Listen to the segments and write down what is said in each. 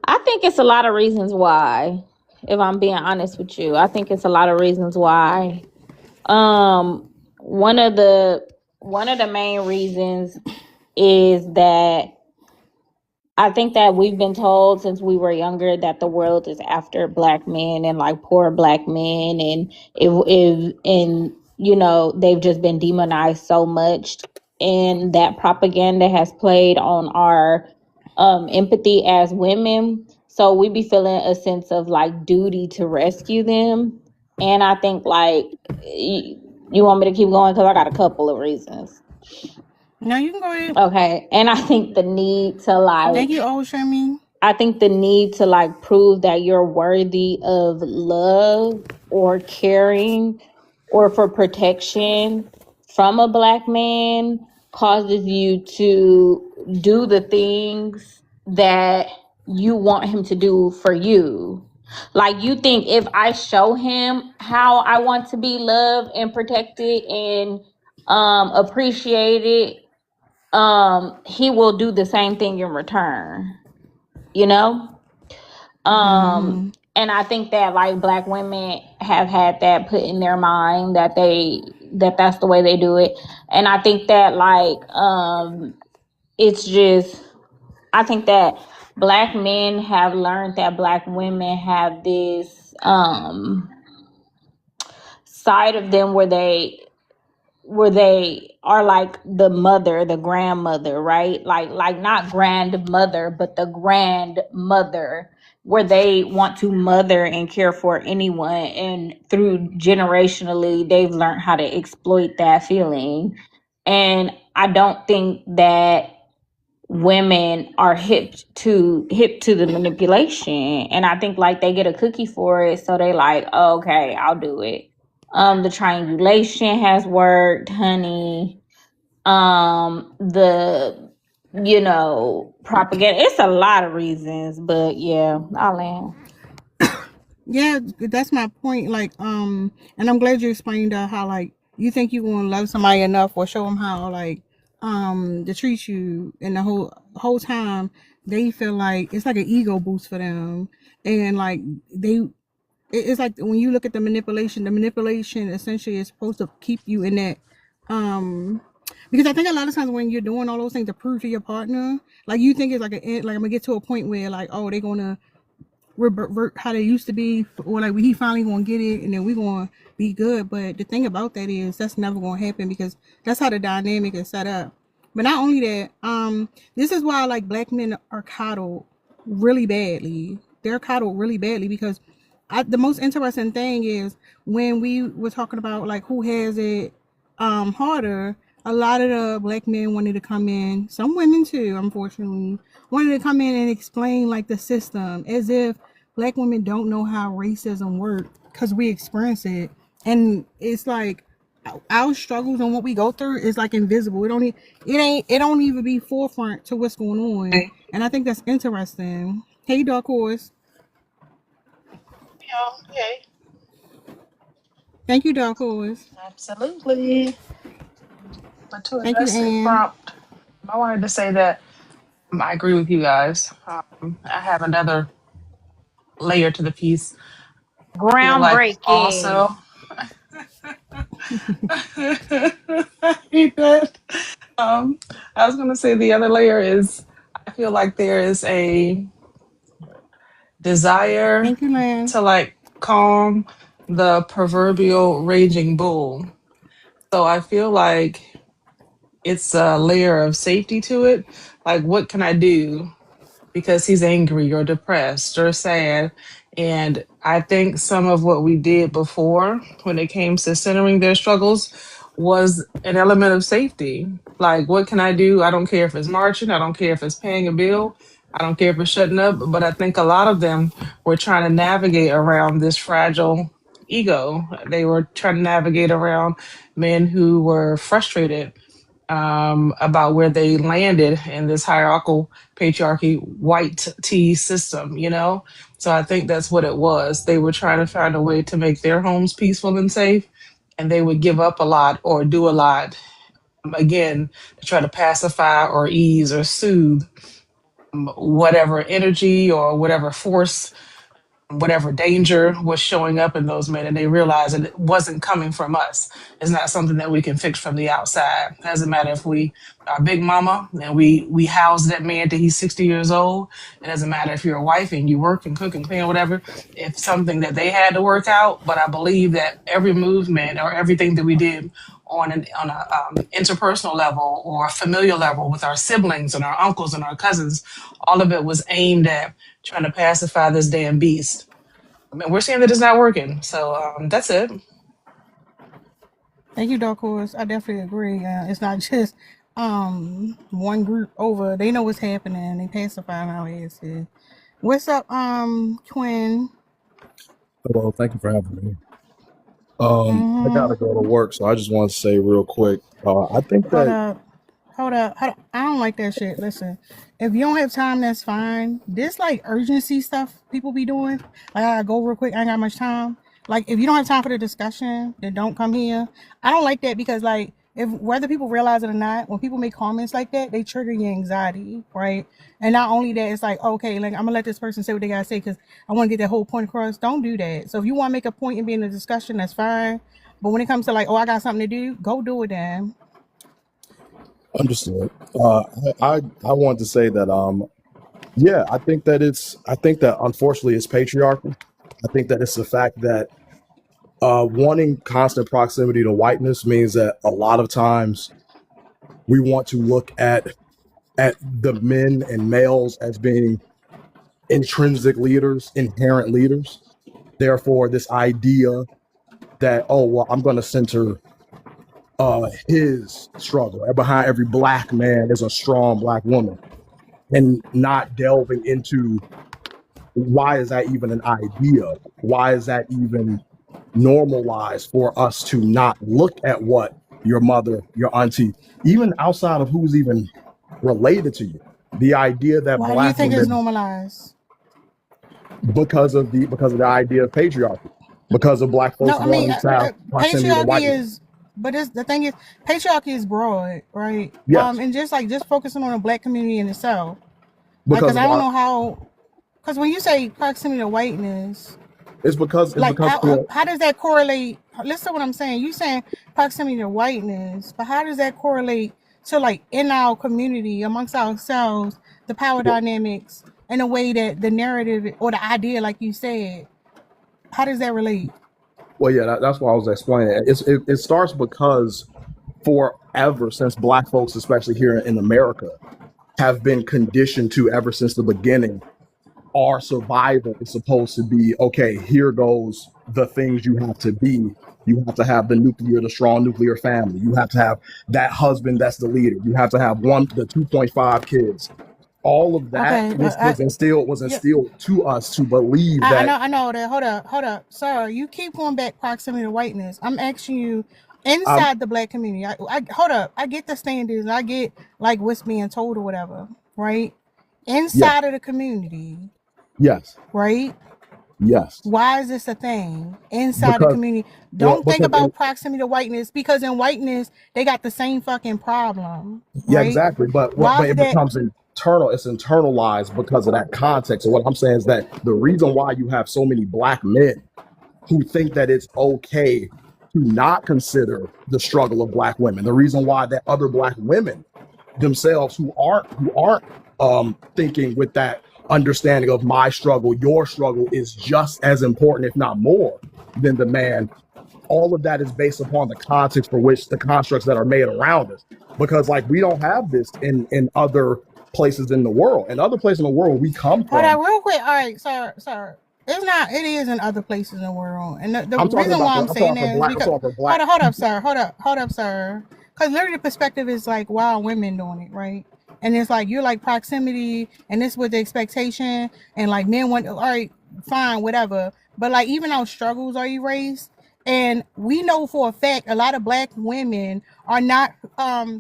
I think it's a lot of reasons why. If I'm being honest with you, I think it's a lot of reasons why. Um, one of the main reasons is that I think that we've been told since we were younger that the world is after black men and like poor black men, and if and you know they've just been demonized so much, and that propaganda has played on our empathy as women. So we be feeling a sense of like duty to rescue them, and I think like you want me to keep going because I got a couple of reasons. No, you can go ahead. Okay, and I think the need to like Thank you, old Shammy. I think the need to like prove that you're worthy of love or caring or for protection from a black man causes you to do the things that you want him to do for you. Like you think if I show him how I want to be loved and protected and appreciated, he will do the same thing in return, you know? Mm-hmm. And I think that like black women have had that put in their mind that that's the way they do it. And I think that like it's just I think that black men have learned that black women have this side of them where they are like the mother, the grandmother, right? Like not grandmother, but the grandmother, where they want to mother and care for anyone, and through generationally they've learned how to exploit that feeling. And I don't think that women are hip to the manipulation, and I think like they get a cookie for it, so they like, oh, okay, I'll do it. The triangulation has worked, honey. The propaganda, it's a lot of reasons, but yeah, I'll land. Yeah, that's my point. Like, and I'm glad you explained how like you think you gonna love somebody enough or show them how like to treat you, and the whole time they feel like it's like an ego boost for them, and like it's like when you look at the manipulation essentially is supposed to keep you in that um because I think a lot of times when you're doing all those things to prove to your partner, like you think it's like like I'm gonna get to a point where like, oh, they're gonna revert how they used to be, or like he finally gonna get it and then we gonna be good. But the thing about that is that's never gonna happen because that's how the dynamic is set up. But not only that, this is why like black men are coddled really badly. They're coddled really badly because the most interesting thing is when we were talking about like who has it harder, a lot of the black men wanted to come in, some women too, unfortunately, wanted to come in and explain like the system as if black women don't know how racism works because we experience it. And it's like our struggles and what we go through is like invisible. It don't even be forefront to what's going on. And I think that's interesting. Hey, Dark Horse. Yeah, okay. Thank you, Dark Horse. Absolutely. But to Thank you, address the Anne. prompt, I wanted to say that I agree with you guys. I have another layer to the piece. I feel like Groundbreaking. also, I hate that. Um, I was going to say the other layer is I feel like there is a desire Thank you, Lan. to like calm the proverbial raging bull. So I feel like it's a layer of safety to it. Like, what can I do? Because he's angry or depressed or sad. And I think some of what we did before when it came to centering their struggles was an element of safety. Like, what can I do? I don't care if it's marching, I don't care if it's paying a bill, I don't care if it's shutting up. But I think a lot of them were trying to navigate around this fragile ego. They were trying to navigate around men who were frustrated about where they landed in this hierarchical patriarchy white tea system, you know? So I think that's what it was. They were trying to find a way to make their homes peaceful and safe, and they would give up a lot or do a lot, again, to try to pacify or ease or soothe whatever energy or whatever force, whatever danger was showing up in those men, and they realized that it wasn't coming from us. It's not something that we can fix from the outside. It doesn't matter if we are big mama and we house that man till he's 60 years old. It doesn't matter if you're a wife and you work and cook and clean or whatever. It's something that they had to work out. But I believe that every movement or everything that we did on a interpersonal level or familial level with our siblings and our uncles and our cousins, all of it was aimed at trying to pacify this damn beast. I mean, we're seeing that it's not working. So that's it. Thank you, Dark Horse. I definitely agree. It's not just one group over. They know what's happening. They pacifying our asses. What's up, Quinn? Hello, thank you for having me. I gotta go to work, so I just want to say real quick. I think that Hold up. I don't like that shit. Listen, if you don't have time, that's fine. This like urgency stuff people be doing. Like, I gotta go real quick. I ain't got much time. Like, if you don't have time for the discussion, then don't come here. I don't like that because, like, if whether people realize it or not, when people make comments like that, they trigger your anxiety, right? And not only that, it's like, okay, like, I'm gonna let this person say what they gotta say because I want to get that whole point across. Don't do that. So if you want to make a point and be in a discussion, that's fine. But when it comes to like, oh, I got something to do, go do it then. understood. I wanted to say that yeah, I think that unfortunately it's patriarchy. I think that it's the fact that wanting constant proximity to whiteness means that a lot of times we want to look at the men and males as being intrinsic leaders, inherent leaders. Therefore, this idea that, oh well, I'm going to center his struggle, and behind every black man is a strong black woman, and not delving into why is that even an idea? Why is that even normalized for us to not look at what your mother, your auntie, even outside of who's even related to you, the idea that Why do you black think it's women, normalized? because of the idea of patriarchy, because of black folks No, I mean, wanting to have proximity to patriarchy whiteness. is, but the thing is, patriarchy is broad, right? Yes, And just focusing on the black community in itself, like, because because I of don't our, know how, because when you say proximity to whiteness, it's because like, for, how does that correlate? Listen to what I'm saying. You saying proximity to whiteness, but how does that correlate to, like, in our community amongst ourselves, the power dynamics, and the way that the narrative or the idea, like you said, how does that relate? well, yeah, that's why I was explaining. It starts because forever, since black folks, especially here in America, have been conditioned to, ever since the beginning, our survival is supposed to be, okay, here goes the things you have to be. You have to have the strong nuclear family. You have to have that husband that's the leader. You have to have the 2.5 kids. All of that Okay, was instilled to us to believe that I know that. Hold up, sir. You keep going back proximity to whiteness. I'm asking you, um inside the black community. Hold up. I get the standards. I get like what's being told or whatever, right? yes, Inside of the community, yes, right? yes. Why is this a thing inside the Because community? well, Don't think because about proximity to whiteness because in whiteness they got the same fucking problem, yeah, right? exactly. Why But is it that? becomes internal. It's internalized because of that context. And what I'm saying is that the reason why you have so many black men who think that it's okay to not consider the struggle of black women, the reason why that other black women themselves who aren't thinking with that understanding of my struggle, your struggle is just as important, if not more, than the man. All of that is based upon the context for which the constructs that are made around us. Because like we don't have this in other places in the world. In other places in the world we come Hold from, on, real quick. All right, sir. It's not. It is in other places in the world, and the I'm talking reason about why the I'm I'm saying talking for that is black I'm because talking for black hold up, people. sir. Hold up, sir. Because literally, the perspective is like, why are women doing it, right? And it's like you're like proximity, and this with the expectation, and like men want. All right, fine, whatever. But like even our struggles are erased, and we know for a fact a lot of black women are not.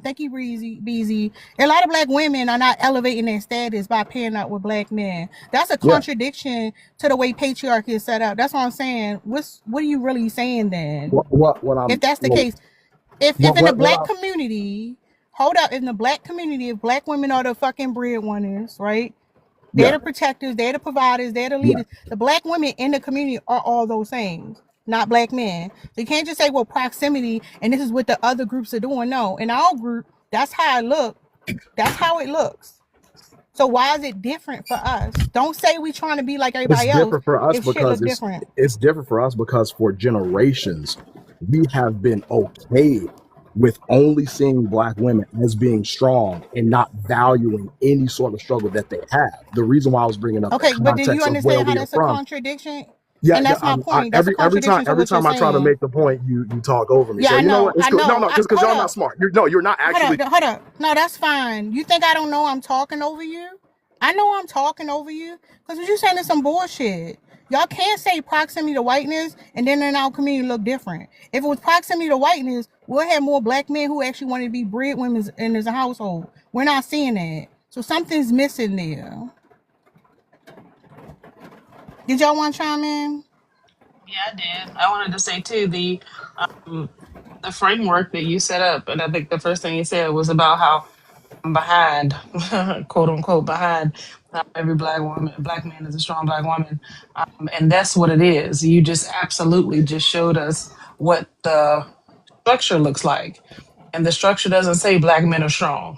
Thank you, Breezy. A lot of black women are not elevating their status by pairing up with black men. That's a Yeah. contradiction to the way patriarchy is set up. That's what I'm saying. What are you really saying then? What If I'm that's the well, case, if in the what black I community, hold up, in the black community, if black women are the fucking breadwinners, right? They're Yeah. the protectors, they're the providers, they're the leaders. The black women in the community are all those things, not black men. So you can't just say, well, proximity and this is what the other groups are doing. No, in our group, that's how it look. That's how it looks. So why is it different for us? Don't say we trying to be like It's everybody else different for us if shit because look different. it's different for us because for generations we have been okay with only seeing black women as being strong and not valuing any sort of struggle that they have. The reason why I was bringing up the Okay, but do you context of where understand how we are that's a from. contradiction? Yeah, And yeah. that's my point. That's a Every time, contradiction to what you're I try to saying. make the point, you talk over me. Yeah, So I you know what? know. It's I good. No, know. no, just because Hold y'all not up. smart. You're not actually. Hold up. No, that's fine. You think I don't know I'm talking over you? I know I'm talking over you because what you saying is some bullshit. Y'all can't say proximity to whiteness and then in our community look different. If it was proximity to whiteness, we'll have more black men who actually want to be breadwinners in his household. We're not seeing that. So something's missing there. Did y'all want to chime in? Yeah, I did. I wanted to say too um, the framework that you set up, and I think the first thing you said was about how I'm behind, quote unquote, behind every black man is a strong black woman, and that's what it is. You just absolutely just showed us what the structure looks like, and the structure doesn't say black men are strong.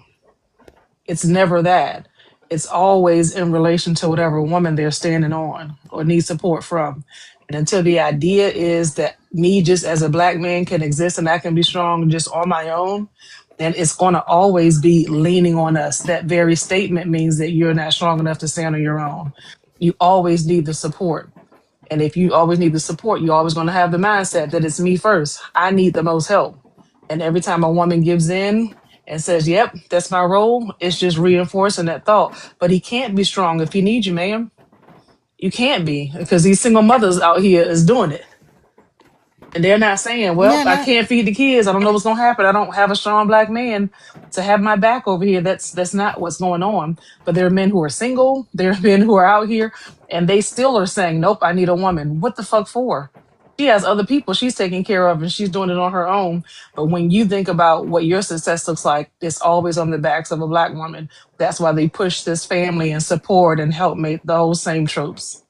It's never that. It's always in relation to whatever woman they're standing on or need support from. And until the idea is that me just as a black man can exist and I can be strong just on my own, then it's going to always be leaning on us. That very statement means that you're not strong enough to stand on your own. You always need the support. And if you always need the support, you're always going to have the mindset that it's me first. I need the most help. And every time a woman gives in and says, yep, that's my role, it's just reinforcing that thought. But he can't be strong if he needs you, ma'am. You can't be because these single mothers out here is doing it. And they're not saying, well, Yeah, I not. can't feed the kids. I don't know what's going to happen. I don't have a strong black man to have my back over here. That's not what's going on. But there are men who are single. There are men who are out here and they still are saying, nope, I need a woman. What the fuck for? She has other people she's taking care of and she's doing it on her own. But when you think about what your success looks like, it's always on the backs of a black woman. That's why they push this family and support and help make those same tropes.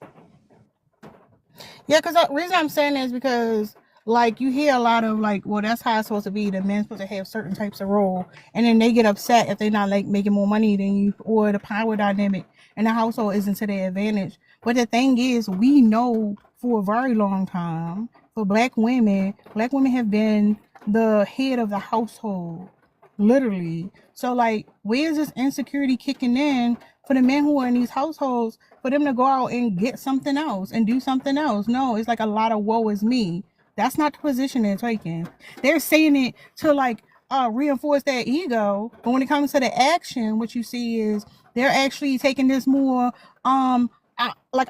Yeah, because the reason I'm saying that is because like you hear a lot of like, well, that's how it's supposed to be. The men's supposed to have certain types of role, and then they get upset if they're not like making more money than you, or the power dynamic in the household isn't to their advantage. But the thing is, we know for a very long time for black women have been the head of the household, literally. So like, where's this insecurity kicking in for the men who are in these households for them to go out and get something else and do something else? No, it's like a lot of woe is me. That's not the position they're taking. They're saying it to like reinforce their ego, but when it comes to the action, what you see is they're actually taking this more like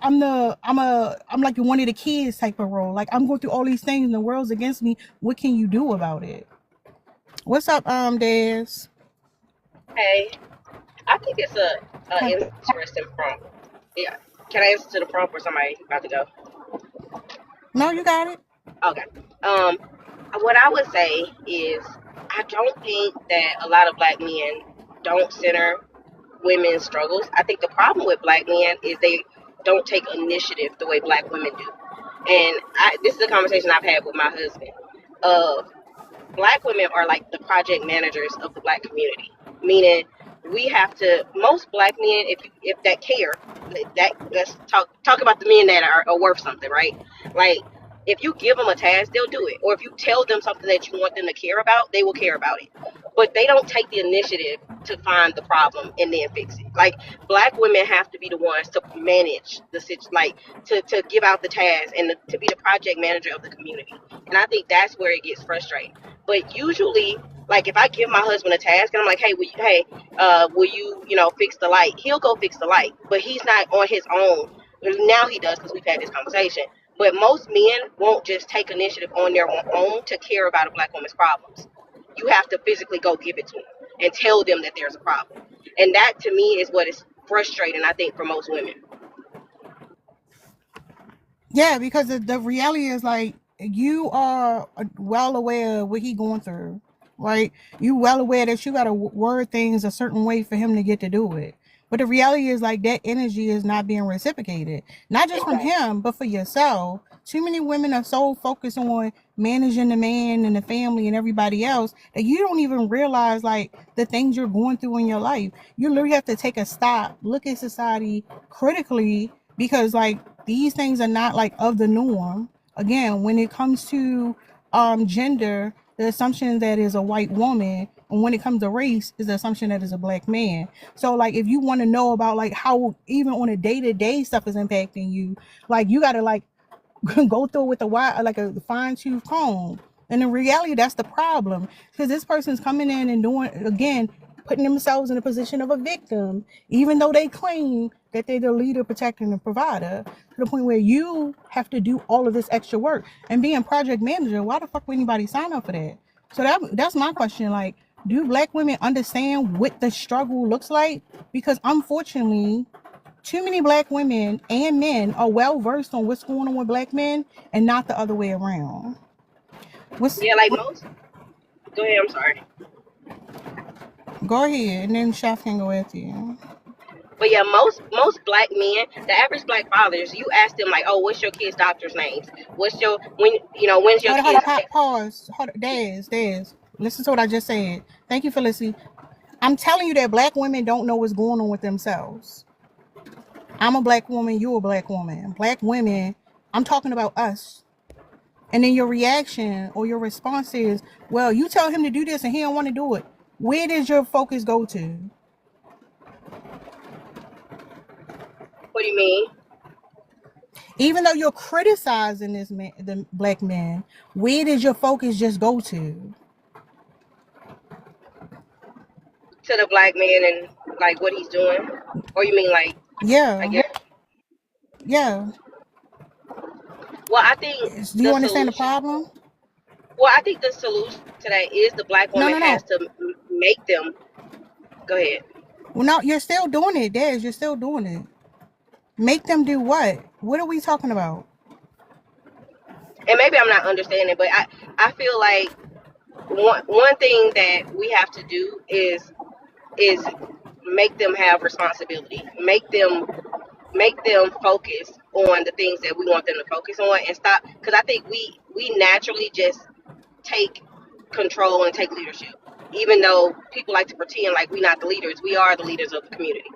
I'm like one of the kids type of role. Like I'm going through all these things and the world's against me. What can you do about it? What's up, Daz? Hey, I think it's a Huh. interesting prompt. Yeah. Can I answer to the prompt or somebody about to go? No, you got it. Okay. Um, what I would say is I don't think that a lot of black men don't center women's struggles. I think the problem with black men is they don't take initiative the way black women do. And this is a conversation I've had with my husband. Black women are like the project managers of the black community, meaning we have to. Most black men, if that care, that let's talk about the men that are worth something, right? Like if you give them a task, they'll do it, or if you tell them something that you want them to care about, they will care about it. But they don't take the initiative to find the problem and then fix it. Like black women have to be the ones to manage the situation, like to give out the task and to be the project manager of the community. And I think that's where it gets frustrating. But usually, like if I give my husband a task and I'm like, hey, will you, fix the light? He'll go fix the light, but he's not on his own. Now he does because we've had this conversation. But most men won't just take initiative on their own to care about a black woman's problems. You have to physically go give it to them and tell them that there's a problem. And that to me is what is frustrating, I think, for most women. Yeah, because the reality is like you are well aware of what he going through, right? You well aware that you got to word things a certain way for him to get to do it. But the reality is like that energy is not being reciprocated. Not just from him, but for yourself. Too many women are so focused on managing the man and the family and everybody else that you don't even realize like the things you're going through in your life. You literally have to take a stop, look at society critically, because like these things are not like of the norm. Again, when it comes to gender, the assumption that is a white woman, and when it comes to race is the assumption that is a black man. So like if you want to know about like how even on a day-to-day stuff is impacting you, like you got to like go through with a wide, like a fine-tooth comb. And in reality, that's the problem, because this person's coming in and doing, again, putting themselves in a position of a victim, even though they claim that they're the leader, protector, and provider, to the point where you have to do all of this extra work. And being project manager, why the fuck would anybody sign up for that? So that's my question. Like, do black women understand what the struggle looks like? Because unfortunately, too many black women and men are well versed on what's going on with black men and not the other way around. Yeah, like most. Go ahead. I'm sorry. Go ahead, and then Chef can go after you. But yeah, most black men, the average black fathers, you ask them like, oh, what's your kids' doctor's names? When's your Hold kids? on, pause. Daz. Listen to what I just said. Thank you, Felicity. I'm telling you that black women don't know what's going on with themselves. I'm a black woman, you're a black woman. Black women, I'm talking about us. And then your reaction or your response is, well, you tell him to do this and he don't want to do it. Where does your focus go to? What do you mean? Even though you're criticizing this man, the black man, where does your focus just go to? To the black man and like what he's doing? Or you mean like, Yeah. I guess? Yeah. Well, I think Do you understand the problem? Well, I think the solution to that is the black woman has to make them. Go ahead. Well, no, you're still doing it, Daz. You're still doing it. Make them do what? What are we talking about? And maybe I'm not understanding, but I feel like one thing that we have to do is make them have responsibility. Make them focus on the things that we want them to focus on and stop, because I think we naturally just take control and take leadership, even though people like to pretend like we're not the leaders. We are the leaders of the community,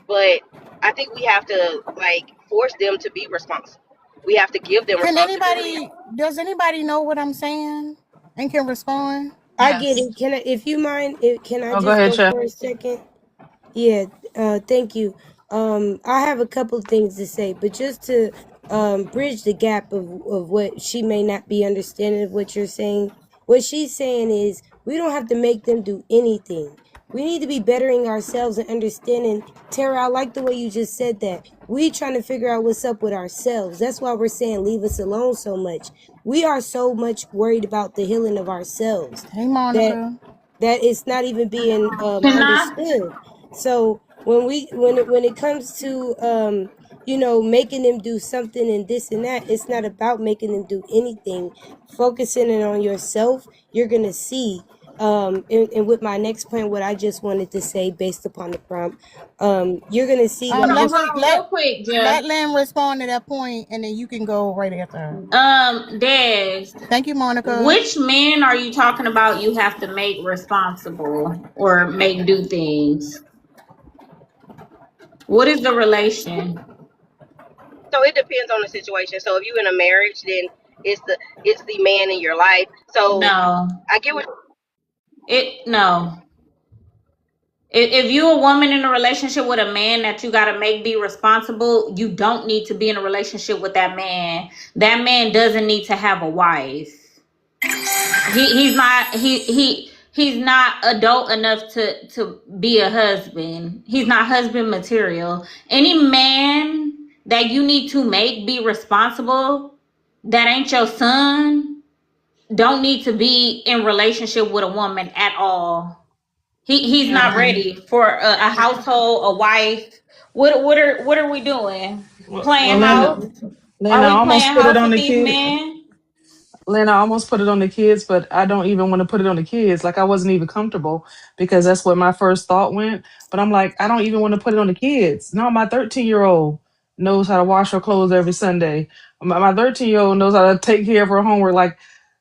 but I think we have to like force them to be responsible. We have to give them responsibility. Does anybody know what I'm saying and can respond? I get Yes. it. Can I, if you mind, can I Oh, go just ahead, go Chef. for a second? Yeah, thank you. I have a couple of things to say, but just to bridge the gap of what she may not be understanding of what you're saying. What she's saying is we don't have to make them do anything. We need to be bettering ourselves and understanding. Tara, I like the way you just said that. We trying to figure out what's up with ourselves. That's why we're saying leave us alone so much. We are so much worried about the healing of ourselves. Hey, Monica. That it's not even being Can I? understood. So when it comes to making them do something and this and that, it's not about making them do anything. Focusing it on yourself, you're gonna see. And with my next point, what I just wanted to say based upon the prompt, you're gonna see that. Real quick, Jeff. Let Lynn respond to that point, and then you can go right after her. Des. Thank you, Monica. Which men are you talking about you have to make responsible or make do things? What is the relation? So it depends on the situation. So if you're in a marriage, then it's the man in your life. So No. I get what. No. If you're a woman in a relationship with a man that you gotta make be responsible, you don't need to be in a relationship with that man. That man doesn't need to have a wife. He's not adult enough to be a husband. He's not husband material. Any man that you need to make be responsible, that ain't your son, don't need to be in relationship with a woman at all. He's not ready for a household, a wife. What are we doing? Well, Playing Lena, house? Are I we almost playing put it house on with the these kid. men? Lynn, I almost put it on the kids, but I don't even want to put it on the kids. Like I wasn't even comfortable because that's what my first thought went. But I'm like, I don't even want to put it on the kids. No, my 13-year-old knows how to wash her clothes every Sunday. My 13-year-old knows how to take care of her homework. Like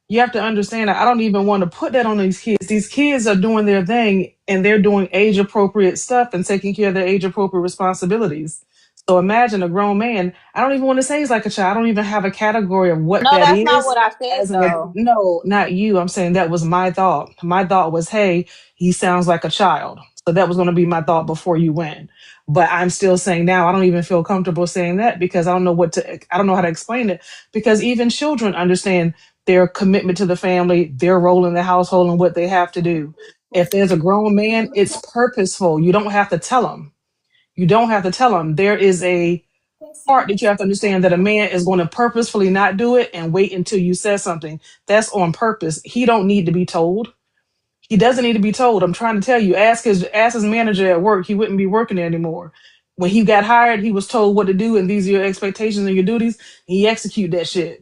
you have to understand that I don't even want to put that on these kids. These kids are doing their thing and they're doing age appropriate stuff and taking care of their age appropriate responsibilities. So imagine a grown man. I don't even want to say he's like a child. I don't even have a category of what No, that that's not is what I said as an though. no, not you. I'm saying that was my thought. My thought was, hey, he sounds like a child. So that was going to be my thought before you went. But I'm still saying now I don't even feel comfortable saying that because I don't know how to explain it because even children understand their commitment to the family, their role in the household and what they have to do. If there's a grown man, it's purposeful. You don't have to tell him. You don't have to tell him. There is a part that you have to understand that a man is going to purposefully not do it and wait until you say something. That's on purpose. He don't need to be told. He doesn't need to be told. I'm trying to tell you. Ask his manager at work. He wouldn't be working there anymore. When he got hired, he was told what to do and these are your expectations and your duties. He execute that shit.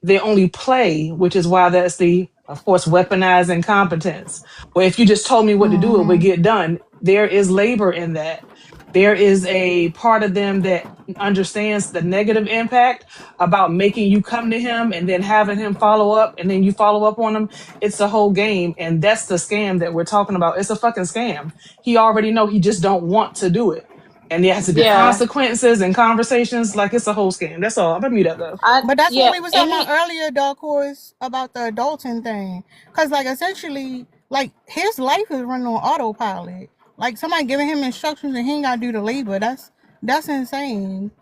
They only play, which is why that's the, of course, weaponized incompetence. Where if you just told me what to do, it would Mm-hmm. get done. There is labor in that. There is a part of them that understands the negative impact about making you come to him and then having him follow up and then you follow up on him. It's a whole game. And that's the scam that we're talking about. It's a fucking scam. He already know he just don't want to do it. And there has to be Yeah. consequences and conversations. Like it's a whole scam. That's all. I'm gonna mute up though. But that's what Yeah. we was talking about Any earlier, Dark Horse, about the adulting thing. Cause like essentially, like his life is running on autopilot. Like somebody giving him instructions and he ain't gotta do the labor. That's insane.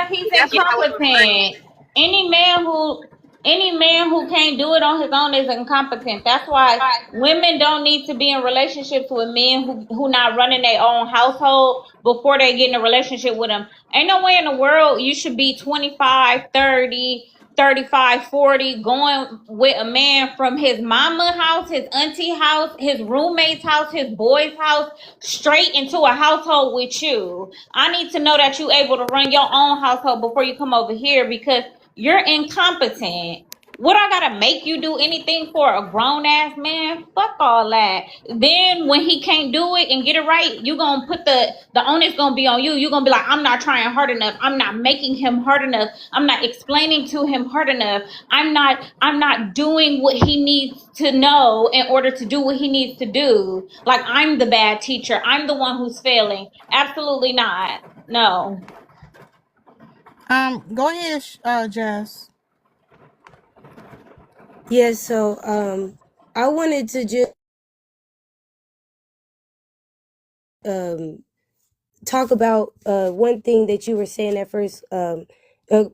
he's That's what I was referring incompetent. Any man who any man who can't do it on his own is incompetent. That's why women don't need to be in relationships with men who not running their own household before they get in a relationship with them. Ain't no way in the world you should be 25, 30, 35, 40 going with a man from his mama house, his auntie house, his roommate's house, his boy's house, straight into a household with you. I need to know that you able to run your own household before you come over here because you're incompetent. What I gotta make you do anything for a grown ass man? Fuck all that. Then when he can't do it and get it right, you gonna put the onus gonna be on you. You gonna be like, I'm not trying hard enough. I'm not making him hard enough. I'm not explaining to him hard enough. I'm not doing what he needs to know in order to do what he needs to do. Like I'm the bad teacher. I'm the one who's failing. Absolutely not. No. Go ahead, Jess. Yeah, so I wanted to just um talk about one thing that you were saying at first,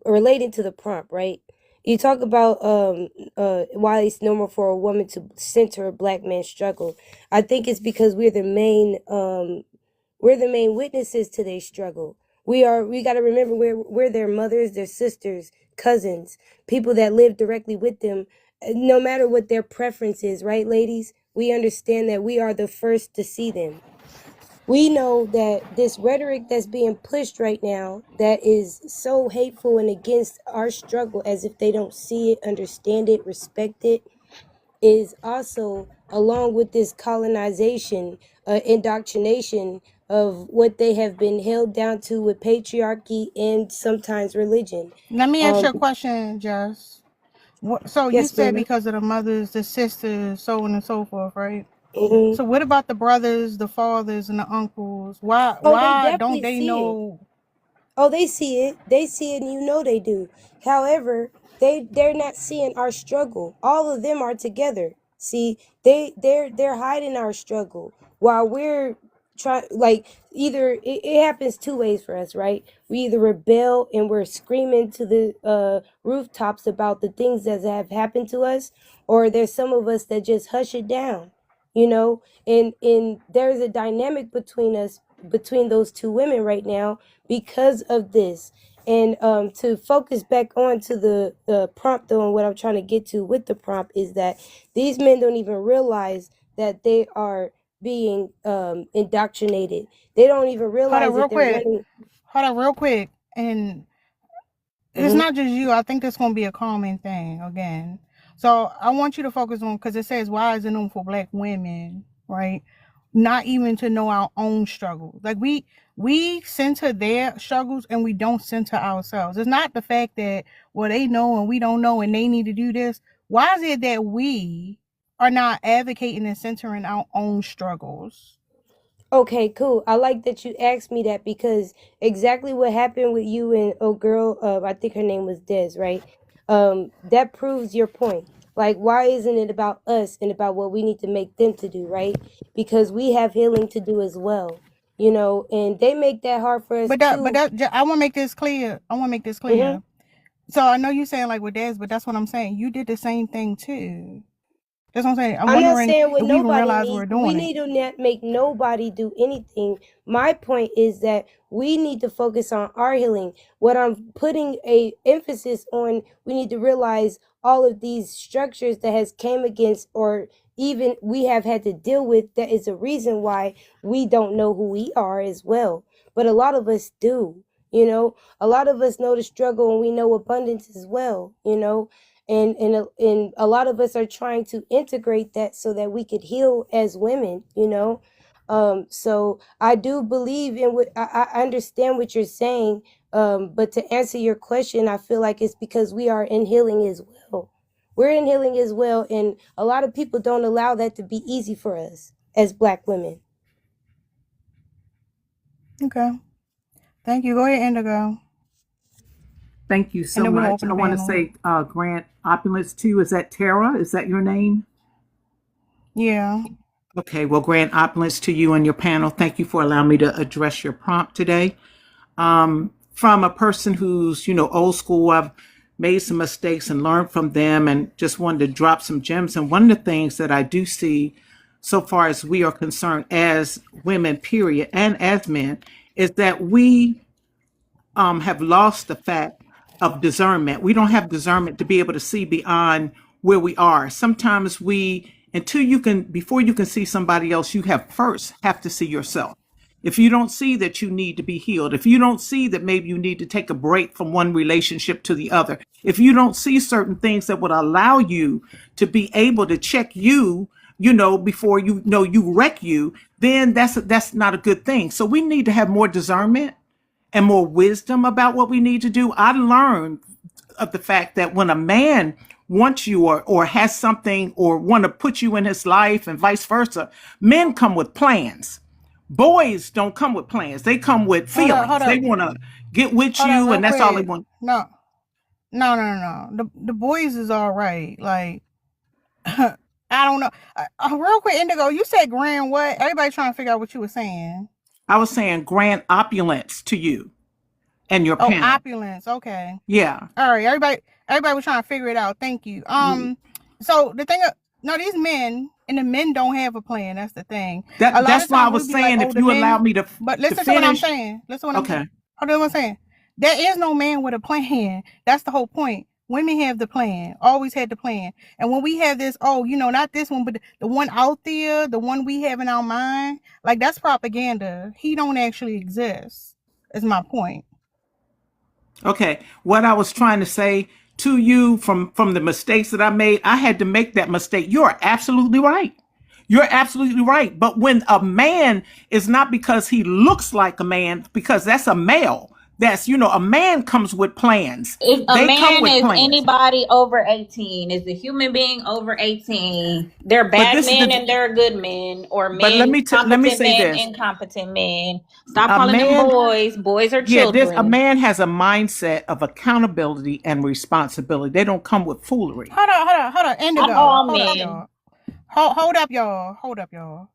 relating to the prompt, right? You talk about why it's normal for a woman to center a black man's struggle. I think it's because we're the main witnesses to their struggle. We got to remember we're their mothers, their sisters, cousins, people that live directly with them, no matter what their preference is, right, ladies? We understand that we are the first to see them. We know that this rhetoric that's being pushed right now that is so hateful and against our struggle, as if they don't see it, understand it, respect it, is also along with this colonization, indoctrination of what they have been held down to with patriarchy and sometimes religion. Let me ask you a question, Jess. So you Yes, said ma'am. because of the mothers, the sisters, so on and so forth, right? Hmm. So what about the brothers, the fathers, and the uncles? Why Oh, they why don't definitely they see it. know? Oh, they see it. They see it, and you know they do. However, they're not seeing our struggle. All of them are together. See, they're hiding our struggle while we're trying. Like either it happens two ways for us, right? We either rebel and we're screaming to the rooftops about the things that have happened to us, or there's some of us that just hush it down. You know, and there's a dynamic between us, between those two women right now, because of this. And to focus back on to the prompt, though, and what I'm trying to get to with the prompt is that these men don't even realize that they are being indoctrinated. They don't even Hold realize up that real they're quick. running. Hold up real quick. And it's not just you. I think that's going to be a common thing again. So I want you to focus on, because it says, why is it known for Black women, right? Not even to know our own struggles. Like we center their struggles and we don't center ourselves. It's not the fact that, well, they know and we don't know and they need to do this. Why is it that we are not advocating and centering our own struggles? Okay, cool. I like that you asked me that, because exactly what happened with you and girl, I think her name was Des, right? That proves your point. Like, why isn't it about us and about what we need to make them to do, right? Because we have healing to do as well, and they make that hard for us But too. I want to make this clear. So I know you're saying like with Des, but that's what I'm saying. You did the same thing too. That's what I'm saying. I'm not wondering saying what if we even nobody realize needs. we're doing We it. need to not make nobody do anything. My point is that we need to focus on our healing. What I'm putting a emphasis on, we need to realize all of these structures that has came against, or even we have had to deal with, that is a reason why we don't know who we are as well. But a lot of us do. A lot of us know the struggle and we know abundance as well. And a lot of us are trying to integrate that so that we could heal as women. So I do believe in what I understand what you're saying. But to answer your question, I feel like it's because we are in healing as well. We're in healing as well, and a lot of people don't allow that to be easy for us as Black women. Okay. Thank you. Go ahead, Indigo. Thank you so And then we'll much. open I the want to panel. say Grant Opulence too. Is that Tara? Is that your name? Yeah. Okay, well, Grant Opulence to you and your panel. Thank you for allowing me to address your prompt today. From a person who's, old school, I've made some mistakes and learned from them and just wanted to drop some gems. And one of the things that I do see so far as we are concerned as women, period, and as men, is that we have lost the fact of discernment. We don't have discernment to be able to see beyond where we are. Sometimes before you can see somebody else, you have to see yourself. If you don't see that you need to be healed, if you don't see that maybe you need to take a break from one relationship to the other, if you don't see certain things that would allow you to be able to check before you wreck you, then that's not a good thing. So we need to have more discernment and more wisdom about what we need to do. I learned of the fact that when a man wants you or has something or want to put you in his life and vice versa, men come with plans. Boys don't come with plans. They come with feelings. They want to get with you real and that's all they quick. want. No. The boys is all right. Like, I don't know. Real quick, Indigo, you said grand what? Everybody trying to figure out what you were saying. I was saying grand opulence to you and your panel. Opulence. Okay. Yeah. All right. Everybody was trying to figure it out. Thank you. So the thing, no, these men and the men don't have a plan. That's the thing. That's why I was saying, like, if you allow me to, but listen to to what I'm finish. saying. Listen to what I'm Okay. saying. Hold on, what I'm saying. There is no man with a plan. That's the whole point. Women have the plan. Always had the plan. And when we have this, not this one, but the one out there, the one we have in our mind, like, that's propaganda. He don't actually exist. Is my point. Okay. What I was trying to say to you from the mistakes that I made, I had to make that mistake. You're absolutely right. You're absolutely right. But when a man is not because he looks like a man, because that's a male. That's, a man comes with plans. If a They come man with is plans. anybody over 18, is a human being over 18, they're But bad this is men the. and they're good men, or But let men, me competent say men, this. incompetent men. Stop A calling them man. boys. Boys are Yeah, a children. man has a mindset of accountability and responsibility. They don't come with foolery. Hold on. Indigo. Not all Hold up, men. y'all. Hold up, y'all.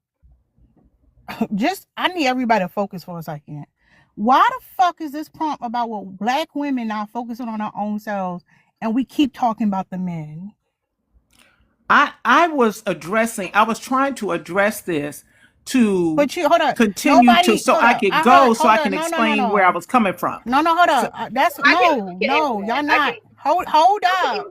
I need everybody to focus for a second. Why the fuck is this prompt about what Black women not focusing on our own selves, and we keep talking about the men? I was trying to address this to But hold on. continue to, so I could go, so I can No, explain where I was coming from. No, hold So, up. That's I can answer that. y'all not. Hold up.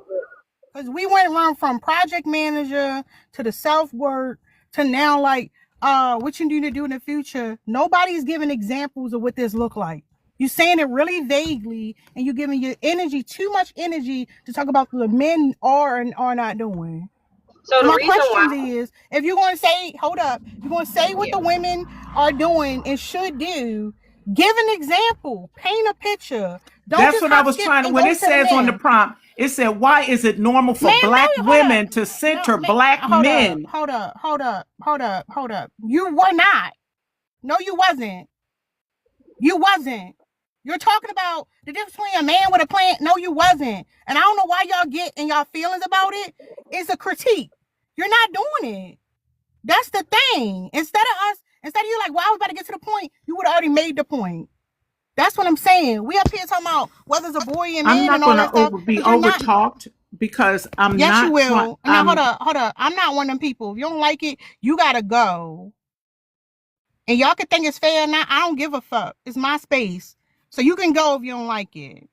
Because we went around from project manager to the self-work to now, like, what you need to do in the future. Nobody's giving examples of what this look like. You're saying it really vaguely, and you're giving your energy, too much energy, to talk about what the men are and are not doing. So So the my reason question why, is, if you're going to say, hold up, you're going to say what yeah. the women are doing and should do, give an example, paint a picture. Don't That's just what I hop, was skip, trying to, and when go it to the says on the men. prompt, it said, why is it normal for Ma'am, black no, hold up. women to No, center black hold up, men? hold up, hold up, hold up, hold up. You were not. No, you wasn't. You wasn't. You're talking about the difference between a man with a plan. No, you wasn't. And I don't know why y'all get in y'all feelings about it. It's a critique. You're not doing it. That's the thing. Instead of you like, well, I was about to get to the point, you would have already made the point. That's what I'm saying. We up here talking about whether it's a boy and I'm man not and all going that to stuff, be because you're over not. talked because I'm Yes, you not trying. will. Now, hold up. I'm not one of them people. If you don't like it, you got to go. And y'all can think it's fair or not. I don't give a fuck. It's my space. So you can go if you don't like it.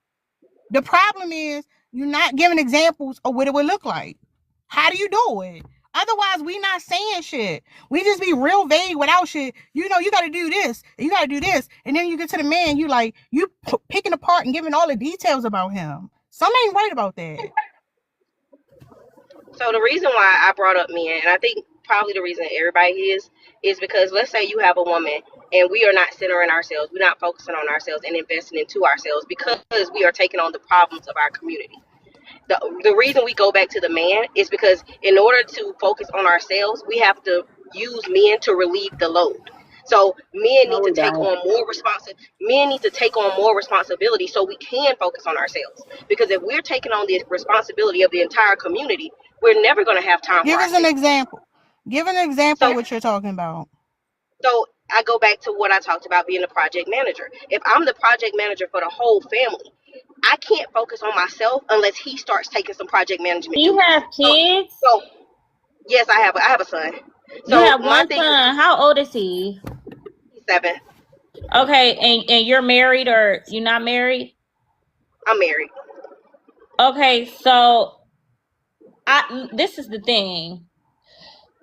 The problem is you're not giving examples of what it would look like. How do you do it? Otherwise, we not saying shit. We just be real vague without shit. You know, you got to do this. You got to do this. And then you get to the man, you like, you picking apart and giving all the details about him. Something ain't right about that. So the reason why I brought up men, and I think probably the reason everybody is because let's say you have a woman and we are not centering ourselves, we're not focusing on ourselves and investing into ourselves because we are taking on the problems of our community. The reason we go back to the man is because in order to focus on ourselves, we have to use men to relieve the load. So men No, need to we take don't. on more men need to take on more responsibility so we can focus on ourselves. Because if we're taking on the responsibility of the entire community, we're never going to have time for Give us an ourselves. example. Give an example So of what you're talking about. so I go back to what I talked about being a project manager. If I'm the project manager for the whole family, I can't focus on myself unless he starts taking some project management You duties. have So kids? so yes, I have a son. You So have my one thing is son. How old is he? he's 7. Okay, and you're married or you're not married? I'm married. Okay, so this is the thing.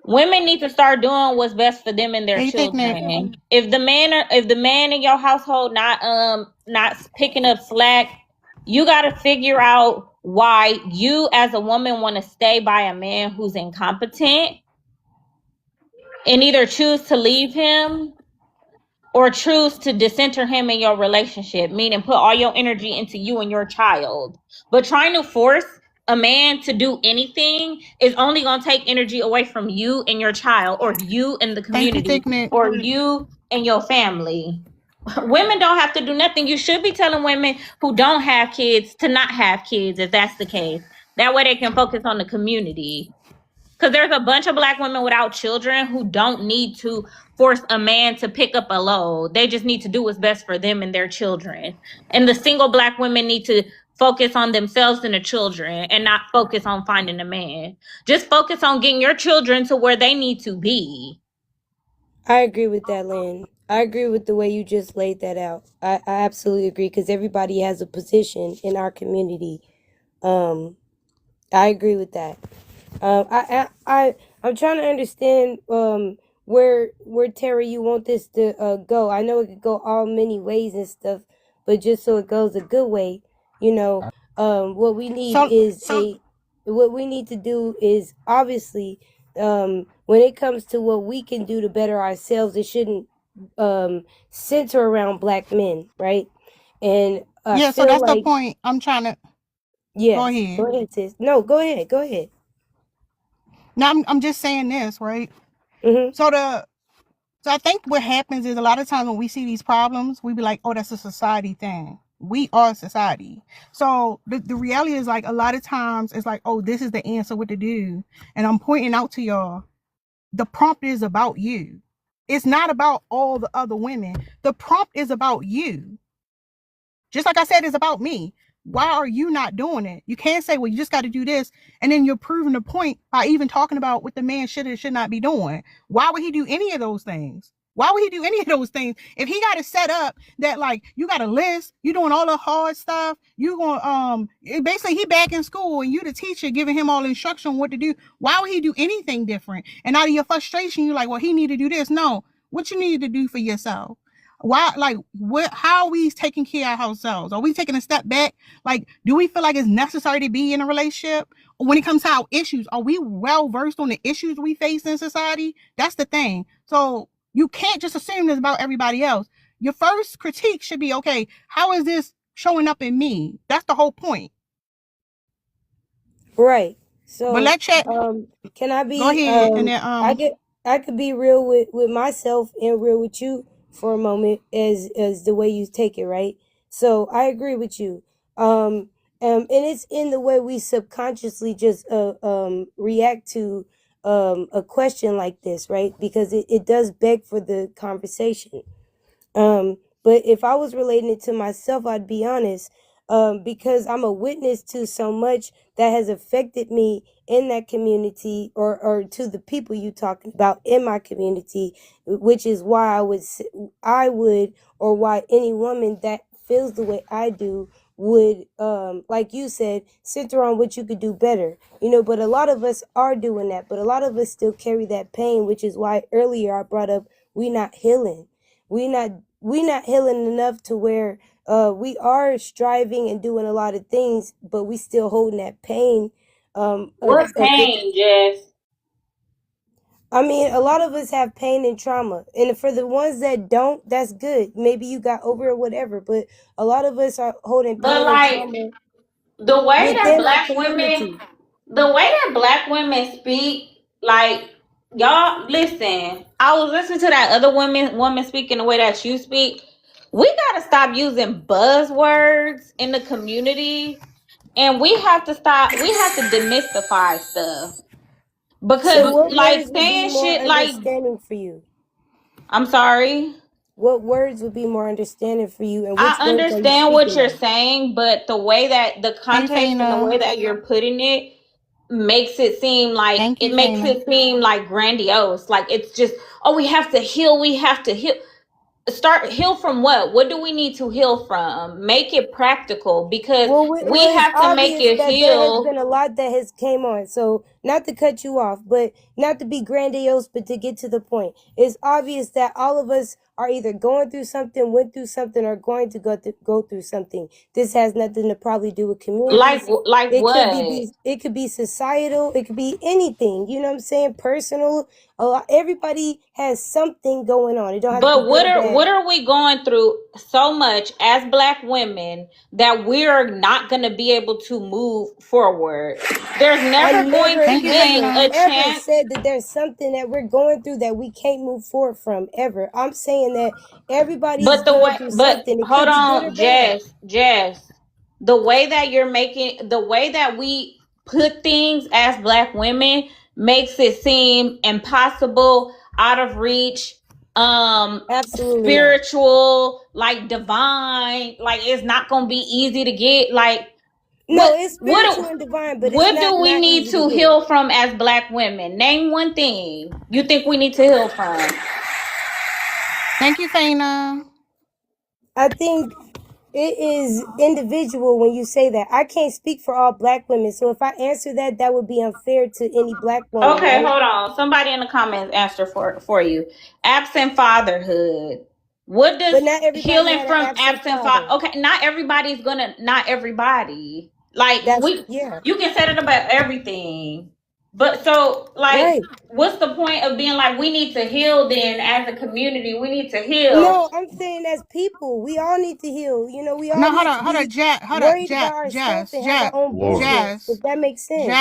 Women need to start doing what's best for them and their Hey, Thick Neck. children. If the man in your household not picking up slack, you got to figure out why you as a woman want to stay by a man who's incompetent and either choose to leave him or choose to decenter him in your relationship, meaning put all your energy into you and your child. But trying to force a man to do anything is only going to take energy away from you and your child, or you and the Thank you, community, Thick Neck. or you and your family. Women don't have to do nothing. You should be telling women who don't have kids to not have kids if that's the case. That way they can focus on the community. Because there's a bunch of black women without children who don't need to force a man to pick up a load. They just need to do what's best for them and their children. And the single black women need to focus on themselves and the children and not focus on finding a man. Just focus on getting your children to where they need to be. I agree with that, Lynn. I agree with the way you just laid that out. I absolutely agree because everybody has a position in our community. I agree with that. I'm trying to understand where Terry you want this to go. I know it could go all many ways and stuff, but just so it goes a good way, you know, what we need is what we need to do is obviously when it comes to what we can do to better ourselves, it shouldn't center around black men, right? And I Yeah, so feel that's the like point. I'm trying to go yes, ahead. go ahead, sis. No, go ahead, go ahead. Now I'm just saying this, right? Mm-hmm. So I think what happens is a lot of times when we see these problems, we be like, oh, that's a society thing. We are society. So the reality is like a lot of times it's like, oh, this is the answer what to do. And I'm pointing out to y'all, the prompt is about you. It's not about all the other women. The prompt is about you. Just like I said, it's about me. Why are you not doing it? You can't say, well, you just got to do this. And then you're proving the point by even talking about what the man should or should not be doing. Why would he do any of those things? Why would he do any of those things? If he got it set up that like you got a list, you doing all the hard stuff, you going basically he back in school and you the teacher giving him all the instruction on what to do. Why would he do anything different? And out of your frustration, you're like, well, he need to do this. No, what you need to do for yourself. Why, like, what, how are we taking care of ourselves? Are we taking a step back? Like, do we feel like it's necessary to be in a relationship? When it comes to our issues, are we well versed on the issues we face in society? That's the thing. So you can't just assume this about everybody else. Your first critique should be, okay, how is this showing up in me? That's the whole point. Right. But So, let's check. can I Go be ahead, and then I could be real with myself and real with you for a moment as the way you take it, right? So I agree with you. And it's in the way we subconsciously just react to a question like this, right? Because it does beg for the conversation. But if I was relating it to myself, I'd be honest, because I'm a witness to so much that has affected me in that community, or to the people you talking about in my community, which is why I would, or why any woman that feels the way I do would, like you said, center on what you could do better, but a lot of us are doing that, but a lot of us still carry that pain, which is why earlier I brought up we not healing. We not healing enough to where we are striving and doing a lot of things, but we still holding that pain. What pain, Jess? I mean, a lot of us have pain and trauma, and for the ones that don't, that's good. Maybe you got over it, whatever. But a lot of us are holding But pain and like trauma the way that within our black women, community. the way that black women speak, like y'all listen. I was listening to that other woman speaking the way that you speak. We gotta stop using buzzwords in the community, and we have to stop. We have to demystify stuff So, because, what like, words would be saying more shit like, understanding for you? I'm sorry. What words would be more understanding for you, and I which words are you understand what speaking you're of? saying, but the way that the thank you, context and the way Fana. that you're putting it Thank you, makes Fana. it seem like grandiose. Like it's just, oh, we have to heal, we have to heal. Start heal from what? What do we need to heal from? Make it practical because we Well, it's have to make obvious it that there has heal. been a lot that has came on. So, not to cut you off, but not to be grandiose, but to get to the point. It's obvious that all of us are either going through something, went through something, or going to go through something. This has nothing to probably do with communities. Like what? It could be societal. It could be anything. You know what I'm saying? Personal. Everybody has something going on. It don't have to be But good or bad. what are we going through so much as black women that we're not going to be able to move forward? There's I never going never, to Thank you, be ever, Fana. a ever chance. said that there's something that we're going through that we can't move forward from, ever. I'm saying that everybody's going through But something. It hold could be good or on, bad. Jess, the way that you're making, the way that we put things as black women makes it seem impossible, out of reach, Absolutely not. spiritual, like divine, like it's not gonna be easy to get. Like No, what it's spiritual what and divine, but it's what not do we not need easy to to get. heal from as black women? Name one thing you think we need to heal from. Thank you, Fana. I think it is individual when you say that. I can't speak for all black women, so if I answer that, that would be unfair to any black woman, Okay, right? hold on. Somebody in the comments answer for you. Absent fatherhood. What does But not everybody healing had an from absent absent father? father. Okay, not everybody's gonna. Not everybody. Like That's yeah, you can say it about everything. But so, like, right. what's the point of being like we need to heal? Then, as a community, we need to heal. No, I'm saying as people, we all need to heal. We all No, need to be Hold up, worried about ourselves and have our Jazz, own Lord. business, if that makes sense.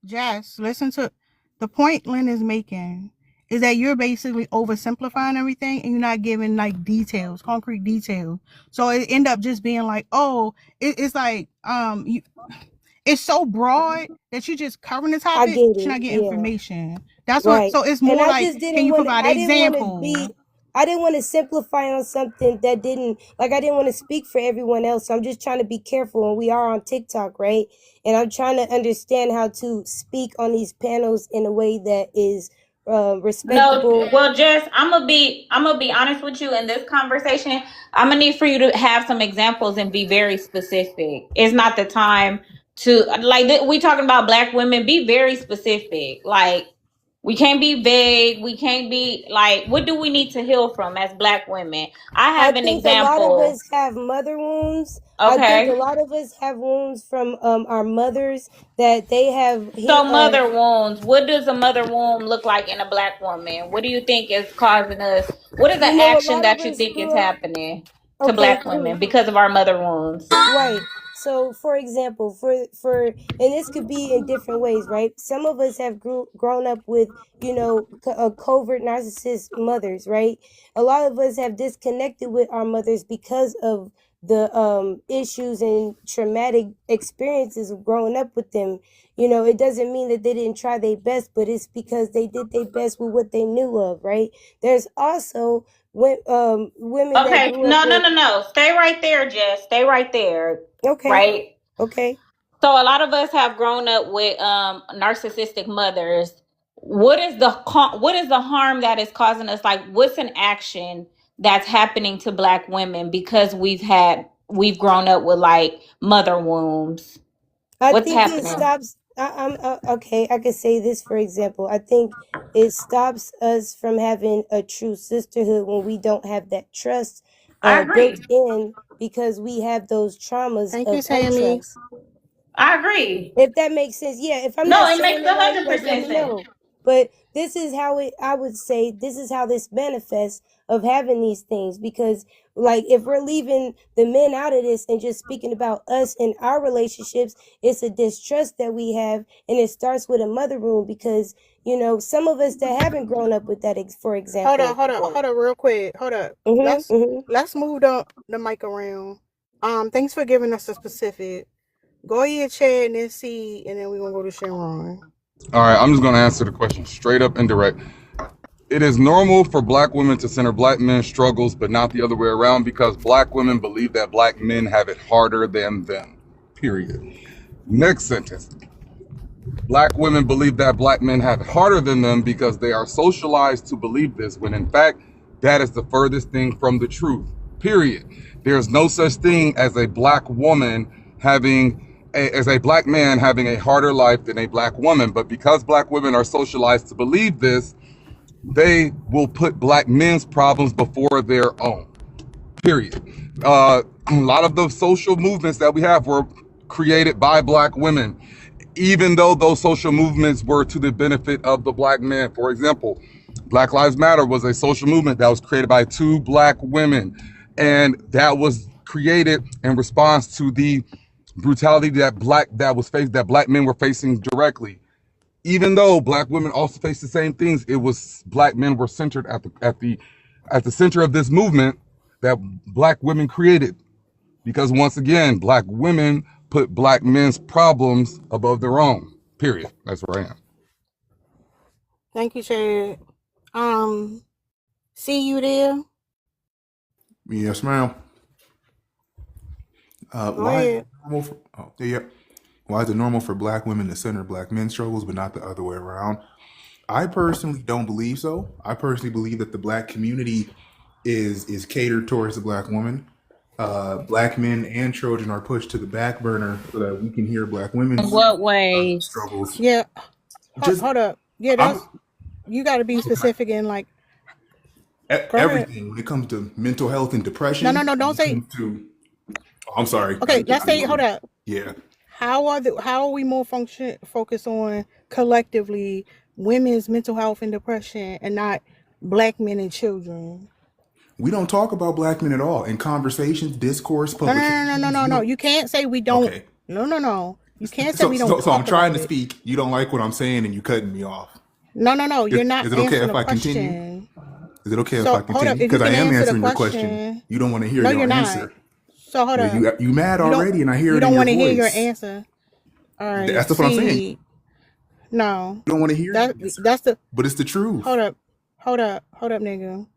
Jazz. Listen to the point Lynn is making is that you're basically oversimplifying everything and you're not giving like details, concrete details. So it end up just being like, oh, it's like it's so broad that you just covering the I topic, get but you're it. not getting Yeah. information. That's what. Right. So it's And more I like, just can didn't you want to provide an I didn't want to example? be I didn't want to simplify on something that didn't, like, I didn't want to speak for everyone else. So I'm just trying to be careful, and we are on TikTok, right? And I'm trying to understand how to speak on these panels in a way that is No, respectable. well, Jess, I'm gonna be honest with you in this conversation. I'm gonna need for you to have some examples and be very specific. It's not the time to like we talking about black women. Be very specific. Like We can't be vague. We can't be like, what do we need to heal from as Black women? I I have an think a lot of example. us have mother wounds. I think a Okay. lot of us have wounds from our mothers that they have So mother wounds. What does a mother wound look like in a Black woman? What do you think is causing us? What is the a action lot of that you us think is grew up. happening to Okay, Black cool. women because of our mother wounds? Right. So, for example, and this could be in different ways, right? Some of us have grown up with, covert narcissist mothers, right? A lot of us have disconnected with our mothers because of the issues and traumatic experiences of growing up with them. It doesn't mean that they didn't try their best, but it's because they did their best with what they knew of, right? There's also women that Okay. grew up No, no, with. no, no. Stay right there, Jess. Stay right there. Okay. Right. Okay. So a lot of us have grown up with narcissistic mothers. What is the harm that is causing us? Like, what's an action that's happening to Black women because we've grown up with like mother wounds? I What's think it happening? stops. I'm okay. I could say this, for example. I think it stops us from having a true sisterhood when we don't have that trust I built agree. in because we have those traumas Thank you, of Sammy. untrust. I agree. If that makes sense. Yeah, if I'm not No, it saying makes it right, like let 100% me sense. know. But this is how I would say this is how this manifests of having these things, because like if we're leaving the men out of this and just speaking about us and our relationships, it's a distrust that we have, and it starts with a mother wound because some of us that haven't grown up with that, for example. Hold on, real quick. Hold up. Mm-hmm, mm-hmm. Let's move the mic around. Thanks for giving us a specific. Go ahead, Chad, and then C, and then we're gonna go to Sharon. All right, I'm just going to answer the question straight up and direct. It is normal for Black women to center Black men's struggles, but not the other way around, because Black women believe that Black men have it harder than them. Period. Next sentence. Black women believe that Black men have it harder than them because they are socialized to believe this, when in fact, that is the furthest thing from the truth. Period. There's no such thing as a Black woman as a Black man having a harder life than a Black woman. But because Black women are socialized to believe this, they will put Black men's problems before their own. Period. A lot of the social movements that we have were created by Black women, even though those social movements were to the benefit of the Black man. For example, Black Lives Matter was a social movement that was created by 2 Black women, and that was created in response to the brutality that Black men were facing directly. Even though Black women also faced the same things, it was Black men were centered at the center of this movement that Black women created. Because once again, Black women put Black men's problems above their own. Period. That's where I am. Thank you, Chad. See you there. Yes, ma'am. Go Why is ahead. it normal for, Why is it normal for Black women to center Black men's struggles, but not the other way around? I personally don't believe so. I personally believe that the Black community is catered towards the Black woman. Black men and children are pushed to the back burner so that we can hear Black In women's what ways? struggles. Yeah. Just Hold up. Yeah, I'm, you got to be specific in like. Go ahead. everything when it comes to mental health and depression. No. When Don't it say. comes to, I'm sorry. Okay, let's say. Hold up. Yeah. How are we more focused on collectively women's mental health and depression and not Black men and children? We don't talk about Black men at all in conversations, discourse, publications. No. You can't say we don't. Okay. No. You can't say we don't So talk I'm trying to about it. speak. You don't like what I'm saying, and you cutting me off. No. You're not Is it okay answering if the I continue? question. Is it okay if So I hold up. continue? If you Because I can am answer the answering your question. question. You don't want to hear No, your you're not. answer. So hold up. You mad already, and I hear You it in don't your want to hear your voice. answer. All right. That's what I'm saying. See. No. You don't want to hear your answer. That's the. But it's the truth. Hold up, nigga.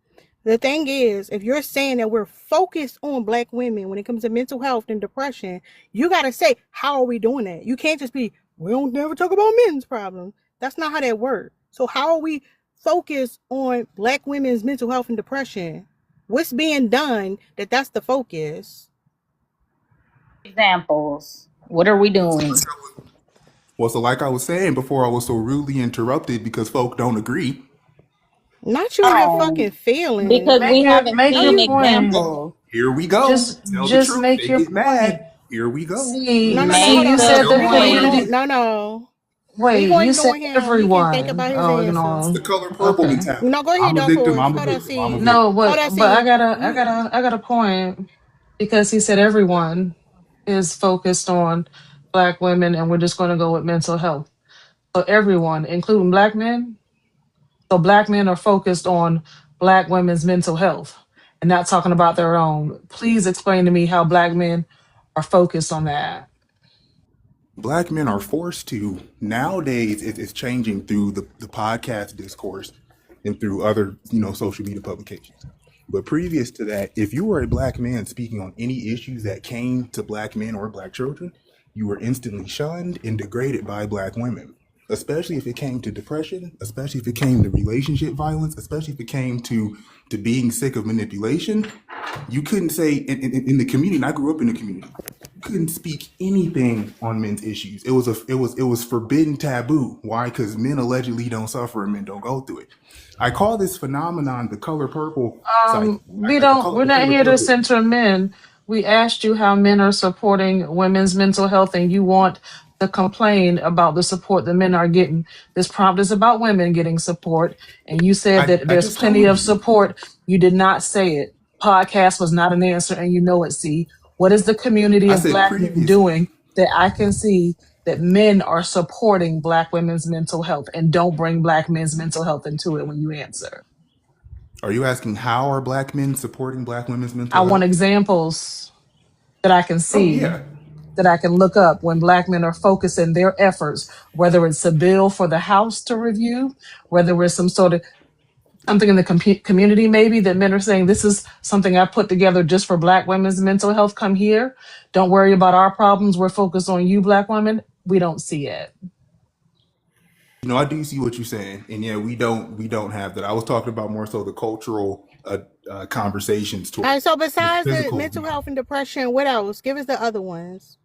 The thing is, if you're saying that we're focused on Black women when it comes to mental health and depression, you gotta say, how are we doing that? You can't just be, we don't never talk about men's problems. That's not how that works. So how are we focused on Black women's mental health and depression? What's being done that's the focus? Examples. What are we doing? Well, so like I was saying before, I was so rudely interrupted because folk don't agree. Not you and your Oh, fucking feelings. Because we haven't make No, your seen you. point. Oh, examples. here we go. Tell the Just truth. make They your get mad. point. Here we go. No, See, no, no. Hold Make you on, the said hold Tell the on. me I'm We point. going. community. wrong. No. We Wait, going you to said go ahead. He can think everyone. about his Oh, you answer. It's the know. color purple Okay. No, mentality. go ahead, I'm a Dark victim. Horse. I'm a Hold on, victim. I'm a see. No, victim. Hold on, but see. I got a point because he said everyone is focused on black women, and we're just going to go with mental health. So everyone, including black men. So black men are focused on black women's mental health and not talking about their own. Please explain to me how black men are focused on that. Black men are forced to. Nowadays, it's changing through the podcast discourse and through other, social media publications. But previous to that, if you were a black man speaking on any issues that came to black men or black children, you were instantly shunned and degraded by black women. Especially if it came to depression, especially if it came to relationship violence, especially if it came to being sick of manipulation. You couldn't say in the community, and I grew up in the community, you couldn't speak anything on men's issues. It was forbidden taboo. Why? Because men allegedly don't suffer and men don't go through it. I call this phenomenon the color purple cycle. I call it We're the not color here to purple. center men. We asked you how men are supporting women's mental health, and you want to complain about the support the men are getting. This prompt is about women getting support, and you said that I there's just plenty told of you. support. You did not say it. Podcast was not an answer, and you know it. See, what is the community I of said black men previously. doing that I can see that men are supporting black women's mental health, and don't bring black men's mental health into it when you answer. Are you asking how are black men supporting black women's I mental want health? examples that I can Oh see, yeah. that I can look up when black men are focusing their efforts, whether it's a bill for the House to review, whether it's some sort of something in the community, maybe that men are saying, this is something I put together just for black women's mental health. Come here. Don't worry about our problems. We're focused on you, black women. We don't see it. I do see what you're saying, and yeah, we don't have that. I was talking about more so the cultural conversations All right, towards so besides the physical mental health and depression, what else? Give us the other ones.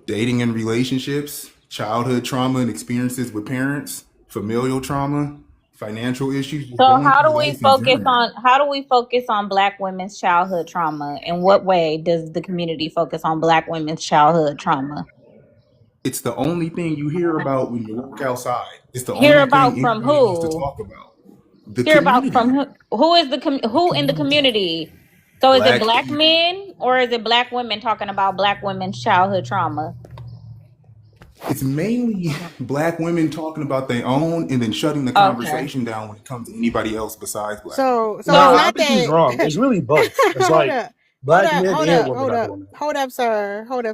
dating and relationships, childhood trauma and experiences with parents, familial trauma, financial issues, just So going through life in general. how do we focus on black women's childhood trauma? In what way does the community focus on black women's childhood trauma? It's the only thing you hear about when you walk outside. It's the Hear only thing about from anybody wants to who? talk about. The Hear about community, from who is the who in the community, community? So is it black black people. men or is it black women talking about black women's childhood trauma? It's mainly black women talking about their own and then shutting the Okay. conversation down when it comes to anybody else besides black women. So it's Nah, I So not think he's that. wrong. It's really both. It's hold like up, hold black up, men hold and up, women hold are up, doing that. hold up,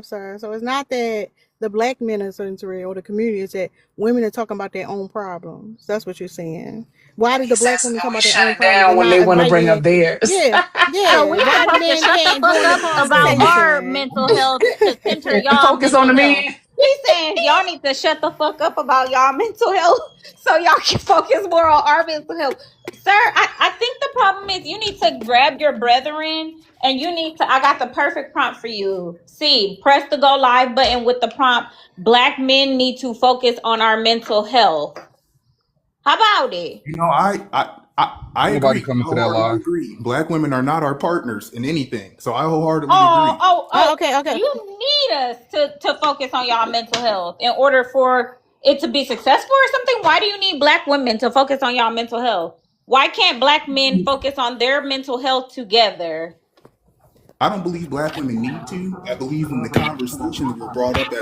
sir. So it's not that the black men are centering or the community. It's that women are talking about their own problems. That's what you're saying. Why did He the black says, women and talk we about their shut own it problems down and when they not want to bring inviting? up theirs. Yeah, so yeah. we Why the supposed to men shut the can't fuck join the up about our conversation? mental health to center And y'all focus on mental the health. men. He's saying y'all need to shut the fuck up about y'all mental health so y'all can focus more on our mental health. Sir, I think the problem is you need to grab your brethren and you need to I got the perfect prompt for you. See, press the go live button with the prompt Black men need to focus on our mental health. How about it? I Ain't nobody agree. I coming to that wholeheartedly live. agree. Black women are not our partners in anything. So I wholeheartedly Oh, agree. oh, oh. Okay, okay. You need us to focus on y'all mental health in order for it to be successful or something. Why do you need black women to focus on y'all mental health? Why can't black men focus on their mental health together? I don't believe black women need to. I believe when the conversations were brought up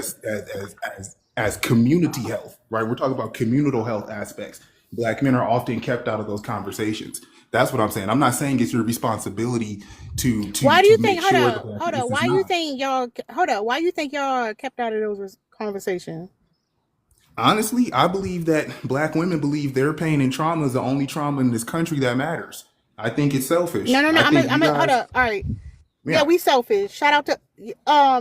as community health, right? We're talking about communal health aspects. Black men are often kept out of those conversations. That's what I'm saying. I'm not saying it's your responsibility to to Why do you to make think? Hold sure that up, hold up. this is Why you not. think y'all? Hold up. Why you think y'all kept out of those conversations? Honestly, I believe that black women believe their pain and trauma is the only trauma in this country that matters. I think it's No, selfish. no, no. I think you I'm a, hold guys, up. All right. Yeah, yeah. we selfish. Shout out to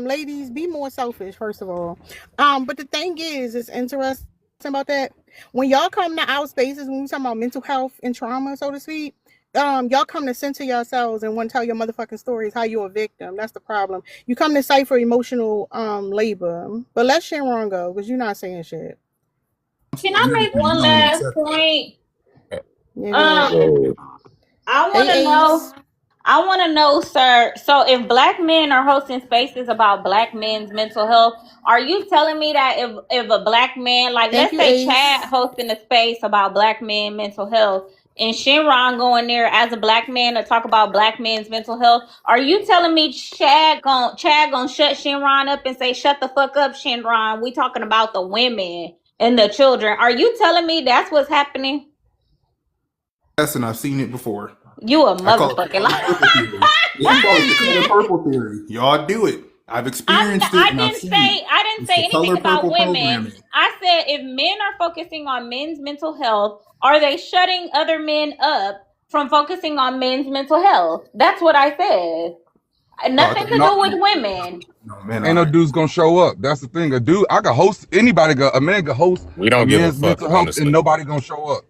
ladies, be more selfish, first of all. But the thing is, it's interesting about that. When y'all come to our spaces, when we talk about mental health and trauma, so to speak, y'all come to center yourselves and want to tell your motherfucking stories how you're a victim. That's the problem. You come to cipher emotional labor. But let Sharon go, because you're not saying shit. Can I make one last point? Yeah, I want to hey know. Ace. I want to know, sir. So, if black men are hosting spaces about black men's mental health, are you telling me that if a black man, like Thank let's you, say Chad Ace. hosting a space about black men mental health, and Shinron going there as a black man to talk about black men's mental health, are you telling me Chad gonna shut Shinron up and say, "Shut the fuck up, Shinron. We talking about the women and the children"? Are you telling me that's what's happening? Yes, and I've seen it before. You a I call it the motherfucking color liar. purple theory. Yeah, I call it the color purple theory. Y'all do it. I've experienced it and I've seen it. I didn't It's say the anything color about purple women. programming. I said if men are focusing on men's mental health, are they shutting other men up from focusing on men's mental health? That's what I said. Nothing to do with women. No, man, Ain't no dude's gonna show up. That's the thing. I could host anybody. A man could host We a don't give a men's fuck, mental health, and honestly. nobody gonna show up.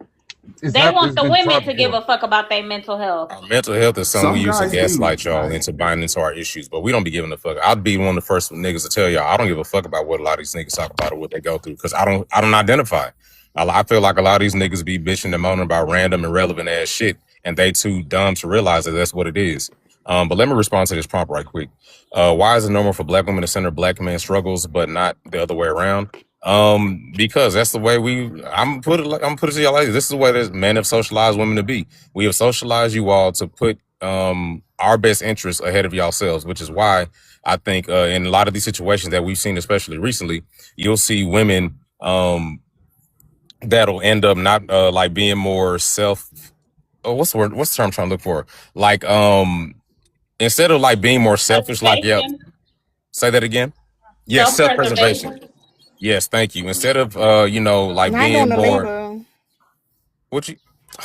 They want It's the been women tried to give before. a fuck about their mental health. Our mental health is something we Some use to guys do. gaslight y'all into buying into our issues, but we don't be giving a fuck. I'd be one of the first niggas to tell y'all I don't give a fuck about what a lot of these niggas talk about or what they go through because I don't identify. I feel like a lot of these niggas be bitching and moaning about random irrelevant ass shit, and they too dumb to realize that that's what it is. But let me respond to this prompt right quick. Why is it normal for black women to center black men struggles, but not the other way around? Because that's the way I'm gonna put it to y'all like this. This is the way that men have socialized women to be. We have socialized you all to put our best interests ahead of yourselves, which is why I think in a lot of these situations that we've seen, especially recently, you'll see women that'll end up not like being more self. Oh, what's the word? What's the term I'm trying to look for? Like instead of like being more selfish, like yeah, say that again. Yes, self-preservation. Self-preservation. Yes, thank you. Instead of like Not being doing the more labor. what you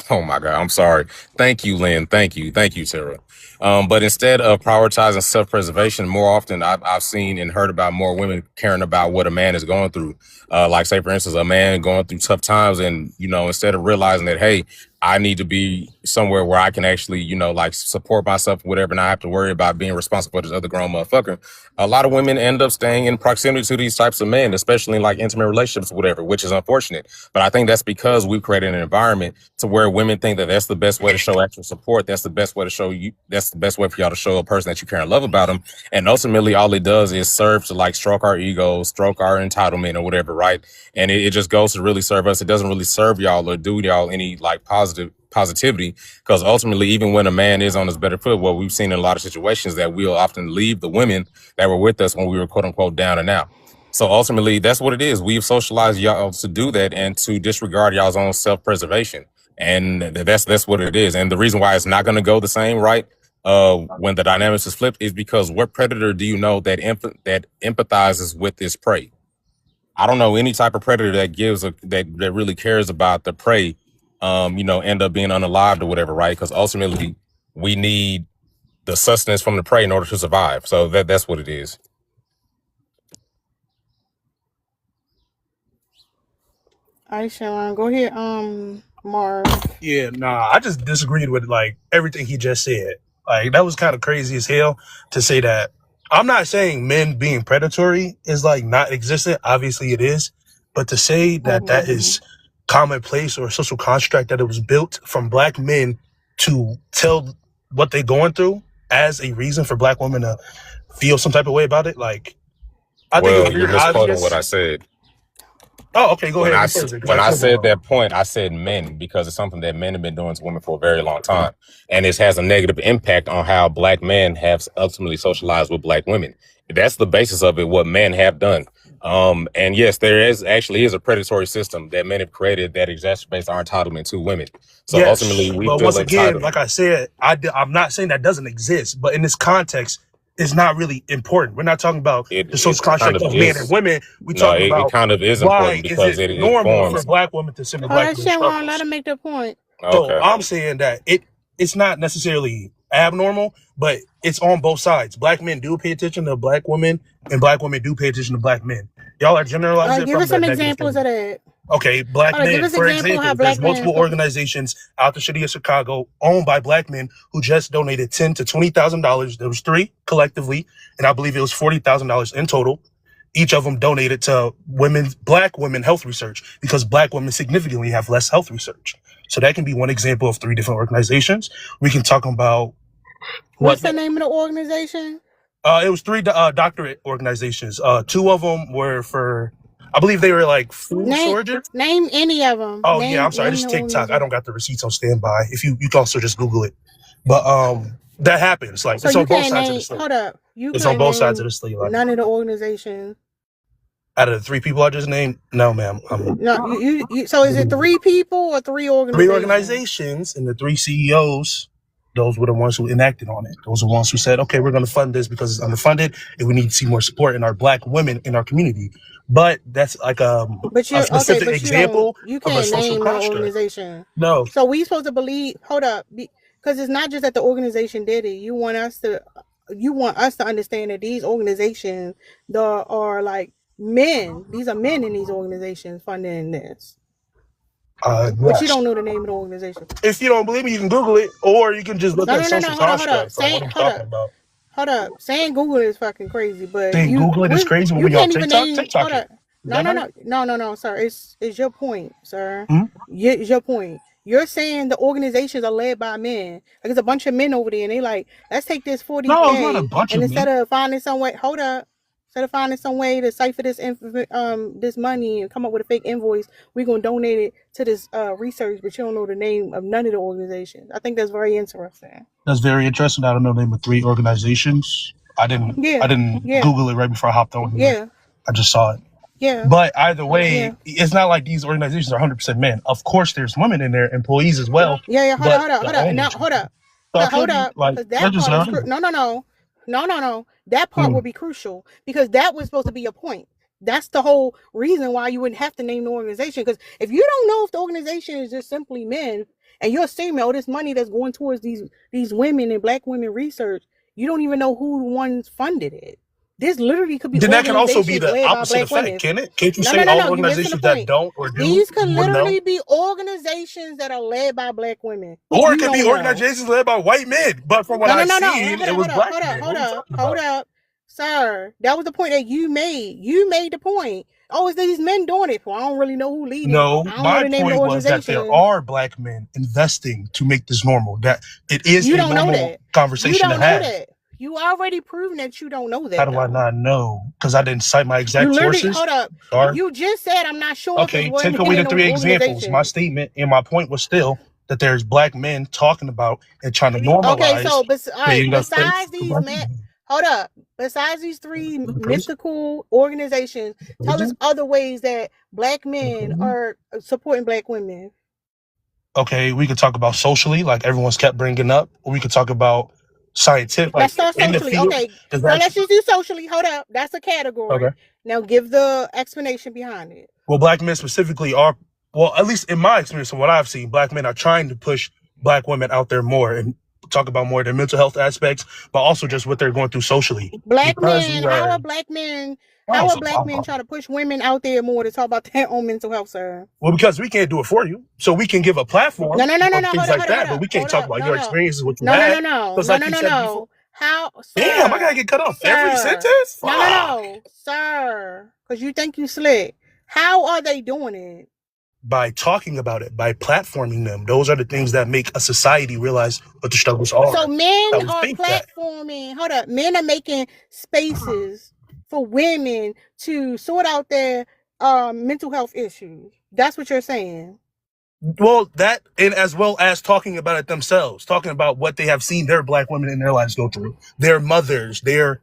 oh my God, I'm sorry. Thank you, Lynn. Thank you, Tara. But instead of prioritizing self-preservation, more often I've seen and heard about more women caring about what a man is going through. Like say for instance, a man going through tough times and instead of realizing that, hey, I need to be somewhere where I can actually, like support myself, whatever, and I have to worry about being responsible for this other grown motherfucker. A lot of women end up staying in proximity to these types of men, especially in like intimate relationships, whatever, which is unfortunate. But I think that's because we've created an environment to where women think that that's the best way to show actual support. That's the best way to show you. That's the best way for y'all to show a person that you care and love about them. And ultimately, all it does is serve to like stroke our egos, stroke our entitlement, or whatever, right? And it just goes to really serve us. It doesn't really serve y'all or do y'all any like positivity, because ultimately, even when a man is on his better foot, what we've seen in a lot of situations that we'll often leave the women that were with us when we were quote unquote down and out. So ultimately, that's what it is. We've socialized y'all to do that and to disregard y'all's own self-preservation. And that's what it is. And the reason why it's not going to go the same, right? When the dynamics is flipped is because what predator do you know that that empathizes with its prey? I don't know any type of predator that gives that really cares about the prey, end up being unalived or whatever, right? Because ultimately we need the sustenance from the prey in order to survive. So that's what it is. All right, Sharon, go ahead. Marv. Yeah, nah, I just disagreed with like everything he just said. Like that was kind of crazy as hell to say that. I'm not saying men being predatory is like not existent. Obviously it is. But to say that that is commonplace or a social construct that it was built from black men to tell what they're going through as a reason for black women to feel some type of way about it, like I think it's Well, you're very misquoting what obvious. I said. Oh, okay, go When ahead, I rephrase it because when I I could be said wrong. that point, I said men because it's something that men have been doing to women for a very long time, and it has a negative impact on how black men have ultimately socialized with black women. That's the basis of it. What men have done. And yes, there is a predatory system that men have created that exacerbates our entitlement to women. So ultimately, Yes, we but once feel again, entitled. like I said, I'm not saying that doesn't exist, but in this context, it's not really important. We're not talking about the It social kind construct of of men and is. women. We're No, talking it about kind of is why important is because it it normal for forms. black women to send to All black right, men's Sharon, let struggles. him make the point. So Okay. I'm saying that it's not necessarily abnormal, but it's on both sides. Black men do pay attention to black women, and black women do pay attention to black men. Y'all are generalizing it Give from us the some negative examples thing. of that. Okay, black Hold on, give men, us for an example how example, there's black men. multiple organizations out the city of Chicago owned by black men who just donated $10,000 to $20,000. There was 3 collectively, and I believe it was $40,000 in total. Each of them donated to black women health research, because black women significantly have less health research. So that can be one example of 3 different organizations. We can talk about What's the name of the organization? it was 3 doctorate organizations. 2 of them were for, I believe they were like food storage. Name any of them. Oh yeah, I'm sorry. This is TikTok. I don't got the receipts on standby. If you can also just Google it. But that happens. Like, so it's you on both can't sides name. of the slate. Hold up. It's on both sides of the slate. Like, None of the organizations. out of the 3 people I just named, no, ma'am. No, you. So is it 3 people or 3 organizations? 3 organizations, and the 3 CEOs. Those were the ones who enacted on it. Those are the ones who said, okay, we're going to fund this because it's underfunded and we need to see more support in our black women in our community. But that's like a specific example you of a social name construct. Organization. No. So we supposed to believe, hold up, because it's not just that the organization did it. You want us to understand that these organizations are like men. These are men in these organizations funding this. But you don't know the name of the organization. If you don't believe me, you can Google it, or you can just look up social construct. Hold up. Saying Google is fucking crazy, but saying Google it is crazy when we on TikTok. TikTok it. No, sir. It's your point, sir. It's your point. You're saying the organizations are led by men. Like, there's a bunch of men over there, and they like, let's take this 40K. No, it's not a bunch of men. Instead of finding some way, to cipher this money and come up with a fake invoice, we're gonna donate it to this research, but you don't know the name of none of the organizations. I think that's very interesting. That's very interesting. I don't know the name of 3 organizations. I didn't Google it right before I hopped on here. Yeah. I just saw it. Yeah. But either way, it's not like these organizations are 100% men. Of course, there's women in there, employees as well. Yeah. Hold up. Now, hold up. Like, that part is No. That part would be crucial, because that was supposed to be a point. That's the whole reason why you wouldn't have to name the organization. Because if you don't know if the organization is just simply men, and you're saying, oh, this money that's going towards these women and black women research, you don't even know who the ones funded it. This literally could be. Then that can also be the opposite effect, can it? Can't you say all organizations that don't or do? These could literally be organizations that are led by black women. Or it could be organizations led by white men. But from what I've seen, it was black men. Hold up. Sir, that was the point that you made. You made the point. Oh, it's these men doing it. Well, I don't really know who leading. No, my point was that there are black men investing to make this normal. That it is a normal conversation to have. You already proven that you don't know that. How do I not know? Because I didn't cite my exact sources. Hold up. Sorry. You just said I'm not sure. Okay, take away the 3 examples. My statement and my point was still that there's black men talking about and trying to normalize. Okay, so besides these men, hold up. Besides these 3 mystical organizations, tell us other ways that black men are supporting black women. Okay, we could talk about socially, like everyone's kept bringing up, or we could talk about scientific. Let's start socially. Okay, so let's just do socially. Hold up, that's a category. Okay. Now give the explanation behind it. Well, black men specifically are, well, at least in my experience and what I've seen, black men are trying to push black women out there more and talk about more of their mental health aspects, but also just what they're going through socially. How are black men trying to push women out there more to talk about their own mental health, sir? Well, because we can't do it for you. So we can give a platform. Things like that, but we can't talk about your experiences, what you had. No. How? Sir, damn, I gotta get cut off every sentence? No, sir. Because you think you slick. How are they doing it? By talking about it, by platforming them. Those are the things that make a society realize what the struggles are. So men are platforming. Hold up. Men are making spaces for women to sort out their mental health issues. That's what you're saying. Well, that, and as well as talking about it themselves, talking about what they have seen their black women in their lives go through, their mothers, their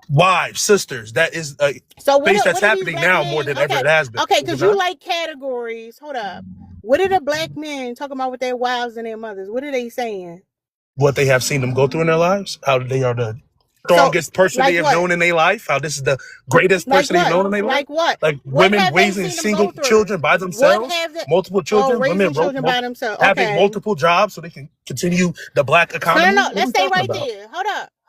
wives, sisters. That is a space that's happening now more than ever it has been. Okay, because you like categories. Hold up. What are the black men talking about with their wives and their mothers? What are they saying? What they have seen them go through in their lives, how they are the strongest person they have known in their life, how this is the greatest person they've known in their life. Like what? Like women raising single children by themselves, multiple children, women by themselves, having multiple jobs so they can continue the black economy. No, let's stay right there.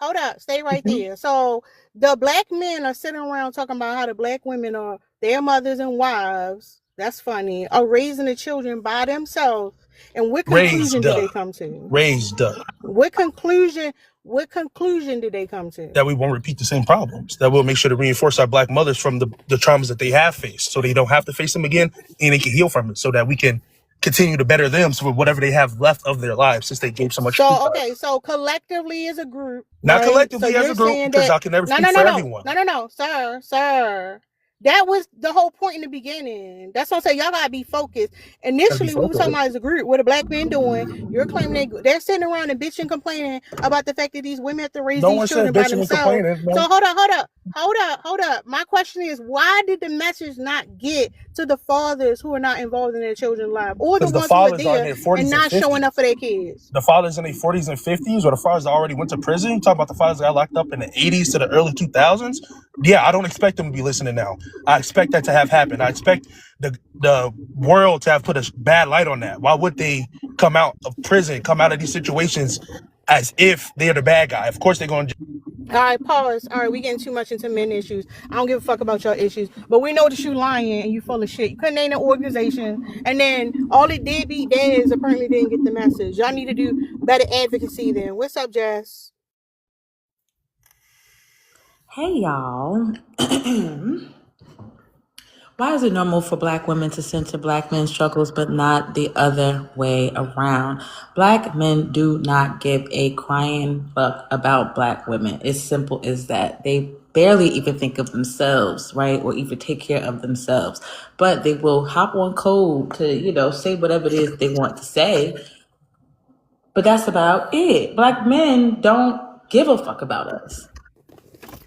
Hold up, stay right there. So the black men are sitting around talking about how the black women are their mothers and wives. That's funny. Are raising the children by themselves. And what conclusion Raised did up. they come to? Raised up. What conclusion did they come to? That we won't repeat the same problems. That we'll make sure to reinforce our black mothers from the traumas that they have faced, so they don't have to face them again, and they can heal from it, so that we can continue to better them for whatever they have left of their lives, since they gave so much. So okay, so collectively as a group, not right? collectively so as a group, because I can never speak for everyone. No, sir. That was the whole point in the beginning. That's what I'm saying. Y'all gotta be focused. Initially, we were talking about as a group, what the black men doing. You're claiming they're sitting around and bitching, complaining about the fact that these women have to raise these children by themselves. No. So hold up. My question is, why did the message not get to the fathers who are not involved in their children's lives, or the ones who are there and not showing up for their kids? The fathers in their 40s and 50s, or the fathers that already went to prison. You talk about the fathers that got locked up in the 80s to the early 2000s. Yeah, I don't expect them to be listening now. I expect that to have happened. I expect the world to have put a bad light on that. Why would they come out of prison, come out of these situations as if they're the bad guy? Of course they're going to. All right, pause. All right, we getting too much into men issues. I don't give a fuck about your issues. But we know that you lying and you full of shit. You couldn't name an organization. And then all it did be is apparently didn't get the message. Y'all need to do better advocacy then. What's up, Jess? Hey, y'all. Why is it normal for black women to center black men's struggles, but not the other way around? Black men do not give a crying fuck about black women. It's simple as that. They barely even think of themselves, right? Or even take care of themselves. But they will hop on code to, say whatever it is they want to say. But that's about it. Black men don't give a fuck about us.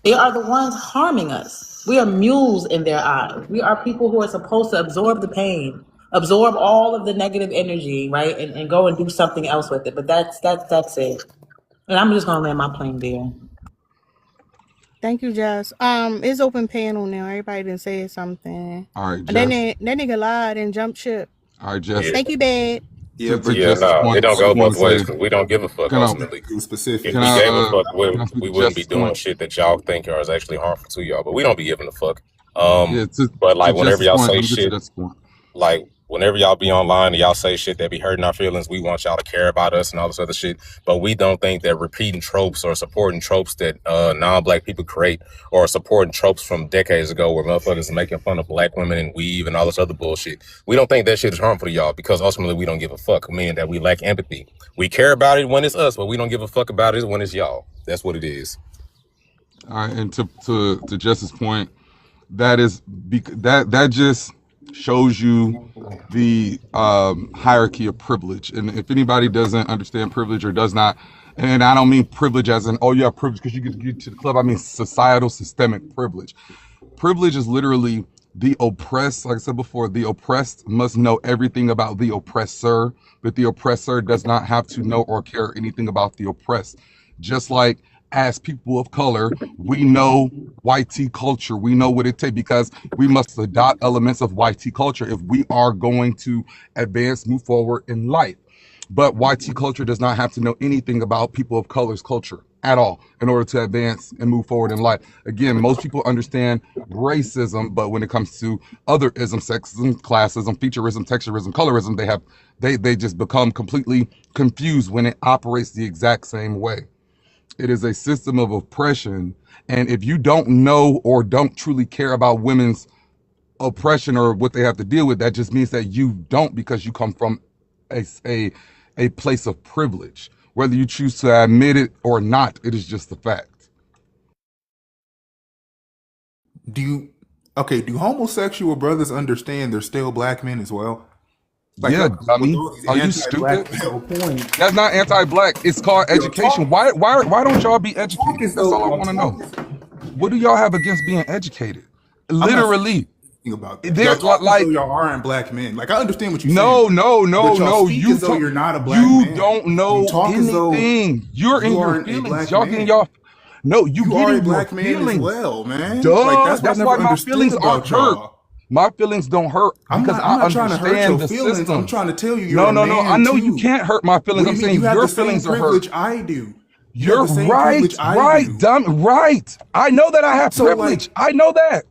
They are the ones harming us. We are mules in their eyes. We are people who are supposed to absorb the pain, absorb all of the negative energy, right? And go and do something else with it. But that's it. And I'm just gonna land my plane there. Thank you, Jess. It's open panel now. Everybody done said something. All right, Jess. That nigga lied and jumped ship. All right, Jess. Thank you, babe. Yeah, it don't go both ways, because we don't give a fuck ultimately. Specific. If we gave a fuck, we wouldn't be doing shit that y'all think is actually harmful to y'all, but we don't be giving a fuck. But like whenever y'all say shit, like whenever y'all be online and y'all say shit that be hurting our feelings, we want y'all to care about us and all this other shit. But we don't think that repeating tropes or supporting tropes that non-black people create, or supporting tropes from decades ago where motherfuckers are making fun of black women and weave and all this other bullshit. We don't think that shit is harmful to y'all, because ultimately we don't give a fuck, meaning that we lack empathy. We care about it when it's us, but we don't give a fuck about it when it's y'all. That's what it is. All right, and to Jess's point, that just shows you the hierarchy of privilege. And if anybody doesn't understand privilege or does not, and I don't mean privilege as in, oh, you have privilege because you get to the club. I mean societal systemic privilege. Privilege is literally the oppressed. Like I said before, the oppressed must know everything about the oppressor, but the oppressor does not have to know or care anything about the oppressed. Just like as people of color, we know white culture. We know what it takes, because we must adopt elements of white culture if we are going to advance, move forward in life. But white culture does not have to know anything about people of color's culture at all in order to advance and move forward in life. Again, most people understand racism, but when it comes to other isms, sexism, classism, featureism, texturism, colorism, they just become completely confused when it operates the exact same way. It is a system of oppression. And if you don't know or don't truly care about women's oppression or what they have to deal with, that just means that you don't, because you come from a place of privilege. Whether you choose to admit it or not, it is just a fact. Do homosexual brothers understand they're still black men as well? Like, yeah, dummy. Are you stupid? That's not anti-black. It's called education. Why don't y'all be educated? That's all I want to know. What do y'all have against being educated? Literally. About that. Y'all aren't black men. Like, I understand what you're saying. No. You though you're not a black man. You don't know anything. You're in your feelings. Y'all getting y'all. No, you are a black man as well, man. Duh. Like, that's why my feelings aren't hurt. My feelings don't hurt because I understand the system. I'm trying to tell you, you're no. I know you can't hurt my feelings. I'm saying your feelings are hurt. I do. You're right, dumb, right. I know that I have privilege. I know that.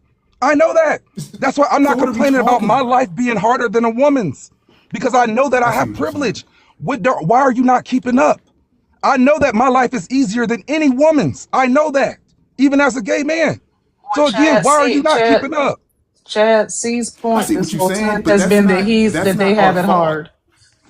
I know that. That's why I'm So not what are we complaining about talking my about? life being harder than a woman's, because I know that I I see have what you're saying. privilege. Why are you not keeping up? I know that my life is easier than any woman's. I know that, even as a gay man. Well, So again, why are you not keeping up? Chad C's I point see this what you're whole saying, time but has been that they our have it fault. hard.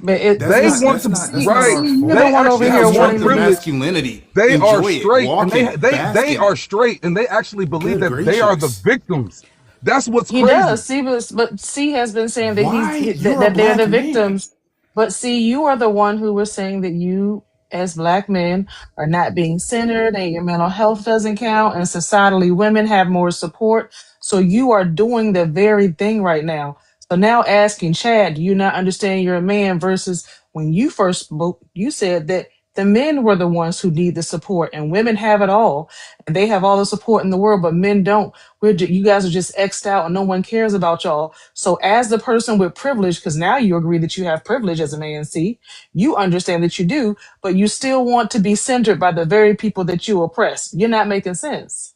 But it That's They it's not want that's to, not that's not right. our see, you're the fault. They one over actually This here have is more wanting strength to of be privilege. masculinity. They are Enjoy it. straight, and Walk in it. they Bask in are it. straight, and they actually believe Good that they are the gracious. victims. That's what's He crazy. does. See, but C has been saying that Why? You're a that they're black the man. victims. But see, you are the one who was saying that you, as black men, are not being centered, and your mental health doesn't count, and societally, women have more support. So you are doing the very thing right now. So now asking Chad, do you not understand you're a man? Versus when you first spoke, you said that the men were the ones who need the support, and women have it all, and they have all the support in the world, but men don't. You guys are just xed out and no one cares about y'all. So as the person with privilege, because now you agree that you have privilege as an ANC, you understand that you do, but you still want to be centered by the very people that you oppress. You're not making sense.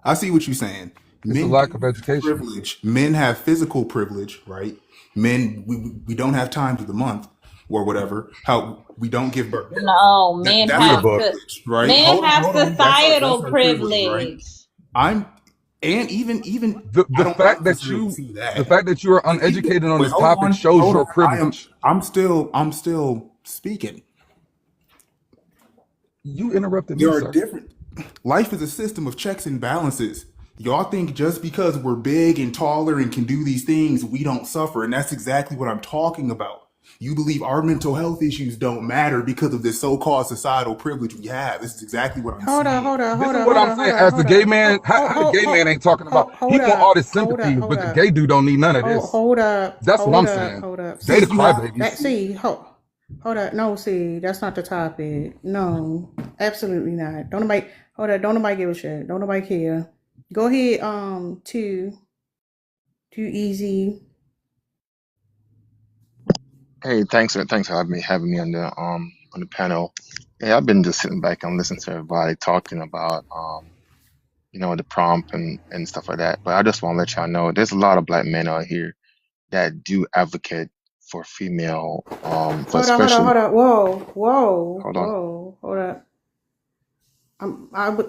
I see what you're saying. It's a Men do lack of have education. privilege. Men have physical privilege, right? Men, we don't have times of the month or whatever. How we don't give birth. No, That's Read a our book. privilege, right? men have Hold on. That's societal our privilege, right? privilege. I'm and even The I the don't fact that necessarily you see the that. fact that you are But even uneducated on wait, this topic shows hold your on. privilege. I'm still speaking. You interrupted me, There are sir. different. Life is a system of checks and balances. Y'all think just because we're big and taller and can do these things, we don't suffer. And that's exactly what I'm talking about. You believe our mental health issues don't matter because of this so-called societal privilege we have. This is exactly what I'm Hold up, saying. hold up, This hold is up, what hold I'm up, hold saying. up, As the hold gay up. man, how the gay man ain't talking about? He Hold want all up, this hold sympathy, up, hold but the up, gay dude don't need none of this. hold up, That's what hold I'm up, saying. hold up. They See, the you all crybabies. that see, hold up. No, see, that's not the topic. No, absolutely not. Don't nobody hold up, don't nobody give a shit. Don't nobody care. Go ahead, too easy. Hey, thanks for having me on the panel. Yeah, I've been just sitting back and listening to everybody talking about the prompt and stuff like that. But I just want to let y'all know there's a lot of black men out here that do advocate for female for especially Hold up. Whoa, hold on. hold up.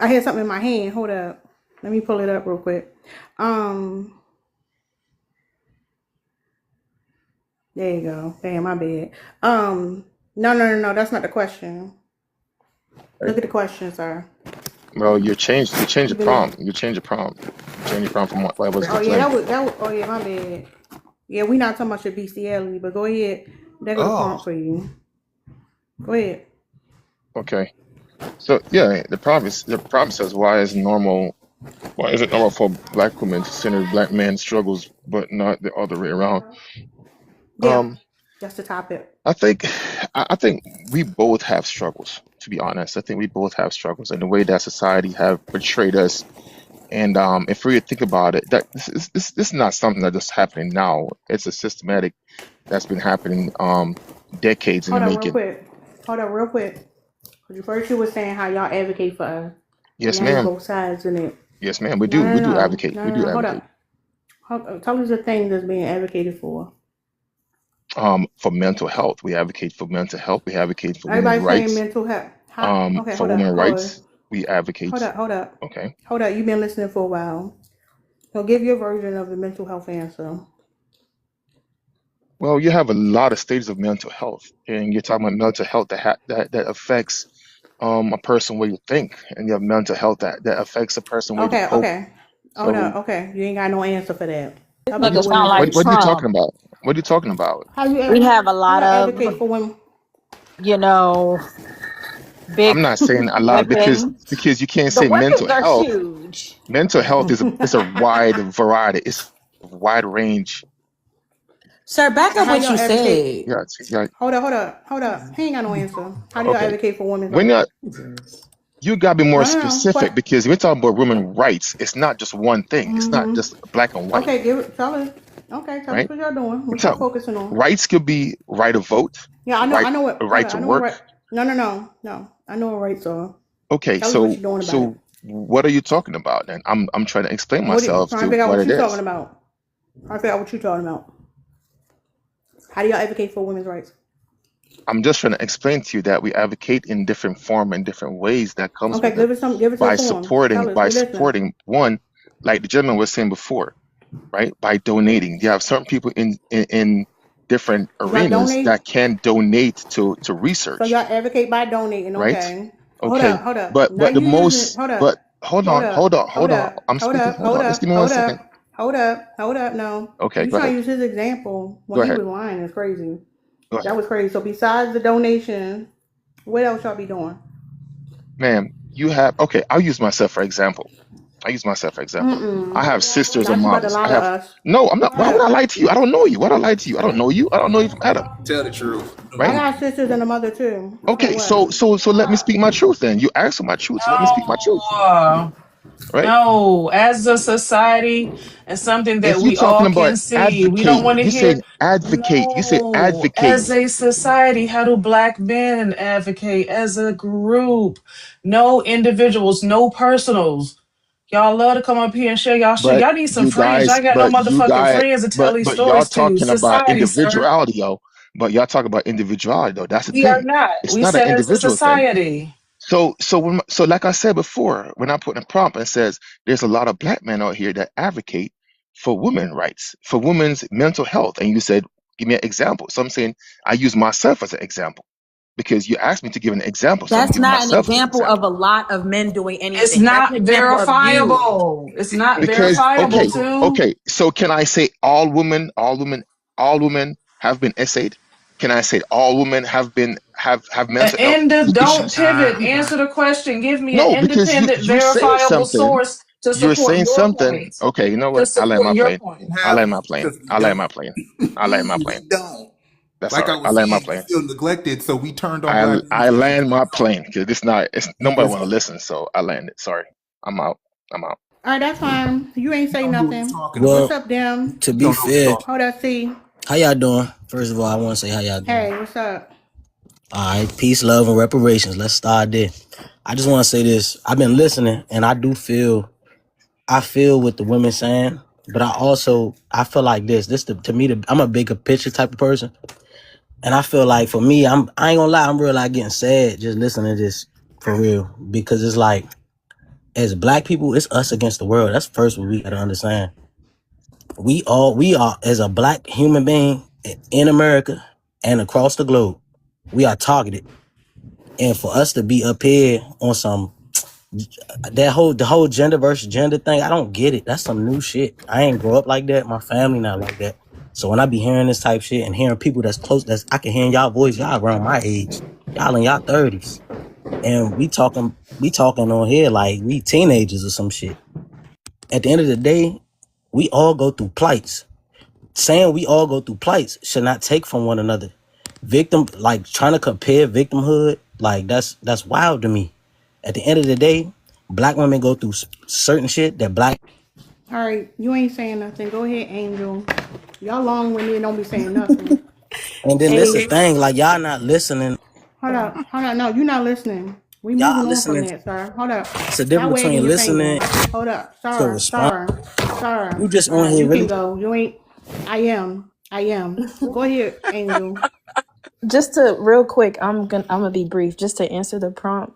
I had something in my hand. Hold up. Let me pull it up real quick. Um, there you go. Damn, my bad. No. That's not the question. Look at the question, sir. Well, you change the Keep it in. prompt. You change the prompt from what was Oh yeah, explained. that was. Oh yeah, my bad. Yeah, we not talking about your bestiality, but go ahead. There go the Oh, prompt for you. Go ahead. Okay. So yeah, the prompt says why is it normal for black women to center black men's struggles but not the other way around? Yeah, Um, that's the topic. I think I think we both have struggles, to be honest. I think we both have struggles and the way that society have portrayed us. And if we think about it, that this is not something that just happening now. It's a systematic that's been happening decades in the Hold on, real making. quick. Cause you first you was saying how y'all advocate for us, and Yes, now you ma'am. both sides in it. Yes, ma'am. We No, do no, we do no, advocate. no, We no, do no. Hold advocate. up. Tell us the thing that's being advocated for. For mental health. We advocate for mental health. We advocate for women's Everybody's saying rights. mental health. How? Okay, For hold up, women's pause. rights, we advocate. Okay. Hold up. You've been listening for a while. So give your version of the mental health answer. Well, you have a lot of stages of mental health, and you're talking about mental health that affects a person way you think, and you have mental health that affects a person way to cope. Okay. Hold up. So Okay, you ain't got no answer for that. This How about what the nigga sound women's like what rights? are you talking Trump. about? What are you talking about? We have a How lot you advocate of, for women? you know, big I'm not saying a lot weapons. because you can't The say mental weapons are health. huge. Mental health is a wide variety. It's a wide range. Sir, back And up how what y'all you advocate? said. Yeah, yeah. Hold up. He ain't got no answer. How do y'all Okay. advocate for women's When rights? you gotta be more No. specific What? because we're talking about women's rights. It's not just one thing. It's not just black and white, Okay, give it. Tell us. Okay, tell us right? what y'all doing. We're What y'all talking focusing on? rights could be right to vote, Yeah, I know. right I know what. a Hold right up. to I know what. work. No. I know what rights are. Okay, Tell us what you're doing about so it. What are you talking about? Then I'm trying to explain What you myself trying to to figure out what what it you talking is. about? Trying to figure out what you talking about. How do y'all advocate for women's rights? I'm just trying to explain to you that we advocate in different form and different ways that comes Okay, with it give us a form. Tell us. by We listening. supporting one, like the gentleman was saying before, right? By donating. You have certain people in different Y'all arenas donate. that can donate to So research, y'all advocate by donating. right? Okay. Hold Okay. up. Hold up. Now But the you using. most Hold up. but hold Hold on, up. hold on, Hold hold on. up. I'm Hold speaking. up. Hold Hold on. Just up. give me one Hold second. up. Hold up. Hold up. No. Okay, You go trying ahead. to use his example when Go he ahead. was lying is crazy. Go That ahead. was crazy. So besides the donation, what else y'all be doing? Ma'am, you have okay, I'll use myself for example. I use myself for example. I have Mm-mm. sisters Now and she about to mothers. lie I to have us. no, I'm not. Hold Why would I up. lie to you? I don't know you. Why would I lie to you? I don't know you. I don't know you from Adam, Tell the truth. I right? got sisters and a mother too. So Okay, what? so let me speak my truth then. You asked for my truth, so let me speak my truth, No, right? no. As a society, and something that If you're we talking all about can see, we don't advocate, want to you hear. said advocate, you said No, as advocate, a society, how do black men advocate as a group? No individuals, no personals. Y'all love to come up here and share y'all shit. Y'all need some friends. Y'all ain't got no but you motherfucking guys, friends to tell these but y'all stories to. talking about Society, sir. individuality, yo. But y'all talk about individuality though. That's the We are thing. not. It's We not an said as a individual thing. society. So like I said before, when I put in a prompt and says there's a lot of black men out here that advocate for women's rights, for women's mental health, and you said, give me an example. So I'm saying I use myself as an example because you asked me to give an example, so I'm That's giving not an myself as an example of example. a lot of men doing It's anything. That's an not example of you. verifiable. It's not Because verifiable, okay, too. okay, so can I say all women have been essayed? Can I say all women have mental health Don't issues? pivot. Answer the question. Give me an No, because independent, you're saying verifiable something. source to You're support saying your something. point. Okay, you know To what? I land support my your plane. point. I Have land my plane. because we I land my don't. plane. I land my plane. We don't. That's all Like I right. I was land my saying, you plane. feel neglected, so we turned on Black Women's I Rights. land my plane because this not. It's You nobody just want to listen, so I land it. Sorry. I'm out. I'm out. All right, that's fine. You ain't say don't know what you're nothing. talking What's about. Well, up, them? to You be don't know what you're fair, talking Hold up, see. how y'all doing? First of all, I want to say how y'all doing. Hey, what's up? All right, peace, love, and reparations. Let's start there. I just want to say this. I've been listening, and I feel what the women saying, but I feel like this. To me, I'm a bigger picture type of person, and I feel like for me, I ain't gonna lie, I'm real like getting sad just listening to this for real because it's like as black people, it's us against the world. That's first what we gotta understand. We are as a black human being in America and across the globe, we are targeted. And for us to be up here on some the whole gender versus gender thing, I don't get it. That's some new shit. I ain't grow up like that. My family not like that. So when I be hearing this type shit and hearing people that's close, that's I can hear in y'all voice, y'all around my age, y'all in y'all 30s, and we talking on here like we teenagers or some shit. At the end of the day, we all go through plights. Saying we all go through plights should not take from one another. Like trying to compare victimhood, like that's wild to me. At the end of the day, black women go through certain shit that black. All right, you ain't saying nothing. Go ahead, Angel. Y'all long winded and don't be saying nothing. And then this Hey, is the thing, like y'all not listening. Hold up, hold up. No, you're not listening. We Y'all moving on from listening. that, sir. Hold up. It's a Stop difference wagging between your finger. listening Hold up, to sir, respond. sir, sir. You just All on right, here you can really. go. You ain't. I am. I am. Go ahead, Angel. just to real quick, I'm gonna be brief. Just to answer the prompt.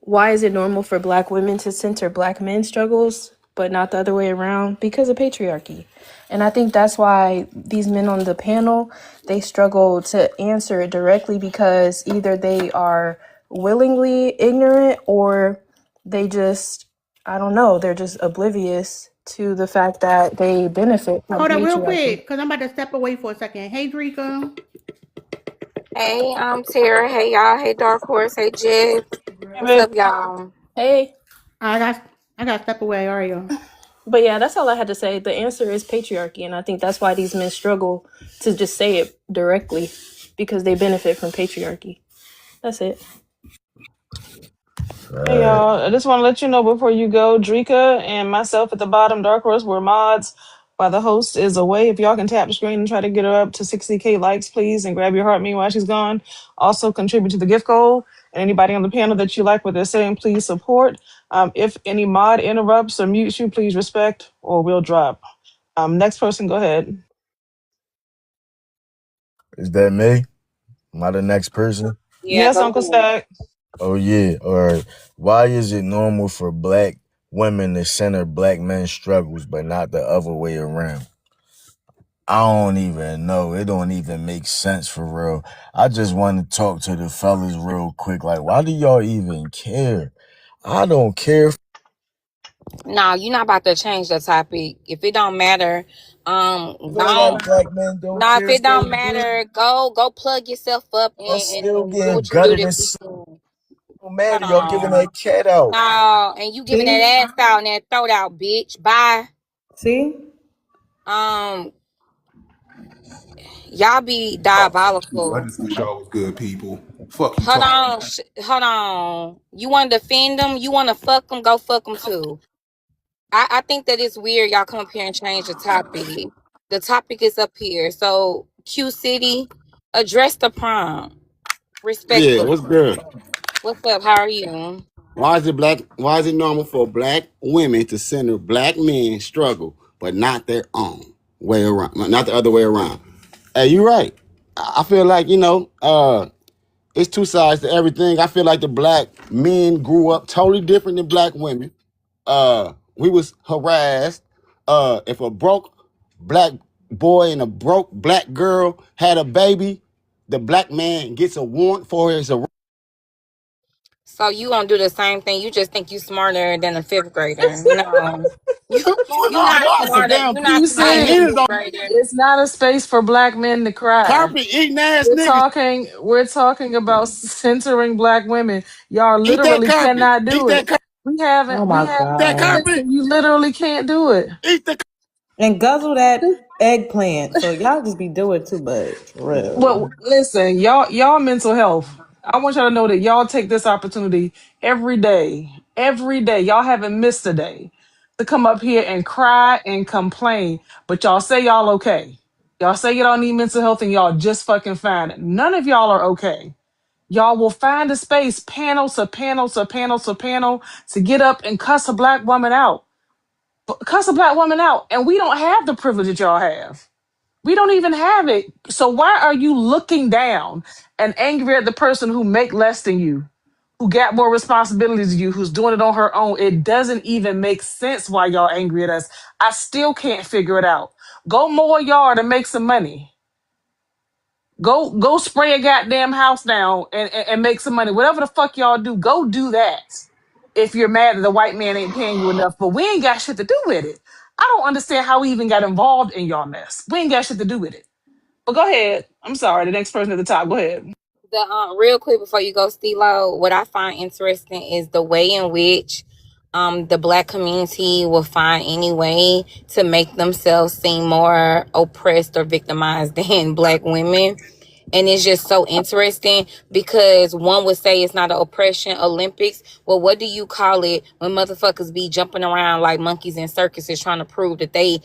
Why is it normal for black women to center black men's struggles, but not the other way around? Because of patriarchy. And I think that's why these men on the panel, they struggle to answer it directly because either they are willingly ignorant or they just, I don't know, they're just oblivious to the fact that they benefit from Hold up, real patriarchy. quick, cause I'm about to step away for a second. Hey, Drika. Hey, I'm Tara. Hey, y'all. Hey, Dark Horse. Hey, Jed. Hey, What's babe. up, y'all? Hey, I got. I got to step away. All right, yo. but yeah, that's all I had to say. The answer is patriarchy, and I think that's why these men struggle to just say it directly because they benefit from patriarchy. That's it. Hey, y'all. I just want to let you know before you go, Drika and myself at the bottom, Dark Horse, we're mods. While the host is away, if y'all can tap the screen and try to get her up to 60K likes, please, and grab your heart me while she's gone. Also contribute to the gift goal. And anybody on the panel that you like what they're saying, please support. If any mod interrupts or mutes you, please respect or we'll drop. Next person, go ahead. Is that me? Am I the next person? Yeah, Yes, go Uncle ahead. Stack. Oh yeah. All right. Why is it normal for black women to center black men's struggles, but not the other way around? I don't even know. It don't even make sense for real. I just want to talk to the fellas real quick. Like, why do y'all even care? I don't care. No, you're not about to change the topic. If it don't matter, Feel don't. like black men don't No, if care it still don't good. matter, go plug yourself up Y'all still and do getting what you do gutted this and so weekend. mad. Hold Y'all giving on. that cat out. No, and you giving that See? ass out and that throat out, bitch. Bye. See? Um, y'all be Fuck you. I diabolical. just wish y'all was good people. Fuck you Hold talking on, about. hold on. You want to defend them? You want to fuck them? Go fuck them too. I think that it's weird y'all come up here and change the topic. The topic is up here. So Q City, address the prompt Yeah, respectfully. what's good? What's up? How are you? Why is it normal for black women to center black men struggle, but not their own way around, not the other way around? Hey, you're right. I feel like, it's two sides to everything. I feel like the black men grew up totally different than black women. We was harassed. If a broke black boy and a broke black girl had a baby, the black man gets a warrant for his arrest. So you gonna do the same thing? You just think you smarter than a fifth grader? No, you No, you not I know it's a smarter. damn You You not PG. smarter I than see, a hate it fifth on grader. it's not a space for black men to cry. carpet eating ass We're niggas. talking we're talking about censoring black women. Y'all Eat that literally carpet. cannot Eat do that it. carpet. Oh We my haven't That God. carpet. listen, you literally can't do it. Eat the. And guzzle that eggplant. So y'all just be doing too much. For real. Well, listen, y'all mental health. I want y'all to know that y'all take this opportunity every day. Every day. Y'all haven't missed a day to come up here and cry and complain. But y'all say y'all okay. Y'all say you don't need mental health and y'all just fucking fine. None of y'all are okay. Y'all will find a space, panel to panel to panel to panel, to get up and cuss a black woman out. Cuss a black woman out. And we don't have the privilege that y'all have. We don't even have it. So why are you looking down and angry at the person who make less than you, who got more responsibilities than you, who's doing it on her own? It doesn't even make sense why y'all angry at us. I still can't figure it out. Go mow a yard and make some money. Go spray a goddamn house down and make some money. Whatever the fuck y'all do, go do that. If you're mad that the white man ain't paying you enough, but we ain't got shit to do with it. I don't understand how we even got involved in y'all mess. We ain't got shit to do with it. But go ahead. I'm sorry. The next person at the top. Go ahead. The real quick before you go, Stilo, what I find interesting is the way in which the black community will find any way to make themselves seem more oppressed or victimized than black women. And it's just so interesting because one would say it's not an oppression Olympics. Well, what do you call it when motherfuckers be jumping around like monkeys in circuses trying to prove that they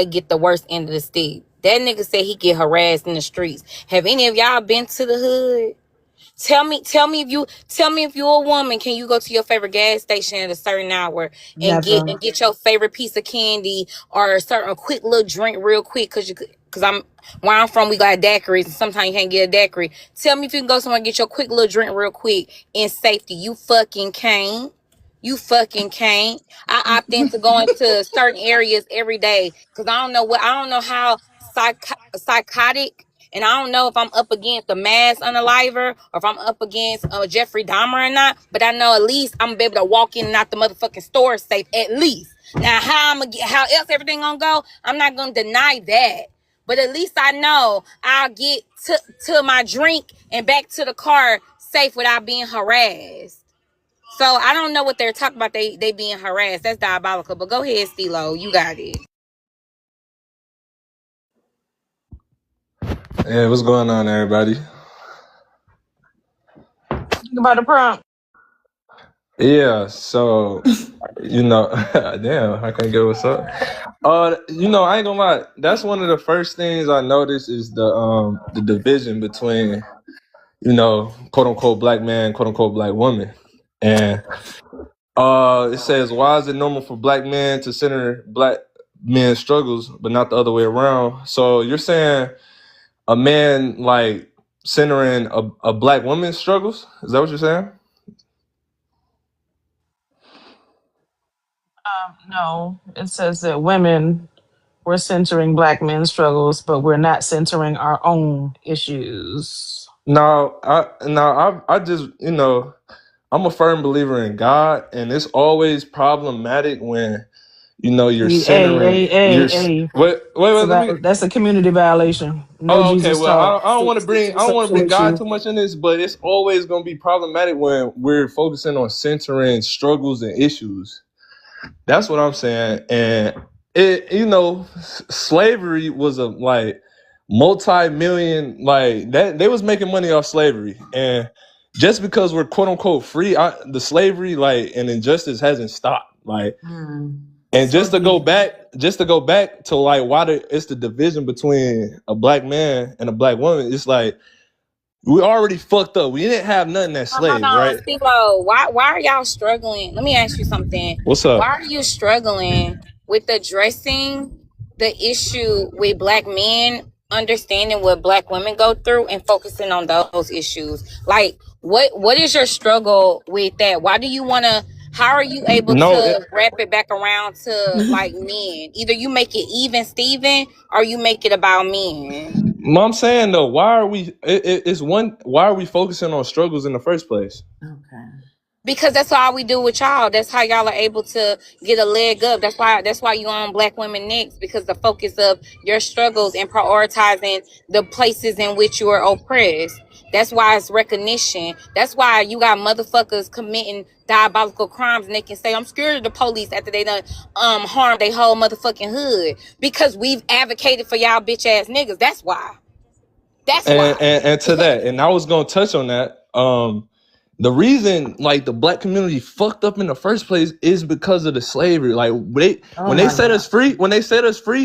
get the worst end of the stick? That nigga said he get harassed in the streets. Have any of y'all been to the hood? Tell me if you're a woman, can you go to your favorite gas station at a certain hour and Never. get your favorite piece of candy or a certain quick little drink real quick because I'm where I'm from, we got daiquiris and sometimes you can't get a daiquiri. Tell me if you can go somewhere and get your quick little drink real quick in safety. You fucking can't. You fucking can't. I opt into going to certain areas every day because I don't know how psychotic, and I don't know if I'm up against the mass unaliver or if I'm up against Jeffrey Dahmer or not. But I know at least I'm gonna be able to walk in and out the motherfucking store safe at least. Now how else everything gonna go? I'm not gonna deny that. But at least I know I'll get to my drink and back to the car safe without being harassed. So I don't know what they're talking about. They being harassed. That's diabolical. But go ahead, Stilo. You got it. Hey, what's going on, everybody? Think about the prompt. Yeah, so damn, I can't get what's up. I ain't gonna lie. That's one of the first things I noticed is the division between quote unquote black man, quote unquote black woman, and it says why is it normal for black men to center black men's struggles, but not the other way around? So you're saying a man like centering a black woman's struggles? Is that what you're saying? No, it says that women, we're centering black men's struggles, but we're not centering our own issues. I just I'm a firm believer in God, and it's always problematic when you're Hey, centering hey, hey, your hey. wait, let me. That's a community violation. No Oh, okay. Jesus Well, taught I don't want to bring I don't want to sexual bring God issue. too much in this, but it's always going to be problematic when we're focusing on centering struggles and issues. That's what I'm saying. And slavery was a like multi-million like that. They was making money off slavery, and just because we're quote unquote free, the slavery like and injustice hasn't stopped. Like, and So deep. just to go back to like why it's the division between a black man and a black woman. It's like we already fucked up. We didn't have nothing that Hold slaves, on, right? Steve-O. Why are y'all struggling? Let me ask you something. What's Why up? are you struggling with addressing the issue with black men understanding what black women go through and focusing on those issues? Like, what is your struggle with that? Why do you want to? How are you able No, to wrap it back around to like men? Either you make it even, Steven, or you make it about men. I'm saying though, why are we? It's one. Why are we focusing on struggles in the first place? Okay. Because that's all we do with y'all. That's how y'all are able to get a leg up. That's why you on black women next, because the focus of your struggles and prioritizing the places in which you are oppressed. That's why it's recognition. That's why you got motherfuckers committing diabolical crimes and they can say, I'm scared of the police after they done harm their whole motherfucking hood. Because we've advocated for y'all bitch ass niggas. That's why. That's why. And to that, and I was gonna touch on that. The reason like the black community fucked up in the first place is because of the slavery. Like Oh when they my set God. us free,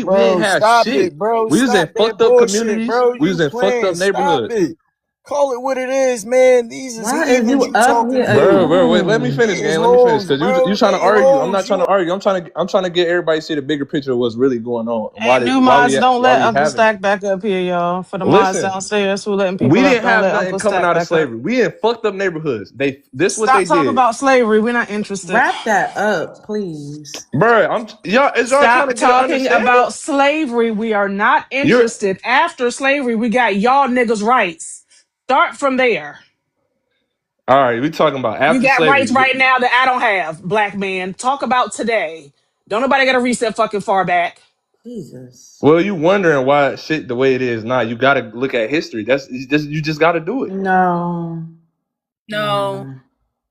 we didn't Bro, have stop shit. it, bro. We was in Stop that fucked up bullshit, communities. bro. We was You in fucked up playing. Stop neighborhoods. it. Call it what it is, man. These is Why is heathens you you up talking here to. Bro, wait, let me again? finish, They is gang. Let me finish. hoes, Cause you bro. trying to They argue. I'm not hoes. trying You to argue. I'm trying to get everybody to see the bigger picture of what's really going on and Hey, new why mods, don't let we Uncle having it. Stack back up here, y'all. For the mods Listen, downstairs who letting we people up, didn't don't have let nothing Uncle coming Stack out of back up. slavery. We in fucked up neighborhoods. This what Stop they talking did. about slavery. We're not interested. Wrap that up, please. Bro, y'all trying to Stop get an talking understanding? about slavery. We are not You're interested. After slavery, we got y'all niggas' rights. Start from there. all right. We talking about You after got rights slavery. right now that I don't have, black man. Talk about today. Don't nobody got to reset fucking far back. Jesus. Well, you wondering why shit the way it is now. You got to look at history. You just got to do it. No. No.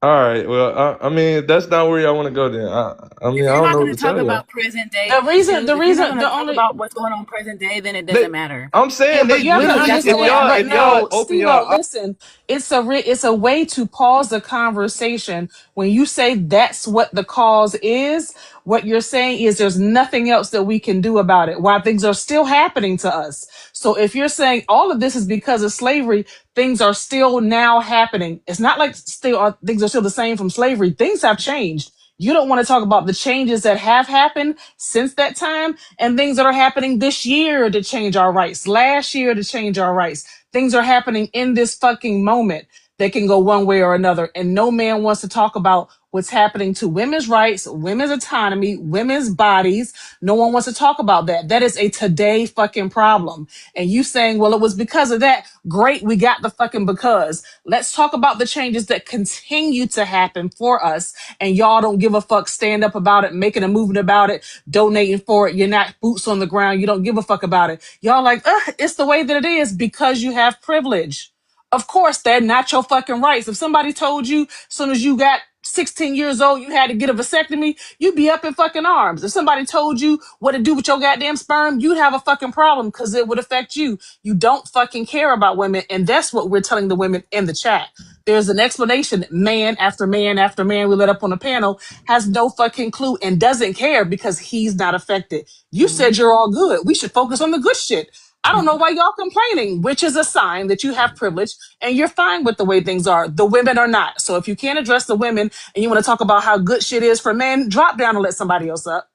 All right. Well, I mean, if that's not where y'all want to go, then I mean, If I you're don't not know going what to to talk tell you. about present day The reason, issues, the if you're not reason, going to the talk only, about what's going on present day, then it They, doesn't matter. I'm yeah, saying but they you have to literally. That's the If way understand. I But y'all no, feel. open Steve-O, y'all, listen. It's a way to pause the conversation when you say that's what the cause is. What you're saying is there's nothing else that we can do about it. While things are still happening to us. So if you're saying all of this is because of slavery, things are still now happening. It's not like things are still the same from slavery. Things have changed. You don't want to talk about the changes that have happened since that time and things that are happening this year to change our rights, last year to change our rights. Things are happening in this fucking moment that can go one way or another. And no man wants to talk about what's happening to women's rights, women's autonomy, women's bodies. No one wants to talk about that. That is a today fucking problem. And you saying, well, it was because of that. Great. We got the fucking because. Let's talk about the changes that continue to happen for us. And y'all don't give a fuck, stand up about it, making a movement about it, donating for it. You're not boots on the ground. You don't give a fuck about it. Y'all like, it's the way that it is because you have privilege. Of course, they're not your fucking rights. If somebody told you as soon as you got 16 years old, you had to get a vasectomy, you'd be up in fucking arms. If somebody told you what to do with your goddamn sperm, you'd have a fucking problem because it would affect you. You don't fucking care about women. And that's what we're telling the women in the chat. There's an explanation. Man after man after man we let up on the panel has no fucking clue and doesn't care because he's not affected. You said you're all good. We should focus on the good shit. I don't know why y'all complaining, which is a sign that you have privilege and you're fine with the way things are. The women are not. So if you can't address the women and you want to talk about how good shit is for men, drop down and let somebody else up.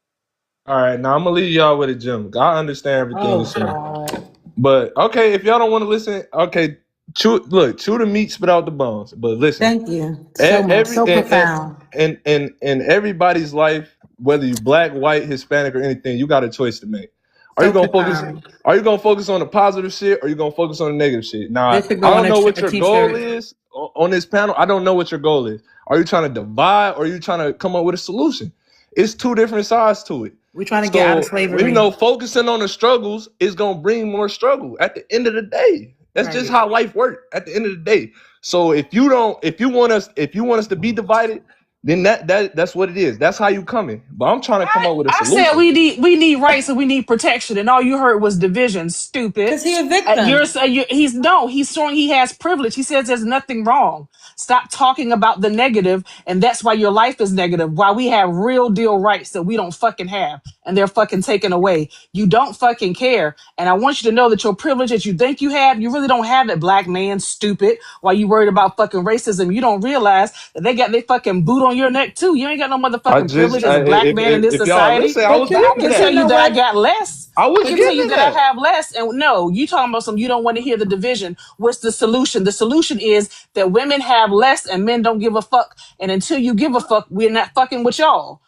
All right, now I'm gonna leave y'all with a gem. I understand everything you're Oh saying, God. but okay, if y'all don't want to listen, okay, chew the meat, spit out the bones. But listen, Thank you so much. every So profound. in everybody's life, whether you black, white, Hispanic, or anything, you got a choice to make. Are you So gonna focus? profound. Are you gonna focus on the positive shit, or are you gonna focus on the negative shit? This Now, should I go on don't know what a your goal t-shirt. is on this panel. I don't know what your goal is. Are you trying to divide, or are you trying to come up with a solution? It's two different sides to it. We're trying to get out of So, slavery. focusing on the struggles is gonna bring more struggle at the end of the day. That's just Right. how life works at the end of the day. So if you want us to be divided, then that's what it is. That's how you coming. But I'm trying to come up with a I said solution. we need rights and we need protection, and all you heard was division. Stupid. Because he a victim. He's showing he has privilege. He says there's nothing wrong. Stop talking about the negative, and that's why your life is negative. Why we have real deal rights that we don't fucking have, and they're fucking taken away. You don't fucking care, and I want you to know that your privilege that you think you have, you really don't have it. Black man, stupid. While you worried about fucking racism, you don't realize that they got their fucking boot on your neck too. You ain't got no I motherfucking just privilege as a black man in this if y'all society. listen, I But was you know, I getting to can but tell you that. you know that I what? got less. I I was can tell getting you to that I that. have less. And no, you talking about some you don't want to hear the division. What's the solution? The solution is that women have less and men don't give a fuck. And until you give a fuck, we're not fucking with y'all.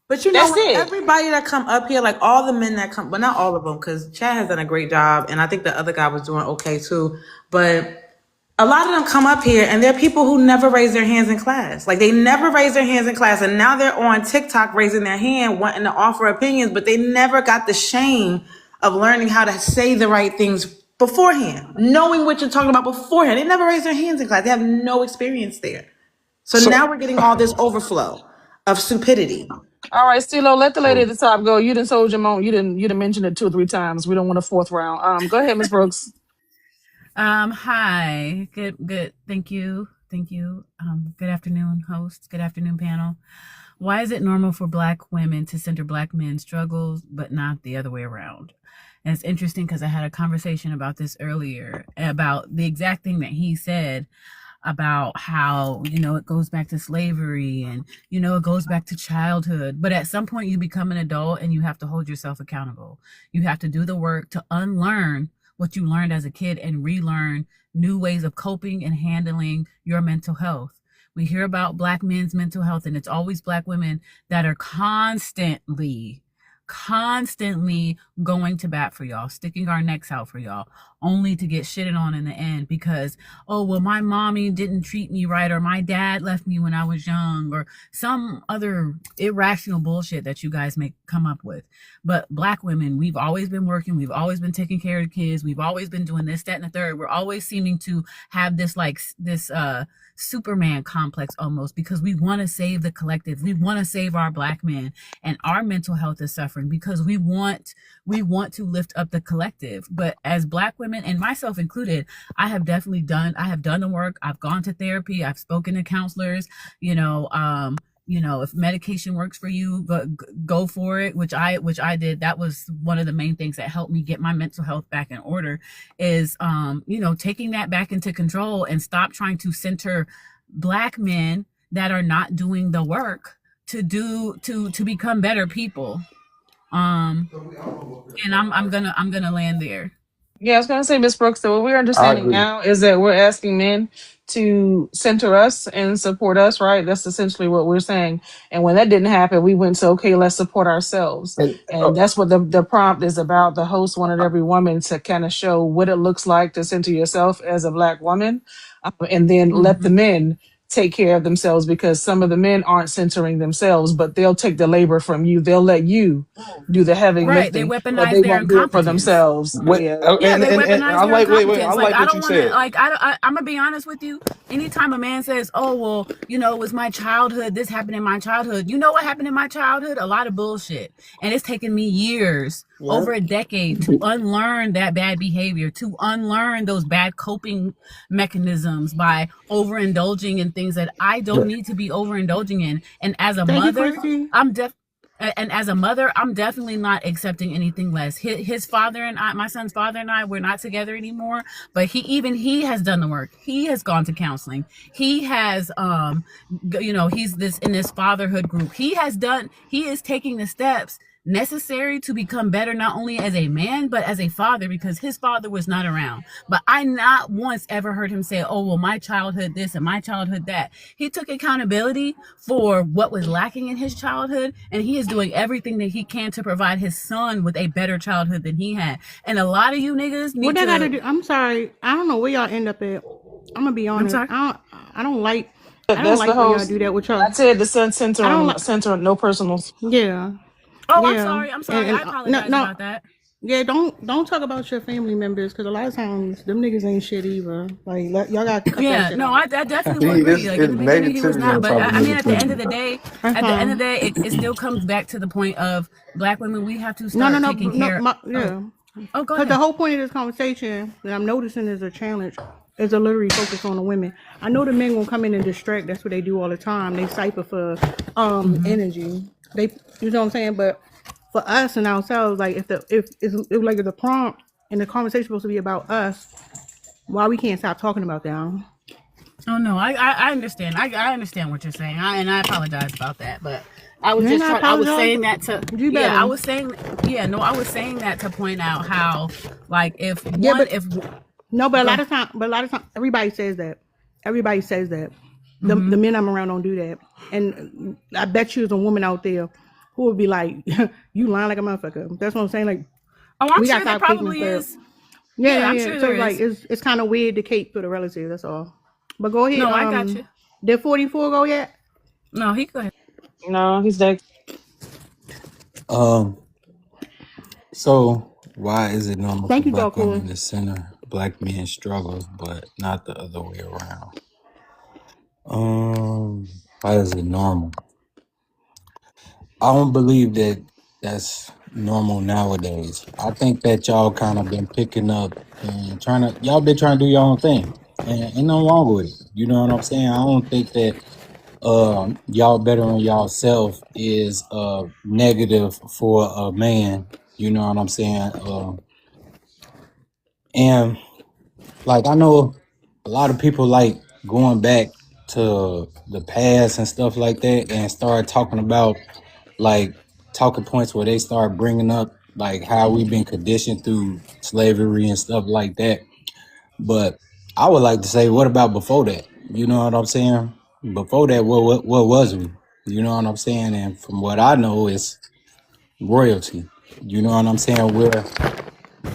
But you know That's what? it. Everybody that come up here, like all the men that come, but not all of them, because Chad has done a great job, and I think the other guy was doing okay too. But a lot of them come up here, and they're people who never raise their hands in class. Like they never raise their hands in class, and now they're on TikTok raising their hand, wanting to offer opinions, but they never got the shame of learning how to say the right things beforehand, knowing what you're talking about beforehand. They never raise their hands in class. They have no experience there. So So now we're getting all this overflow of stupidity. All right, Stilo, let the lady So at the top go. You didn't told your mom. You didn't mention it 2 or 3 times. We don't want a fourth round. Go ahead, Miss Brooks. Hi. Good. Thank you. Thank you. Good afternoon, host. Good afternoon, panel. Why is it normal for Black women to center Black men's struggles, but not the other way around? And it's interesting because I had a conversation about this earlier about the exact thing that he said about how, it goes back to slavery and, it goes back to childhood. But at some point you become an adult and you have to hold yourself accountable. You have to do the work to unlearn what you learned as a kid and relearn new ways of coping and handling your mental health. We hear about Black men's mental health, and it's always Black women that are constantly going to bat for y'all, sticking our necks out for y'all, only to get shitted on in the end because, oh, well, my mommy didn't treat me right, or my dad left me when I was young, or some other irrational bullshit that you guys may come up with. But Black women, we've always been working, we've always been taking care of kids, we've always been doing this, that, and the third. We're always seeming to have this Superman complex almost, because we want to save the collective, we want to save our Black men, and our mental health is suffering because we want to lift up the collective. But as Black women, and myself included, I have done the work. I've gone to therapy, I've spoken to counselors, if medication works for you, go for it, which I did. That was one of the main things that helped me get my mental health back in order, is taking that back into control and stop trying to center Black men that are not doing the work to become better people. And I'm gonna land there. Yeah, I was gonna say, Miss Brooks, so what we're I understanding agree. now is that we're asking men to center us and support us, right? That's essentially what we're saying. And when that didn't happen, we went to, okay, let's support ourselves. And And that's what the prompt is about. The host wanted every woman to kind of show what it looks like to center yourself as a Black woman, and then let the Mhm. men take care of themselves because some of the men aren't centering themselves, but they'll take the labor from you. They'll let you do the heavy Right. They lifting, but weaponize they their won't do it for incompetence. themselves. What? Yeah. Yeah, they And weaponize I their like. Wait. incompetence. I Like like I what don't you want to. said. Like I'm gonna be honest with you. Anytime a man says, "Oh well, you know, it was my childhood. This happened in my childhood." You know what happened in my childhood? A lot of bullshit, and it's taken me years, Yep. over a decade, to unlearn that bad behavior, to unlearn those bad coping mechanisms by overindulging in things that I don't need to be overindulging in. And as a Thank you, mother, Christy. I'm and as a mother, I'm definitely not accepting anything less. His father and I, my son's father and I, we're not together anymore. But he has done the work. He has gone to counseling. He has, he's this in this fatherhood group. He is taking the steps necessary to become better, not only as a man but as a father, because his father was not around. But I not once ever heard him say, "Oh well, my childhood this and my childhood that." He took accountability for what was lacking in his childhood, and he is doing everything that he can to provide his son with a better childhood than he had. And a lot of you niggas What need they gotta to. do? I'm sorry. I don't know where y'all end up at. I'm gonna be I'm honest. sorry. I don't like. I don't That's the like when whole, y'all do that with I y'all. said the I don't like. center, no personals. Yeah, Oh, I'm yeah, sorry. I'm sorry. I no, apologize no. about that. Yeah, don't talk about your family members because a lot of times them niggas ain't shit either. Like y'all gotta cut that Yeah, shit no, out. I definitely will See, agree. Like in it's the beginning, he was negativity not, on but top of I mean, at the end of negativity. the day, That's fine. it still comes back to the point of Black women. We have to No, no, start no, taking no. care. Oh, Yeah, oh, go because the ahead. whole point of this conversation that I'm noticing is a challenge is to literally focus on the women. I know the men gonna come in and distract. That's what they do all the time. They cipher for Mm-hmm. energy. They, you know what I'm saying? But for us and ourselves, like if like the prompt and the conversation supposed to be about us, why we can't stop talking about them? Oh no, I understand. I understand what you're saying. And I apologize about that. But I was You ain't just gotta trying. I was apologize. saying that to. Do Yeah, I better. was saying. Yeah, no, I was saying that to point out how, like, Yeah, but if no, but go. a lot of time, everybody says that. Everybody says that. Mm-hmm. The men I'm around don't do that. And I bet you there's a woman out there who would be like, "You lying like a motherfucker." That's what I'm saying. Like Oh, I'm we gotta sure there stop caping probably for. is. Yeah, Yeah, yeah, I'm yeah. sure So there like is. it's kind of weird to cape for the relative. That's all. But go ahead. No, I got you. Did 44 go yet? No, he go ahead. No, he's next. Um, so why is it normal for Thank you, black Darko. women to center black men's struggles, but not the other way around? Why is it normal? I don't believe that that's normal nowadays. I think that y'all kind of been picking up and y'all been trying to do your own thing. And ain't nothing wrong with it. You know what I'm saying? I don't think that y'all bettering y'allself is negative for a man. You know what I'm saying? And like I know a lot of people like going back to the past and stuff like that and start talking about like talking points where they start bringing up like how we've been conditioned through slavery and stuff like that. But I would like to say, what about before that? You know what I'm saying? Before that, what was we? You know what I'm saying? And from what I know, it's royalty. You know what I'm saying? Where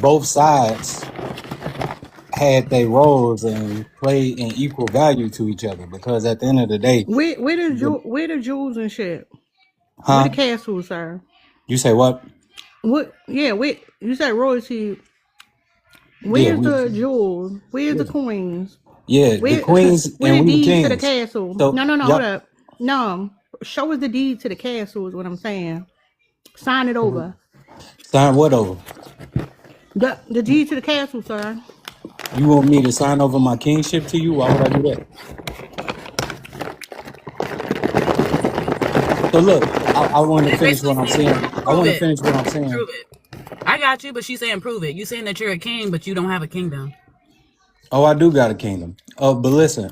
both sides had their roles and played in equal value to each other. Because at the end of the day, Where the jewels and shit? Where the huh? castles are? You say what? What? Yeah, wait. You said royalty. Yeah, Where's the jewels? Where's the coins? yeah, the Where queens where and the we the deeds to the kings. castle? So, No, no, no, hold yep. up. No. Show us the deed to the castle is what I'm saying. Sign it over. Sign what over? The deed to the castle, sir. You want me to sign over my kingship to you? Why would I do that? So look, I want to It's finish basically what I'm saying, saying. I prove want to it. finish what I'm saying. Prove it. I got you, but she's saying prove it. You saying that you're a king, but you don't have a kingdom. Oh, I do got a kingdom. But listen,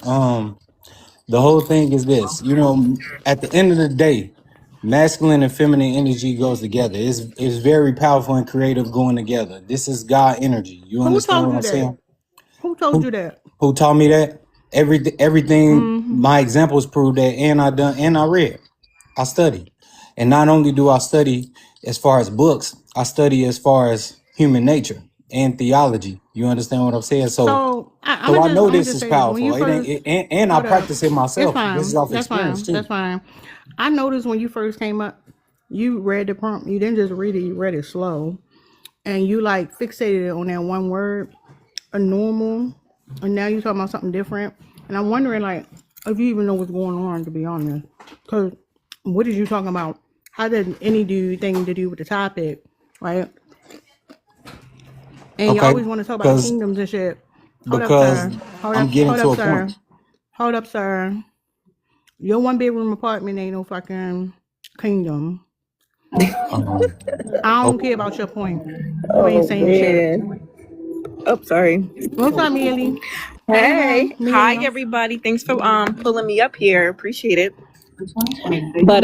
the whole thing is this. You know, at the end of the day, masculine and feminine energy goes together. It's very powerful and creative going together. This is God energy. You Who understand told what you I'm that? saying? Who told Who you that? who taught me that? Everything Mm-hmm. my examples prove that, and I done and I read. I study. And not only do I study as far as books, I study as far as human nature. and theology. You understand what I'm saying? So So so I know I'm gonna this just is say this. When you powerful. It ain't first and I hold up, practice it it's myself. This is fine. off That's experience fine. That's too. fine. I noticed when you first came up, you read the prompt. You didn't just read it. You read it slow, and you like fixated on that one word, a normal, and now you're talking about something different. And I'm wondering like if you even know what's going on. To be honest, because what is you talking about? How did anything to do with the topic, right? And you Okay, always want to talk about because kingdoms and shit. Hold up, because sir. Hold I'm up, getting hold to up, a point. sir. Hold up, sir. Your one bedroom apartment ain't no fucking kingdom. Um, I don't care okay. about your point. You ain't Oh saying shit. man. Oh, sorry. What's up, Millie? Hey, Hey, hon, hi Mila. everybody. Thanks for pulling me up here. Appreciate it. But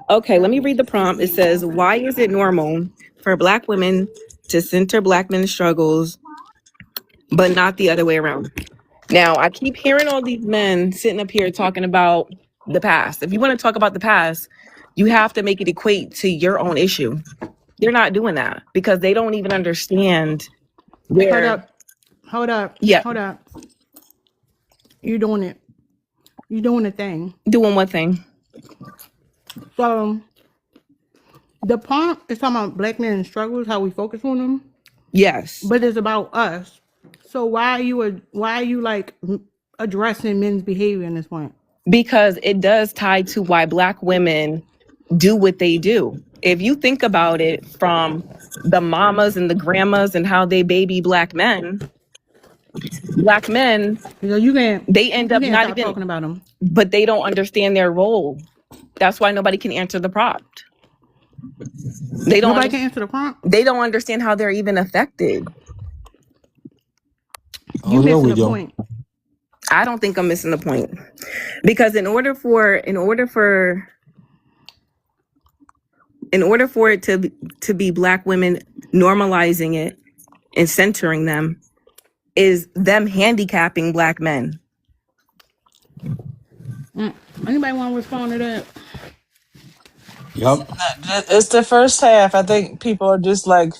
okay, let me read the prompt. It says, "Why is it normal for Black women to center Black men's struggles, but not the other way around?" Now, I keep hearing all these men sitting up here talking about the past. If you want to talk about the past, you have to make it equate to your own issue. They're not doing that because they don't even understand Hold where. up. Hold up. Yeah, Hold up. You doing it. You doing the thing. doing one thing. So the prompt is talking about black men and struggles, how we focus on them, Yes, but it's about us. So why are you like addressing men's behavior in this point? because it does tie to why Black women do what they do. If you think about it from the mamas and the grandmas and how they baby Black men, You know, you can't they end you up can't not stop even, talking about them. but they don't understand their role. That's why nobody can answer the prompt. They don't Nobody under, can answer the prompt. they don't understand how they're even affected. You Oh, there missing we the go. point. I don't think I'm missing the point. Because in order for it to be Black women normalizing it and centering them is them handicapping Black men. Mm. Anybody want to respond to that? Yep. It's the first half. I think people are just like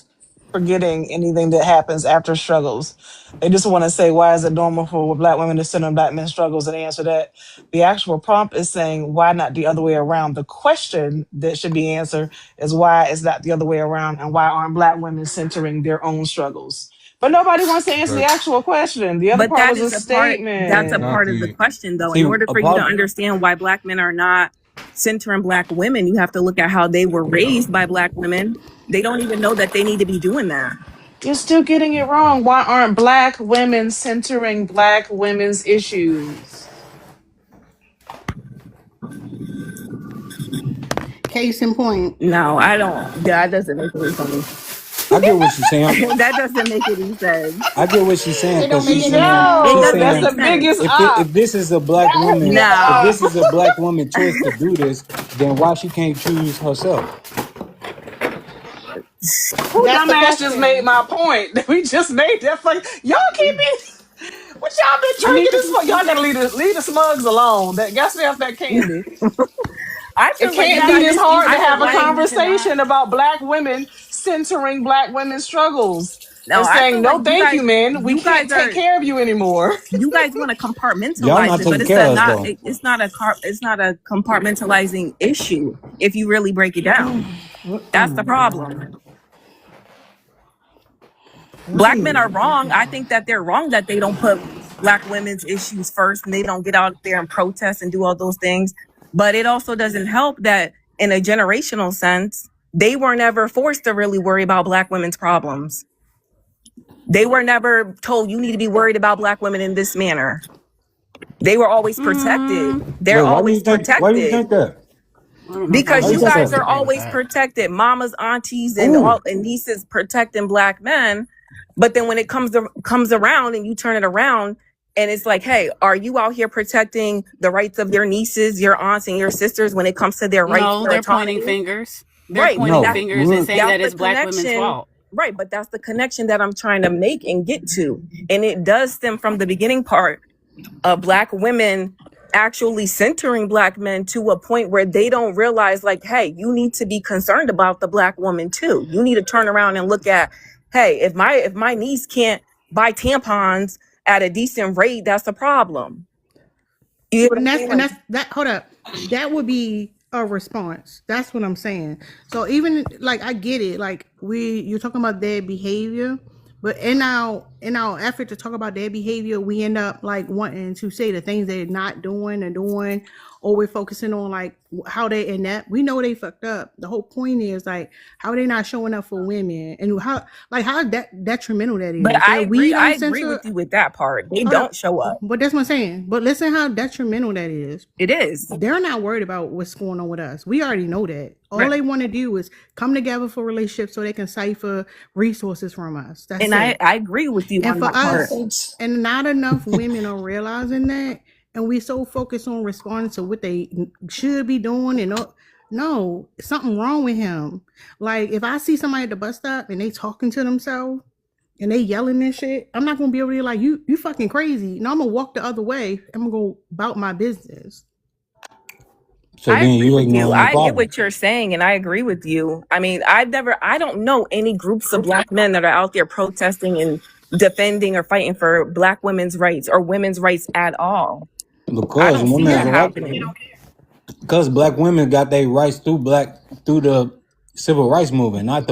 forgetting anything that happens after struggles. They just want to say, why is it normal for Black women to sit on Black men's struggles and answer that? The actual prompt is saying, why not the other way around? The question that should be answered is why it's not the other way around and why aren't Black women centering their own struggles? But nobody wants to answer the That's actual question. The other But part that was a is that's a statement. not part of the the question though. In See, order for you to about understand why Black men are not centering Black women, you have to look at how they were raised by Black women. They don't even know that they need to be doing that. You're still getting it wrong. Why aren't Black women centering Black women's issues? Case in point. No, I don't. That doesn't make any sense. I get what she's saying. That doesn't make any sense. I get what she's saying It don't because make she's any saying It Yo, doesn't that's make the sense. biggest op. if this is a black That is woman, the if No. this is a black woman choice to do this, then why she can't choose herself? who That's the dumbass just made question. my point. We just made that fucking y'all keep it. What y'all been I mean, drinking cause this for? you Y'all gotta said leave the smugs alone. That got me off that candy. I It feel like can't you be guys this you hard to I said have a like why you cannot. conversation about Black women centering Black women's struggles no, and I saying feel like no thank you, man, we you guys can't take are care of you anymore. you guys want to Y'all compartmentalize not it, but taking care of us though. it's not a compartmentalizing issue if you really break it down. That's the problem. Black men are wrong. I think that they're wrong that they don't put Black women's issues first and they don't get out there and protest and do all those things. But it also doesn't help that in a generational sense, they were never forced to really worry about Black women's problems. They were never told you need to be worried about Black women in this manner. They were always protected. They're Wait, why do you always think? Why do you protected think that? I don't know if I Why because you you really think guys that? are agree with always that. protected. Mamas, aunties, and all Ooh, and nieces protecting Black men. But then when it comes around and you turn it around and it's like, hey, are you out here protecting the rights of your nieces, your aunts, and your sisters when it comes to their rights, No, their they're pointing autonomy? fingers. They're Right. But pointing no, fingers and saying that's that the it's black women's connection. fault. Right. But that's the connection that I'm trying to make and get to. And it does stem from the beginning part of Black women actually centering Black men to a point where they don't realize like, hey, you need to be concerned about the Black woman too. You need to turn around and look at hey, if my niece can't buy tampons at a decent rate, that's a problem. You know what I'm saying? And that's that. Hold up, that would be a response. That's what I'm saying. So even like I get it. Like you're talking about their behavior, but in our effort to talk about their behavior, we end up like wanting to say the things they're not doing or doing, or we're focusing on like how they inept. We know they fucked up. The whole point is like how they not showing up for women and how that detrimental that But is. That we I don't agree with censor. you with that part. They Hold up. don't show up. But that's what I'm saying. But listen how detrimental that is. It is. They're not worried about what's going on with us. We already know that. All Right. they want to do is come together for relationships so they can cipher resources from us. That's And it. I agree with you And on for that part. us, and not enough women are realizing that. And we so focused on responding to what they should be doing. And no, something wrong with him. Like if I see somebody at the bus stop and they talking to themselves, and they yelling and shit, I'm not gonna be able to be like, you fucking crazy. No, I'm gonna walk the other way. I'm gonna go about my business. So I then agree you with you. ignoring the I get problem. what you're saying, and I agree with you. I mean, I don't know any groups of Black men that are out there protesting and defending or fighting for Black women's rights or women's rights at all. I Because don't see women's that right, happening. because Black women got their rights through the civil rights movement, not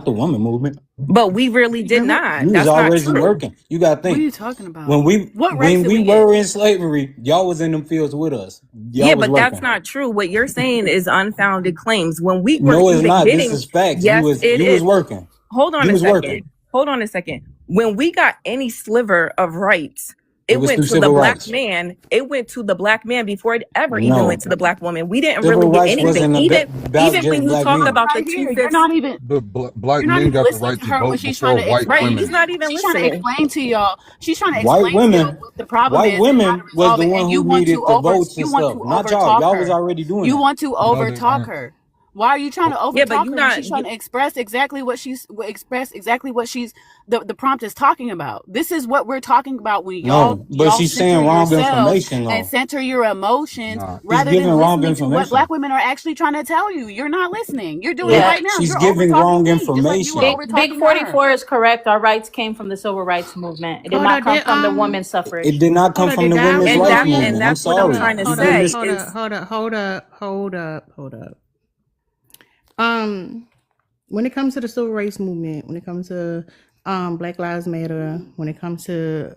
the woman movement. But we really did And not. You was That's not already true. working. You gotta What are think you talking about? when What rights did we we get? were in slavery, y'all was in them fields with us. Yeah, Y'all was but that's working. not true. What you're saying is unfounded claims. When we were No, it's even not. This getting, is facts. yes, it You is. was working. Hold on You a was second. working. Hold on a second. When we got any sliver of rights, It it was went through to the civil Black rights. man. It went to the Black man before it ever even went No, to the Black woman. We didn't really civil get rights anything. wasn't about Even just when you Black talk men. about the Right here, 2/5, Black you're not men even got the listening right to to her when vote she's trying before to white right? explain. He's women. not even She's trying to listening. explain to y'all. She's trying to White explain to y'all women, what the problem white is and how to women was resolve the it. And one you who want needed to the votes and you want stuff. to Not y'all. overtalk Y'all was her. already doing You that. want to No, they overtalk aren't. her. Why are you trying to Yeah, but overtalk you her when not. she's trying to express exactly what the prompt is talking about? This is what we're talking about when No, but y'all she's center saying wrong yourselves information and though. center your emotions Nah. She's rather giving than wrong listening to what information. Black women are actually trying to tell you. You're not listening. You're doing it But Yeah. right now. she's You're over giving talking wrong me, just like you were information. over Big talking her. 44 is correct. Our rights came from the civil rights movement. It did hold not up, come did from the women's It suffrage. did not hold come up, from did the Dial women's get And rights on that yet? and movement. I'm that's what I'm Hold sorry. trying up, to You hold been up, say listening. hold is up, hold up, hold up, hold up, hold up. When it comes to the civil rights movement, when it comes to Black Lives Matter, when it comes to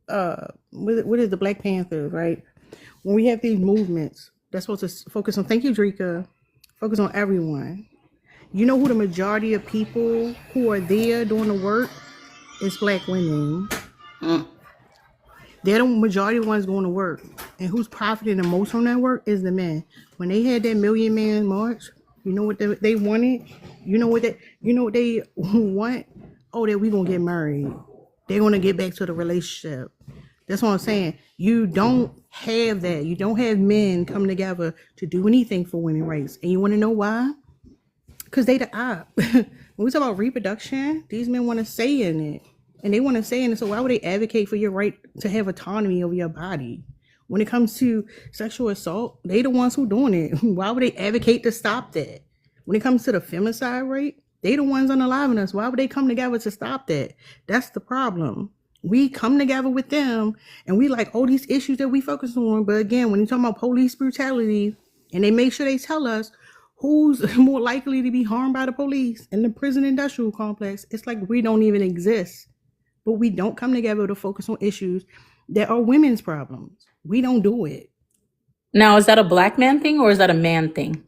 what is the Black Panthers, right? When we have these movements, that's supposed to focus on. Thank you, Drika. Focus on everyone. You know who the majority of people who are there doing the work is Black women. Mm. They're the majority of ones going to work. And who's profiting the most from that work is the men. When they had that Million Man March, you know what they wanted? You know what they want? Oh, that we gonna get married. They're gonna get back to the relationship. That's what I'm saying. You don't have that. You don't have men come together to do anything for women's rights. And you wanna know why? Because they the op. When we talk about reproduction, these men want to say in it. And they want to say in it. So why would they advocate for your right to have autonomy over your body? When it comes to sexual assault, they the ones who doing it. Why would they advocate to stop that? When it comes to the femicide rate, they the ones unaliving us. Why would they come together to stop that? That's the problem. We come together with them and we like all these issues that we focus on. But again, when you talk about police brutality, and they make sure they tell us who's more likely to be harmed by the police in the prison industrial complex, it's like we don't even exist. But we don't come together to focus on issues that are women's problems. We don't do it. Now, is that a Black man thing or is that a man thing?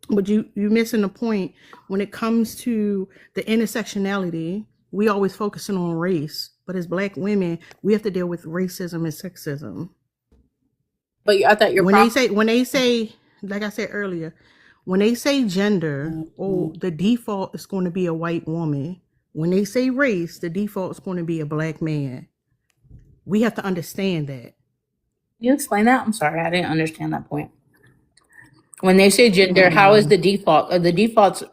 But you're missing the point. When it comes to the intersectionality, we always focusing on race. But as Black women, we have to deal with racism and sexism. But I thought your When prompt. they say, like I said earlier, when they say gender, oh, the default is going to be a white woman. When they say race, the default is going to be a Black man. We have to understand that. You explain that? I'm sorry, I didn't understand that point. When they say gender, how is the default? The default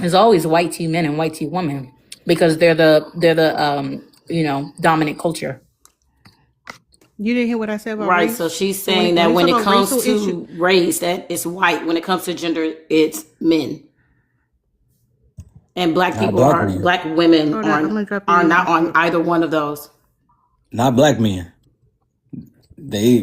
is always white T men and white T women because they're the dominant culture. You didn't hear what I said about Right. race? So she's So when saying that they when talk it about comes racial issue, to race, that it's white. When it comes to gender, it's men. And black Not people black aren't, men. black women Hold on, I'm gonna drop you are in not on Facebook. either one of those. Not black men.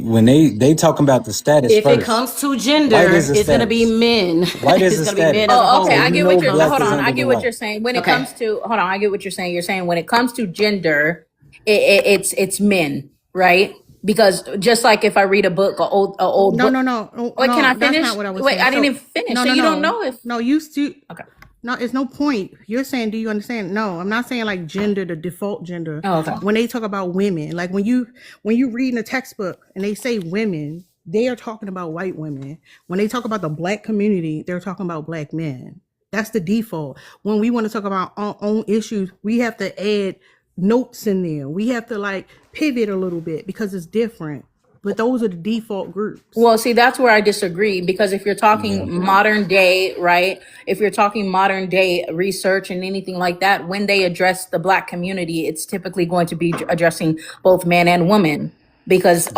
When they talking about the status If it first. comes to White gender, is a it's gonna be status. men. White is It's a gonna be men as status. a Oh, okay. So whole I you get when what know it you're. comes black Hold is on. to. I under get the what you're law. saying. When it Okay. comes to, hold on. I get what you're saying. You're saying when it comes to gender, it's men, right? Because just like if I read a book, a old No, no, book. no, oh, Wait, can no. I That's not finish? what I was Wait, saying. I didn't So, even finish. no, So no, you don't no, know if. no. You still. Okay. No, it's no point. You're saying, do you understand? No, I'm not saying like gender, the default gender. Oh, okay. When they talk about women, like when you read in a textbook and they say women, they are talking about white women. When they talk about the black community, they're talking about black men. That's the default. When we want to talk about our own issues, we have to add notes in there. We have to like pivot a little bit because it's different. But those are the default groups. Well, see, that's where I disagree because if you're Yeah. talking modern day, right? If you're talking modern day research and anything like that, when they address the black community, it's typically going to be addressing both man and woman because,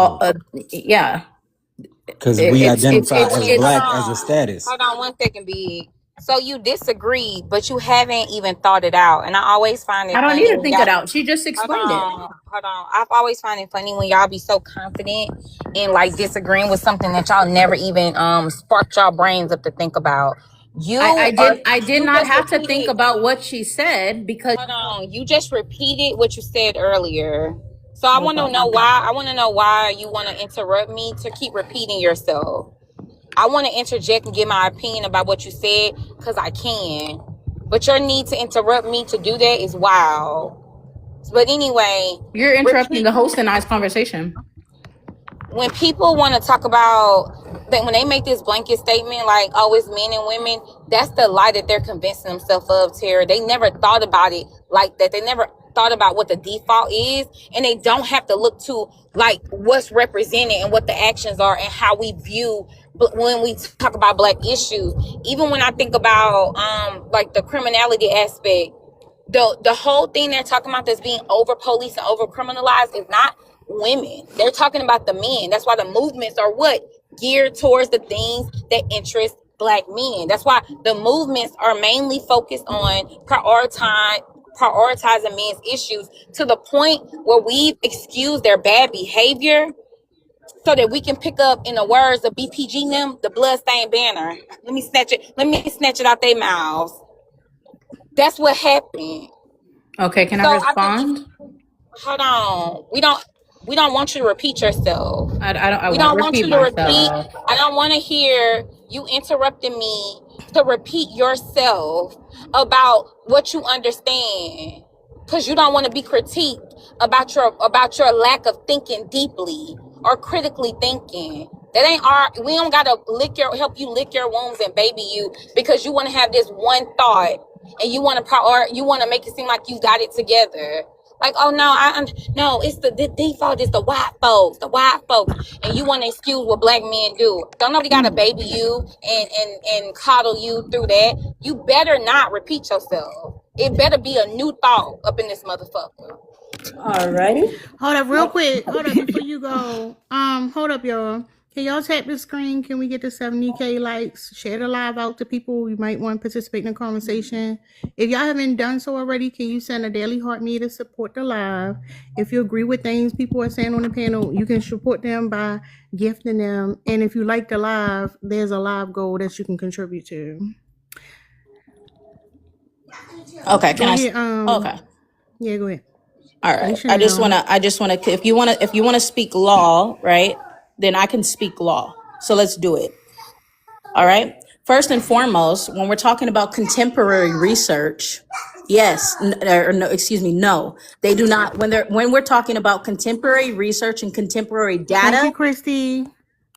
yeah, Because we identify as Wait, it's. black as a status. hold on 1 second, Big. So you disagree, but you haven't even thought it out. And I always find I it don't need funny to when think it y'all out. She just explained it. hold on. I've always find it funny when y'all be so confident in like disagreeing with something that y'all never even sparked y'all brains up to think about. I did You not just have to think repeated about what she said because. hold on. You just repeated what you said earlier. So I want to Okay. know why. I want to know why you want to interrupt me to keep repeating yourself. I want to interject and give my opinion about what you said because I can. But your need to interrupt me to do that is wild. But anyway, You're interrupting repeat the host and I's conversation. when people want to talk about that, when they make this blanket statement like, oh, it's men and women, that's the lie that they're convincing themselves of, Tara. They never thought about it like that. They never thought about what the default is, and they don't have to look to like what's represented and what the actions are and how we view. But when we talk about black issues, even when I think about like the criminality aspect, the whole thing they're talking about that's being over policed and over criminalized is not women. They're talking about the men. That's why the movements are what geared towards the things that interest black men. That's why the movements are mainly focused on prioritizing men's issues to the point where we've excused their bad behavior so that we can pick up, in the words of BPG them, the bloodstained banner. Let me snatch it out their mouths. That's what happened. Okay, can I So I think respond? hold on. We don't want you to repeat yourself. I We won't don't want repeat you to repeat. myself. I don't want to hear you interrupting me to repeat yourself about what you understand. Cause you don't want to be critiqued about your lack of thinking deeply or critically thinking. That ain't our. We don't gotta help you lick your wounds and baby you because you want to have this one thought and you want to make it seem like you got it together. Like, oh no, no, it's the default is the white folks, and you want to excuse what black men do. Don't nobody gotta baby you and coddle you through that. You better not repeat yourself. It better be a new thought up in this motherfucker. All right. Hold up, real quick. Hold up before you go. Hold up, y'all. Can y'all tap the screen? Can we get to 70K likes? Share the live out to people who might want to participate in the conversation. If y'all haven't done so already, can you send a daily heart me to support the live? If you agree with things people are saying on the panel, you can support them by gifting them. And if you like the live, there's a live goal that you can contribute to. Okay, Go can ahead. I? Okay. Yeah, go ahead. All Hey, right. Chanel. I just wanna if you wanna speak law, right? Then I can speak law. So let's do it. All right. First and foremost, when we're talking about contemporary research, yes, or no, excuse me, no, they do not. When we're talking about contemporary research and contemporary Thank you, data, Christy.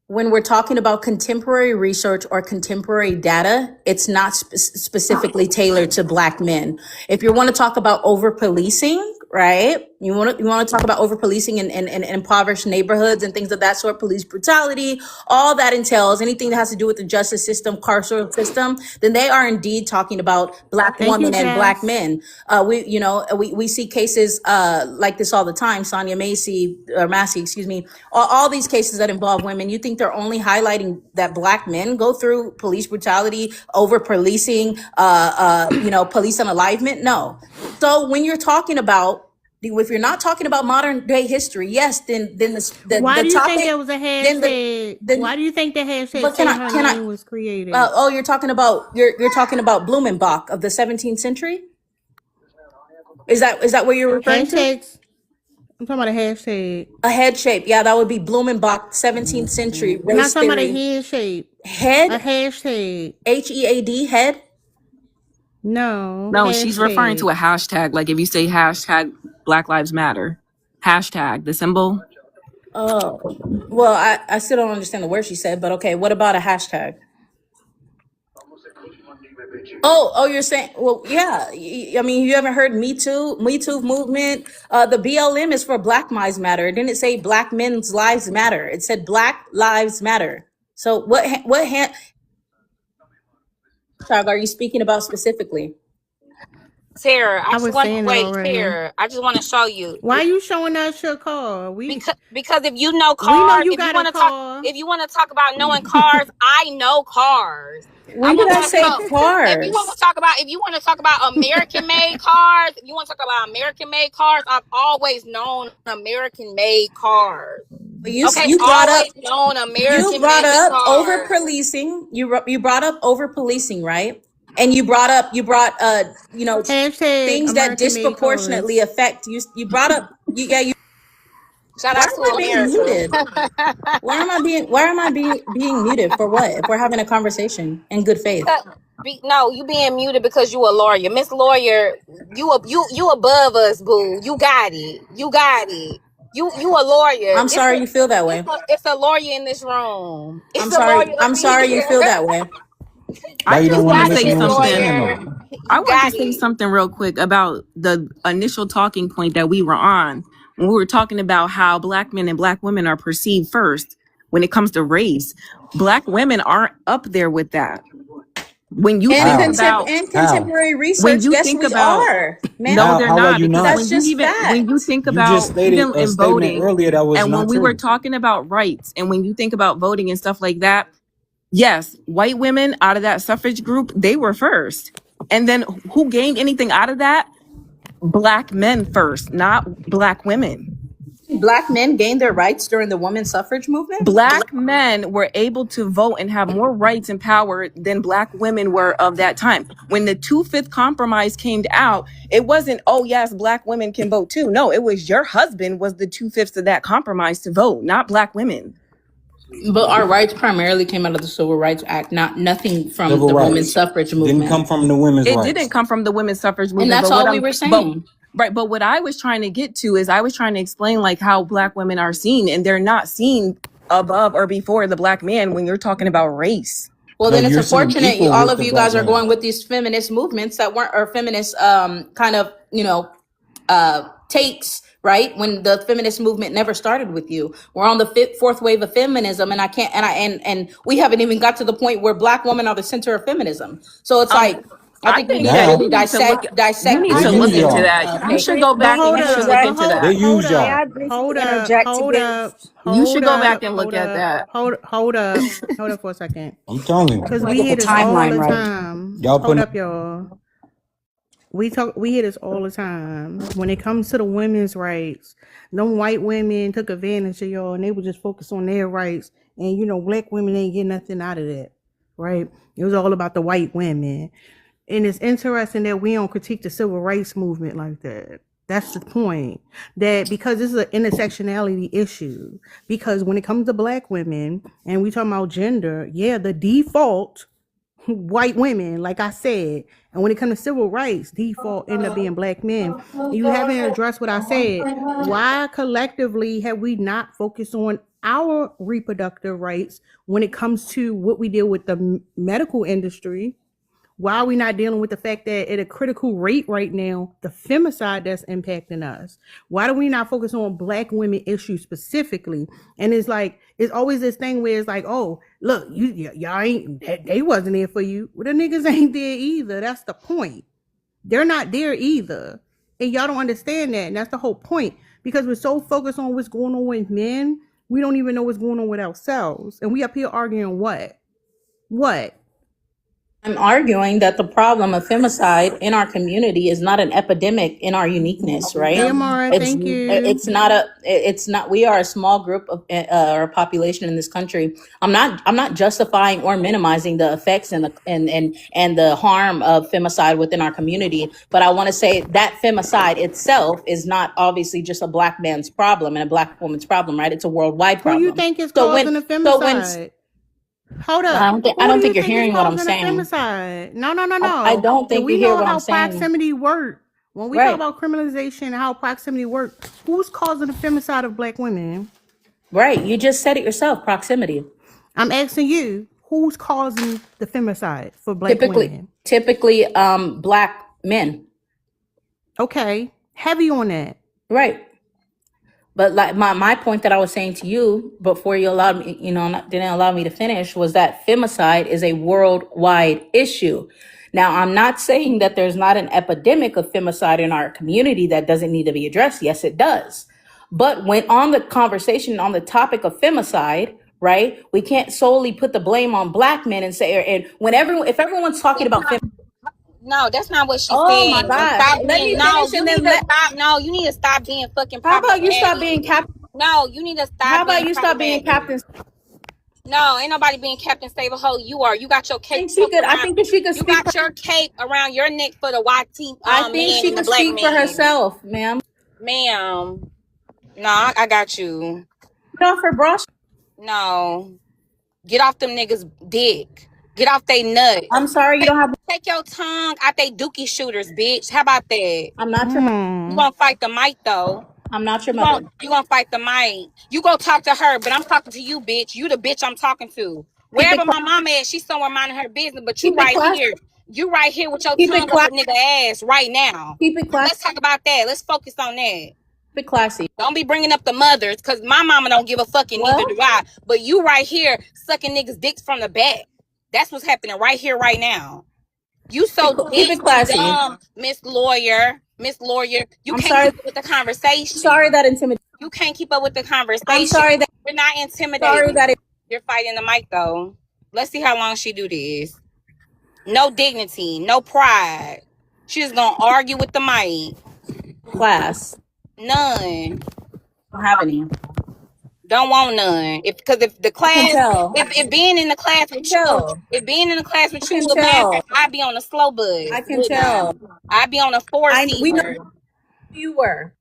when we're talking about contemporary research or contemporary data, it's not specifically tailored to black men. If you want to talk about over policing, right? You want to talk about over policing and impoverished neighborhoods and things of that sort, police brutality, all that entails anything that has to do with the justice system, carceral system. Then they are indeed talking about black Thank you, women and black Jazz. men. We see cases like this all the time. Sonia Massey, excuse me. All these cases that involve women. You think they're only highlighting that black men go through police brutality, over policing, police unalivement? No. So when you're talking about, if you're not talking about modern day history, yes, then the the do you think topic, there was a hashtag? Why do you think the hashtag but can Say I Her can I? Name was created? You're talking about Blumenbach of the 17th century. Is that what you're referring to? Hashtags. I'm talking about a hashtag. A head shape, yeah, that would be Blumenbach, 17th century I'm not race talking about a theory. head shape. A Head, hashtag. HEAD, head. No, No, she's referring to hashtag. a hashtag. Like if you say hashtag Black Lives Matter, hashtag the symbol. Oh, well, I still don't understand the word she said, but okay. What about a hashtag? Oh, you're saying, well, yeah. I mean, you haven't heard Me Too movement. The BLM is for Black Lives Matter. It didn't say Black Men's Lives Matter. It said Black Lives Matter. So what hashtag are you speaking about specifically? Tara, I I just was want saying it wait, already. Tara, I just want to show you. Why you showing us your car? Because if you know We know cars, you got a car. if you want to talk about knowing cars, I know cars. I When did want I to say know cars? if you want to talk about American made cars, if you want to talk about American made cars, I've always known American made cars. Okay, You brought up always known you American brought made up over cars. policing. You brought up over policing, right? And you brought Hashtag things that American made disproportionately cars. affect you. You brought up you. Shout Why out am to I being muted? America. Why am I being muted for what? If we're having a conversation in good faith. No, you being muted because you a lawyer, Miss Lawyer. You above us, boo. You got it. You got it. You a lawyer. I'm sorry you feel that way. It's a lawyer in this room. I'm It's a sorry. lawyer up I'm in sorry you here. feel that way. Why I you You don't just want want to to got it, listen say Miss to what she's something. saying Lawyer. though? I You want to got say it. something real quick about the initial talking point that we were on when we were talking about how Black men and Black women are perceived first when it comes to race. Black women aren't up there with that. When you think How? about How? Contemporary when research, you yes, think we about are, no, ma'am. they're How are not, you because not? That's just when you fact. think You just about stated even a in statement voting, earlier that was and when not we were true. talking about rights, and when you think about voting and stuff like that, yes, white women out of that suffrage group, they were first. And then who gained anything out of that? Black men first, not Black women. Black men gained their rights during the women's suffrage movement. Black men were able to vote and have more rights and power than Black women were of that time. When the 2/5 compromise came out, it wasn't, oh yes, Black women can vote too. No, it was your husband was the 2/5 of that compromise to vote, not Black women. But our rights primarily came out of the Civil Rights Act, nothing from Civil the women's rights suffrage didn't come movement. from the women's It didn't rights. come from the women's suffrage And movement, that's all we were saying. but what I was trying to get to is I was trying to explain like how Black women are seen, and they're not seen above or before the Black man when you're talking about race. Well, No, then it's you're seen unfortunate equal all with of the you black guys are going man. with these feminist movements that weren't, or feminist kind of, takes, right? When the feminist movement never started with you. We're on the fourth wave of feminism, and I can't and we haven't even got to the point where Black women are the center of feminism. So it's like I I think we think need to that Now really you need to look dissect they to this look use into y'all. that. You should go But back and hold you should up, look but into hold, that. They hold use Yeah, up, y'all. I briefly hold up, interject to hold give. up, You should hold go back up, and look hold at up, that. hold up for a second. I'm telling you. Cause Want we to get hear the this all timeline the right. time. Y'all Hold putting up, y'all. We hear this all the time. When it comes to the women's rights, them white women took advantage of y'all and they would just focus on their rights. And Black women ain't get nothing out of that. Right? It was all about the white women. And it's interesting that we don't critique the civil rights movement like that. That's the point. That because this is an intersectionality issue. Because when it comes to Black women and we talking about gender, yeah, the default white women, like I said. And when it comes to civil rights, default end up being Black men. You haven't addressed what I said. Why collectively have we not focused on our reproductive rights when it comes to what we deal with the medical industry? Why are we not dealing with the fact that at a critical rate right now, the femicide that's impacting us? Why do we not focus on Black women issues specifically? And it's like, it's always this thing where it's like, oh, look, y'all ain't, they wasn't there for you. Well, the niggas ain't there either. That's the point. They're not there either. And y'all don't understand that. And that's the whole point. Because we're so focused on what's going on with men, we don't even know what's going on with ourselves. And we up here arguing what? What? I'm arguing that the problem of femicide in our community is not an epidemic in our uniqueness, right? Hey, Amara, thank you. It's not, we are a small group of, or population in this country. I'm not justifying or minimizing the effects and the harm of femicide within our community. But I want to say that femicide itself is not obviously just a Black man's problem and a Black woman's problem, right? It's a worldwide problem. Who you think is causing the femicide? Hold up. I don't think you're hearing what I'm saying. No. I don't think you hear what I'm saying. Proximity work. When we talk about criminalization and how proximity work, who's causing the femicide of Black women? Right. You just said it yourself, proximity. I'm asking you, who's causing the femicide for Black women? Typically, Black men. Okay. Heavy on that. Right. But like my point that I was saying to you before you allowed me, didn't allow me to finish, was that femicide is a worldwide issue. Now, I'm not saying that there's not an epidemic of femicide in our community that doesn't need to be addressed. Yes, it does. But when on the conversation on the topic of femicide, right, we can't solely put the blame on Black men and say, and if everyone's talking about femicide. No, that's not what she said. Oh my God! Stop being, you need to stop being fucking. How about you stop being Captain? No, you need to stop. How about you stop being Captain? No, ain't nobody being Captain Save a Hoe. You are. You got your cape. I think that she could. You got your cape around your neck for the YT. I think she could speak for herself, ma'am. Ma'am, no, I got you. Get off her bra. No, get off them niggas' dick. Get off they nut. I'm sorry, you don't have. Take your tongue out they dookie shooters, bitch. How about that? I'm not your mother. You gonna fight the mic though. I'm not your mother. You gonna fight the mic. You go talk to her, but I'm talking to you, bitch. You the bitch I'm talking to. Wherever my mama at, she's somewhere minding her business. But you right here. You right here with your tongue up a nigga ass right now. Keep it classy. Let's talk about that. Let's focus on that. Keep it classy. Don't be bringing up the mothers, because my mama don't give a fucking, neither do I. But you right here sucking niggas' dicks from the back. That's what's happening right here, right now. You so dumb, Miss Lawyer. You can't keep up with the conversation. Sorry that intimidated. You can't keep up with the conversation. I'm sorry that you're not intimidated. Sorry that you're fighting the mic though. Let's see how long she do this. No dignity, no pride. She's gonna argue with the mic. Class. None. Don't have any. Don't want none. If the class, if being in the class with you, would matter, I'd be on the slow bus. I can tell. I'd be on a 4-seater. We know who you were.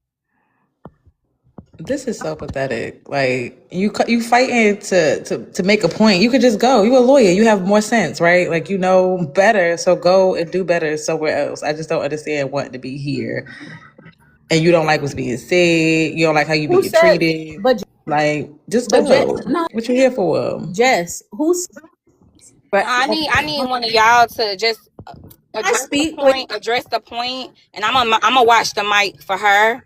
This is so pathetic. Like you fighting to make a point. You could just go. You're a lawyer. You have more sense, right? Like you know better, so go and do better somewhere else. I just don't understand wanting to be here, and you don't like what's being said. You don't like how you being treated. But like, just go. What you here for? Jess, who's? I need one of y'all to just address the point, and I'm gonna watch the mic for her.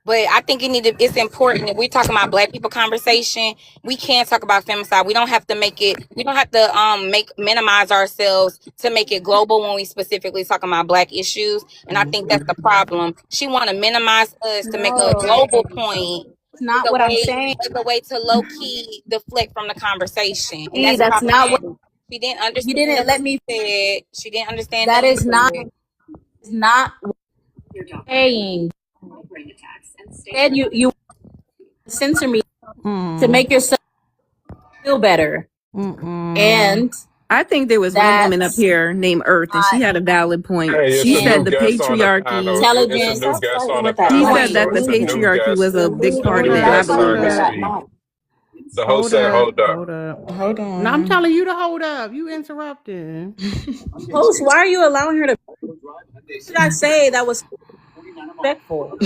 But I think it's important if we're talking about Black people conversation, we can talk about femicide. We don't have to minimize ourselves to make it global when we specifically talking about Black issues. And I think that's the problem. She want to minimize us to make a global point. It's not what I'm saying. It's a way to low key deflect from the conversation. And that's not what she didn't understand. You didn't let me say it. She didn't understand. That is not what you're saying. Instead, you censor me to make yourself feel better. And I think there was one woman up here named Earth, and she had a valid point. She said the patriarchy, intelligence. She said that the patriarchy was a big part of it. I believe that. The host said, hold on. No, I'm telling you to hold up. You interrupted. Host, why are you allowing her to? Should I say that was respectful?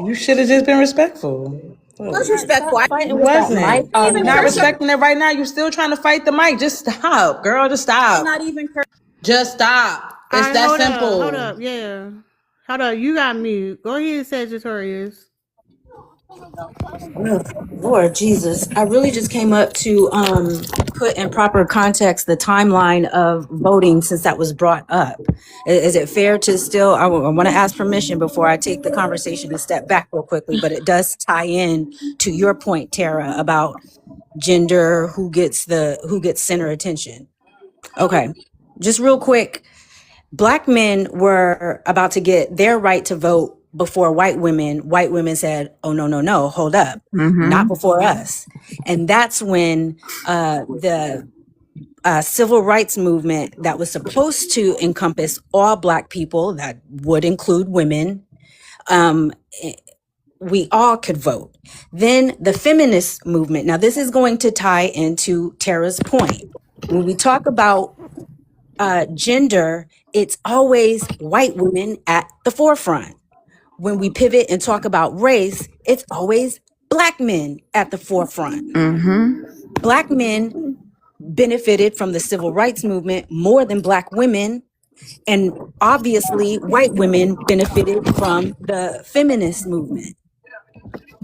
You should have just been respectful. It was respectful. It wasn't. You're not respecting it right now. You're still trying to fight the mic. Just stop, girl. Just stop. I'm not even. Just stop. All It's right, that hold simple. up, yeah. Hold up, you got mute. Go ahead, Sagittarius. Ugh, Lord Jesus, I really just came up to put in proper context the timeline of voting since that was brought up. Is it fair to still? I want to ask permission before I take the conversation a step back real quickly, but it does tie in to your point, Tara, about gender, who gets center attention. Okay, just real quick. Black men were about to get their right to vote before white women. White women said, "Oh no, no, no, hold up, not before us." And that's when the civil rights movement that was supposed to encompass all Black people, that would include women, um, we all could vote. Then the feminist movement. Now, this is going to tie into Tara's point. When we talk about gender, it's always white women at the forefront. When we pivot and talk about race, it's always Black men at the forefront. Black men benefited from the civil rights movement more than Black women. And obviously, white women benefited from the feminist movement.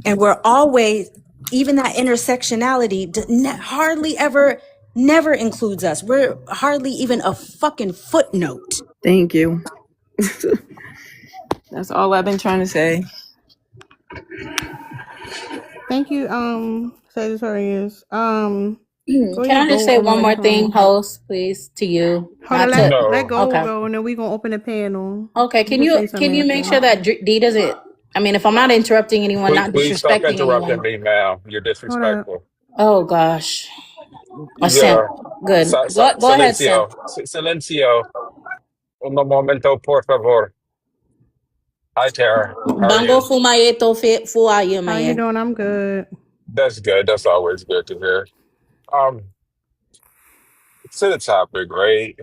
And we're always, even that intersectionality hardly ever, never includes us. We're hardly even a fucking footnote. Thank you. That's all I've been trying to say. Thank you, Sagittarius. Go Can ahead, I just go say on the one more next thing, one. host, please, to you? Hold on, Not to. let No. go Okay. go, and then we gonna open the panel. Okay. You can say Can something you make sure after. that D doesn't? I mean, if I'm not interrupting anyone, not Please stop disrespecting interrupting anyone. me, ma'am. You're Hold up. disrespectful. Oh gosh, a simp. Yeah. Good. Go ahead, simp. Silencio. Un momento, por favor. Hi, Tara. How are Bango you? fumaye to fuaye How you maye. doing? I'm good. That's good. That's always good to hear. Um, to the topic, right?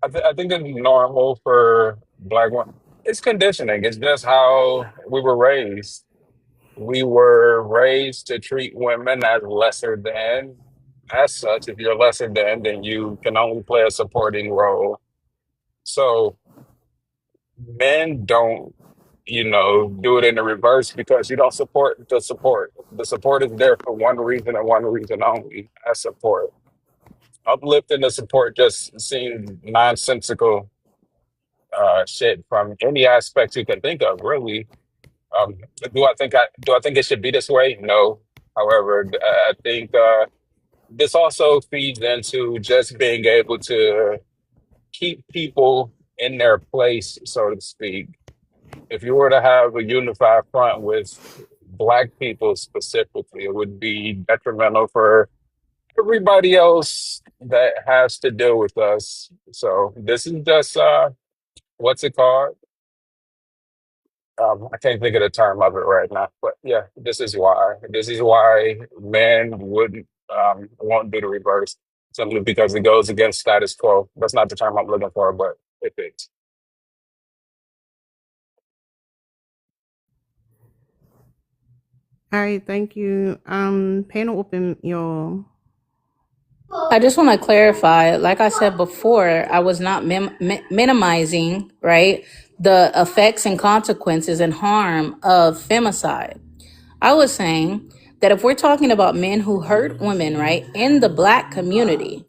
I think it's normal for black women. It's conditioning. It's just how we were raised. We were raised to treat women as lesser than. As such, if you're lesser than, then you can only play a supporting role. So men don't, do it in the reverse because you don't support the support. The support is there for one reason and one reason only, as support. Uplifting the support just seems nonsensical shit from any aspect you can think of, really. Um, do I think it should be this way? No. However, I think this also feeds into just being able to keep people in their place, so to speak. If you were to have a unified front with black people specifically, it would be detrimental for everybody else that has to deal with us. So this is just what's it called? I can't think of the term of it right now, but yeah, this is why. This is why men wouldn't won't do the reverse simply because it goes against status quo. That's not the term I'm looking for, but it fits. All right, thank you. Panel open, y'all. I just want to clarify, like I said before, I was not minimizing, right, the effects and consequences and harm of femicide. I was saying that if we're talking about men who hurt women, right, in the black community,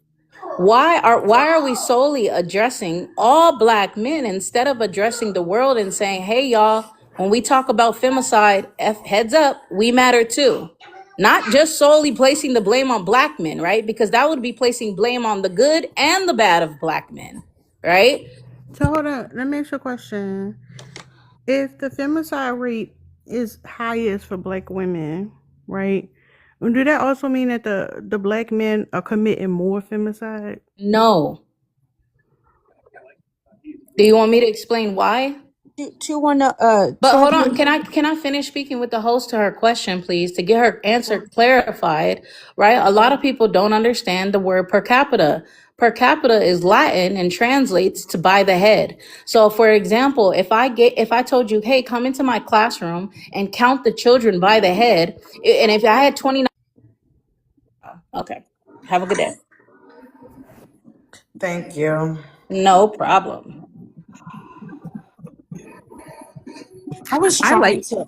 why are we solely addressing all black men instead of addressing the world and saying, hey y'all, when we talk about femicide, heads up, we matter too. Not just solely placing the blame on black men, right? Because that would be placing blame on the good and the bad of black men, right? So hold on, let me ask you a question. If the femicide rate is highest for black women, right? Do that also mean that the black men are committing more femicide? No. Do you want me to explain why? But hold on, can I finish speaking with the host to her question, please, to get her answer clarified, right? A lot of people don't understand the word per capita. Per capita is Latin and translates to by the head. So for example, if I told you, hey, come into my classroom and count the children by the head, and if I had 29, okay, have a good day. Thank you. No problem. I was I trying like. to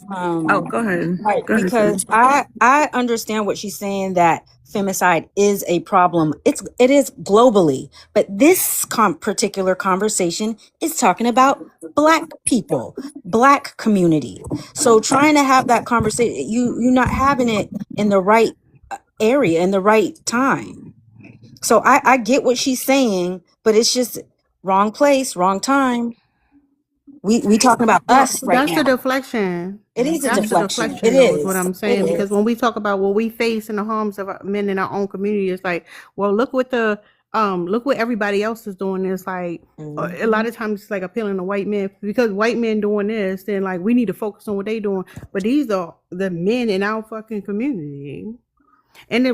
Oh, go ahead. right, Go ahead, sis. because I understand what she's saying, that femicide is a problem. It is globally, but this particular conversation is talking about Black people, Black community. So trying to have that conversation, you're not having it in the right area in the right time. So I get what she's saying, but it's just wrong place, wrong time. We talking about Well, us right that's the now. deflection. It is a That's the deflection. It deflection, though, is what is. I'm It saying. Because is. when we talk about what we face and the harms of men in our own community, it's like, well, look what everybody else is doing. It's like a lot Mhm. of times it's like appealing to white men, because white men doing this, then like we need to focus on what they doing. But these are the men in our fucking community. And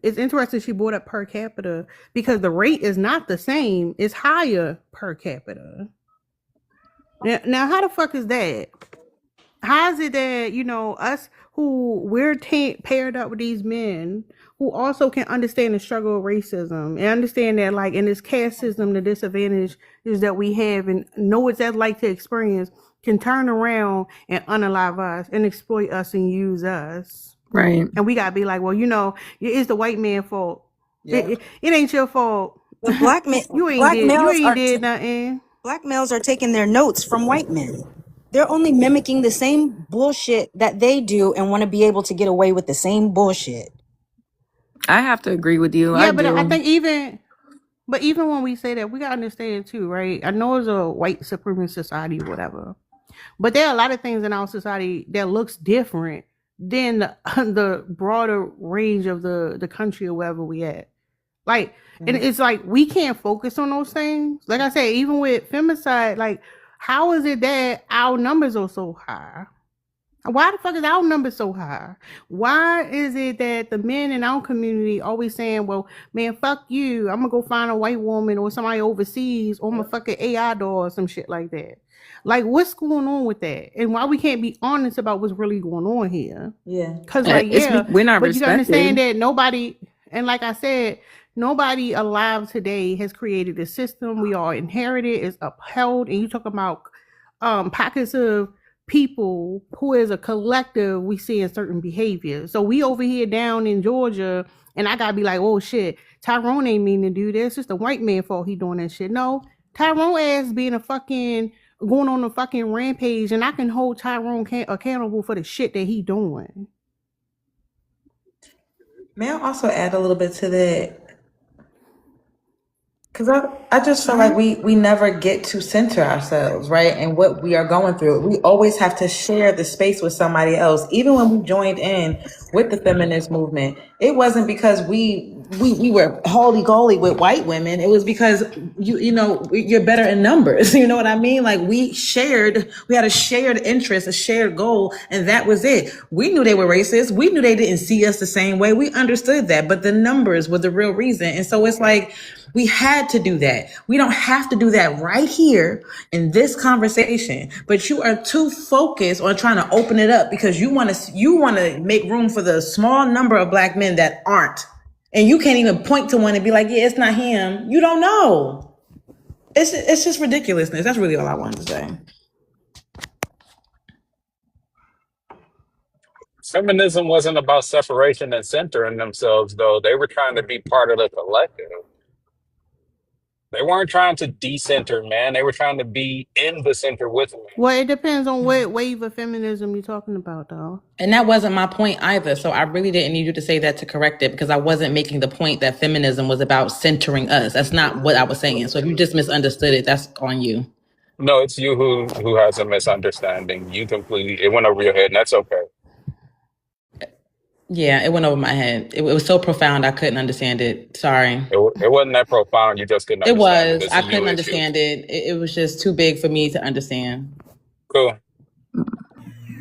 it's interesting she brought up per capita, because the rate is not the same. It's higher per capita. Now how the fuck is that? How is it that, us who we're paired up with these men who also can understand the struggle of racism and understand that, like, in this caste system, the disadvantage is that we have, and know what that's like to experience, can turn around and unalive us and exploit us and use us? Right. And we gotta be like, well, it's the white man's fault. It ain't your fault. But You ain't did nothing. black males are taking their notes from white men. They're only mimicking the same bullshit that they do and want to be able to get away with the same bullshit. I have to agree with you. I Yeah, but I do. think even when we say that, we gotta understand too, right? I know it's a white supremacist society, whatever, but there are a lot of things in our society that looks different than the broader range of the country or wherever we at. Like, and it's like we can't focus on those things. Like I said, even with femicide, like, how is it that our numbers are so high? Why the fuck is our number so high? Why is it that the men in our community always saying, well, man, fuck you, I'm gonna go find a white woman or somebody overseas or my fucking AI doll or some shit like that? Like, what's going on with that? And why we can't be honest about what's really going on here? Yeah. Because, like, yeah, We're not but you gotta understand respected. that nobody, and like I said, nobody alive today has created a system. We all inherited, it's upheld, and you talk about pockets of people who as a collective we see in certain behaviors. So we over here down in Georgia, and I gotta be like, oh shit, Tyrone ain't mean to do this. It's just the white man fault he doing that shit. No, Tyrone ass being going on a fucking rampage, and I can hold Tyrone accountable for the shit that he doing. May I also add a little bit to that? Because I just feel like we never get to center ourselves, right? And what we are going through. We always have to share the space with somebody else. Even when we joined in with the feminist movement, it wasn't because we were holy goly with white women. It was because you're better in numbers. You know what I mean? Like we had a shared interest, a shared goal, and that was it. We knew they were racist. We knew they didn't see us the same way. We understood that, but the numbers were the real reason. And so it's like, we had to do that. We don't have to do that right here in this conversation, but you are too focused on trying to open it up because you want to make room for the small number of black men that aren't. And you can't even point to one and be like, yeah, it's not him. You don't know. It's just ridiculousness. That's really all I wanted to say. Feminism wasn't about separation and centering themselves, though. They were trying to be part of the collective. They weren't trying to decenter, man. They were trying to be in the center with me. Well, it depends on what wave of feminism you're talking about, though. And that wasn't my point either. So I really didn't need you to say that to correct it because I wasn't making the point that feminism was about centering us. That's not what I was saying. So if you just misunderstood it, that's on you. No, it's you who has a misunderstanding. It went over your head, and that's okay. Yeah, it went over my head. It was so profound, I couldn't understand it. Sorry. It wasn't that profound. You just couldn't It understand it. was. It's I a you couldn't issue. understand it. It was just too big for me to understand. Cool.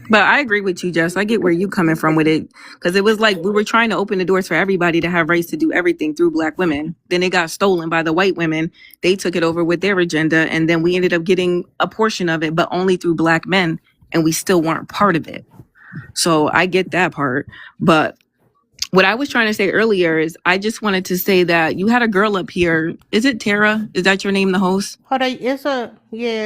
But I agree with you, Jess. I get where you coming from with it. Because it was like we were trying to open the doors for everybody to have rights to do everything through black women. Then it got stolen by the white women. They took it over with their agenda. And then we ended up getting a portion of it, but only through black men. And we still weren't part of it. So I get that part. But what I was trying to say earlier is I just wanted to say that you had a girl up here. Is it Tara? Is that your name, the host? Hold on,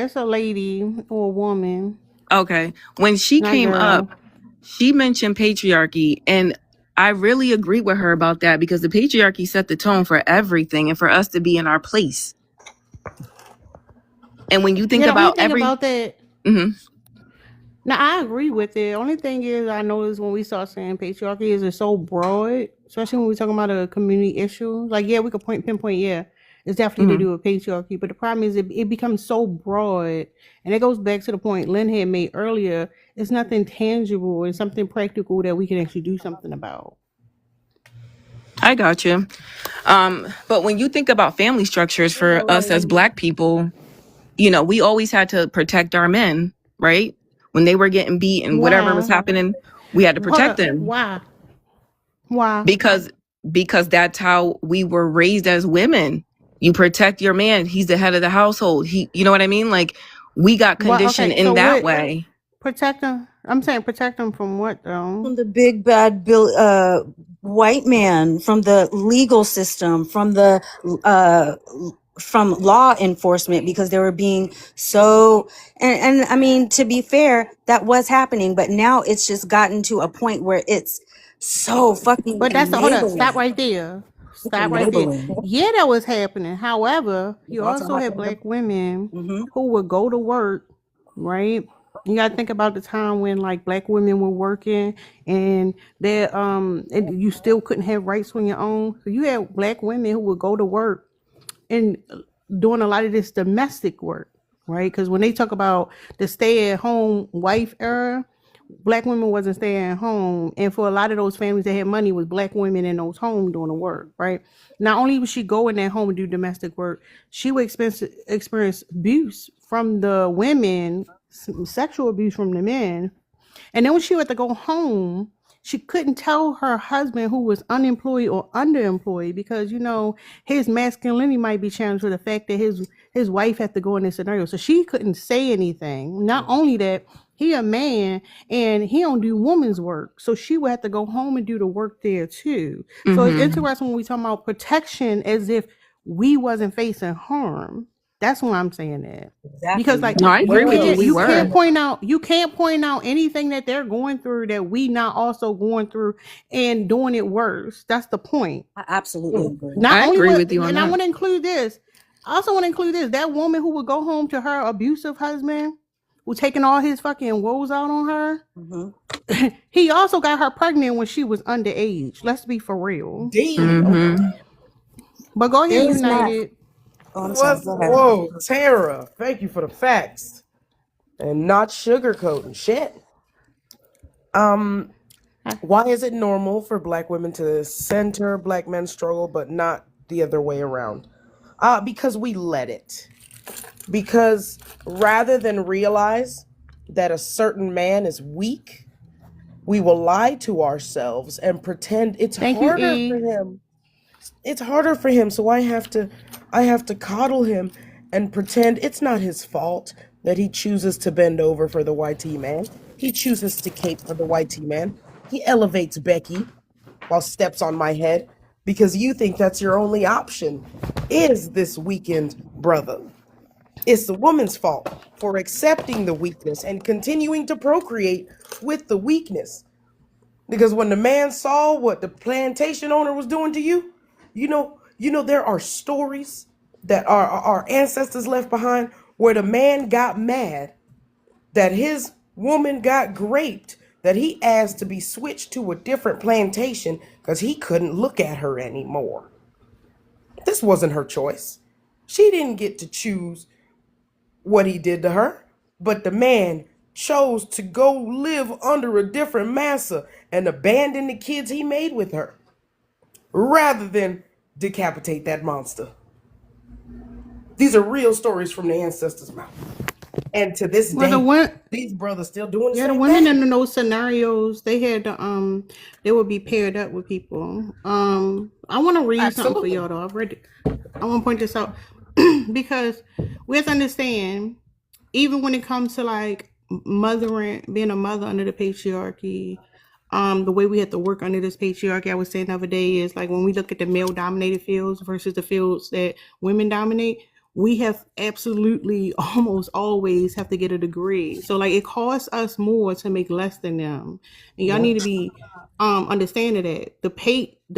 it's a lady or a woman, Okay. When she not came up, girl. she mentioned patriarchy, and I really agree with her about that because the patriarchy set the tone for everything and for us to be in our place. And when you think Yeah, the only about thing about that. Mhm. Now I agree with it. Only thing is, I noticed when we start saying patriarchy is it's so broad, especially when we're talking about a community issue. Like, yeah, we could pinpoint, yeah, it's definitely to Mhm. do with patriarchy. But the problem is, it becomes so broad, and it goes back to the point Lynn had made earlier. It's nothing tangible and something practical that we can actually do something about. I got you. But when you think about family structures for us as Black people, we always had to protect our men, right? When they were getting beat and whatever was Why? happening, we had to Hold protect up. them Why? Why? because that's how we were raised as women. You protect your man. He's the head of the household. You know what I mean? Like we got What? conditioned Okay. in So that what? way. Protect them. I'm saying protect them from what though? From the big bad white man, from the legal system, from the from law enforcement, because they were being so, and I mean, to be fair, that was happening, but now it's just gotten to a point where it's so fucking But that's the hold up. Stop enabling. right there. It's Stop right there. enabling. Yeah, that was happening. However, It's you also also had happening. Black women Mm-hmm. who would go to work, right? You gotta think about the time when like Black women were working and and you still couldn't have rights on your own. So you had Black women who would go to work and doing a lot of this domestic work, right? Because when they talk about the stay-at-home wife era, Black women wasn't staying home, and for a lot of those families that had money was Black women in those homes doing the work, right? Not only would she go in that home and do domestic work, she would experience abuse from the women, sexual abuse from the men, and then when she had to go home, she couldn't tell her husband who was unemployed or underemployed because his masculinity might be challenged with the fact that his wife had to go in this scenario. So she couldn't say anything. Not only that, he a man and he don't do woman's work. So she would have to go home and do the work there too. So it's Mm-hmm. interesting when we talk about protection as if we wasn't facing harm. That's why I'm saying that. Because Exactly. like No, I Where agree with you. else? We were. you can't point out anything that they're going through that we not also going through and doing it worse. That's the point. I absolutely agree. Not I only agree what, with you on and I that. want to include this. I also want to include this. That woman who would go home to her abusive husband, who taking all his fucking woes out on her. Mm-hmm. He also got her pregnant when she was underage. Let's be for real. Damn. Okay. Mm-hmm. But go ahead, There's not. United. Oh, I'm sorry. What's Go ahead. whoa, Tara? Thank you for the facts and not sugarcoating shit. Why is it normal for Black women to center Black men's struggle, but not the other way around? Because we let it. Because rather than realize that a certain man is weak, we will lie to ourselves and pretend it's Thank you, harder for E. him. It's harder for him, so I have to coddle him and pretend it's not his fault that he chooses to bend over for the YT man. He chooses to cape for the YT man. He elevates Becky while steps on my head because you think that's your only option. Is this weakened brother? It's the woman's fault for accepting the weakness and continuing to procreate with the weakness. Because when the man saw what the plantation owner was doing to you, there are stories that our ancestors left behind where the man got mad that his woman got raped, that he asked to be switched to a different plantation because he couldn't look at her anymore. This wasn't her choice. She didn't get to choose what he did to her, but the man chose to go live under a different massa and abandon the kids he made with her rather than decapitate that monster. These are real stories from the ancestors' mouth. And to this Well, day, these brothers still doing the the same women thing. in those scenarios, they had they would be paired up with people. I want to read something for Absolutely. y'all though. I want to point this out because we have to understand, even when it comes to like being a mother under the patriarchy, The way we have to work under this patriarchy, I was saying the other day, is like when we look at the male dominated fields versus the fields that women dominate, we have absolutely almost always have to get a degree. So like it costs us more to make less than them. And y'all need to be understanding that the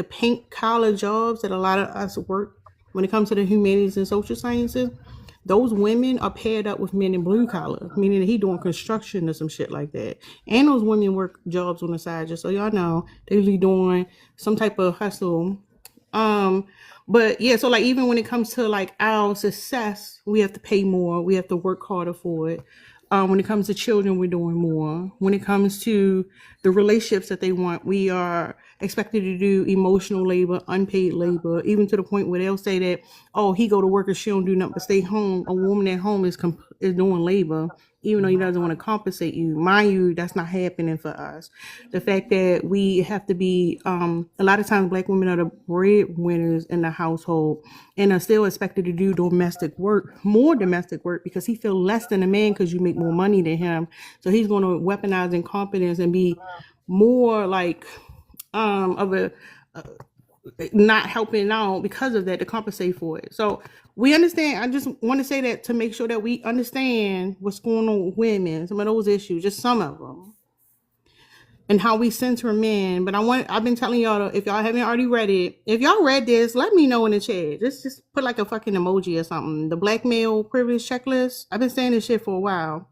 pink collar jobs that a lot of us work when it comes to the humanities and social sciences, those women are paired up with men in blue collar, meaning that he doing construction or some shit like that. And those women work jobs on the side, just so y'all know. They usually doing some type of hustle. But yeah, so like even when it comes to like our success, we have to pay more. We have to work harder for it. When it comes to children, we're doing more. When it comes to the relationships that they want, we are expected to do emotional labor, unpaid labor, even to the point where they'll say that, oh, he go to work and she don't do nothing but stay home. A woman at home is doing labor, even though he doesn't want to compensate you. Mind you, that's not happening for us. The fact that we have to be, a lot of times Black women are the breadwinners in the household and are still expected to do domestic work, more domestic work, because he feels less than a man because you make more money than him. So he's going to weaponize incompetence and be more like of a not helping out because of that to compensate for it. So we understand. I just want to say that to make sure that we understand what's going on with women, some of those issues, just some of them, and how we censor men. But I've been telling y'all, if y'all haven't already read it, if y'all read this, let me know in the chat. Just put like a fucking emoji or something. The black male privilege checklist. I've been saying this shit for a while.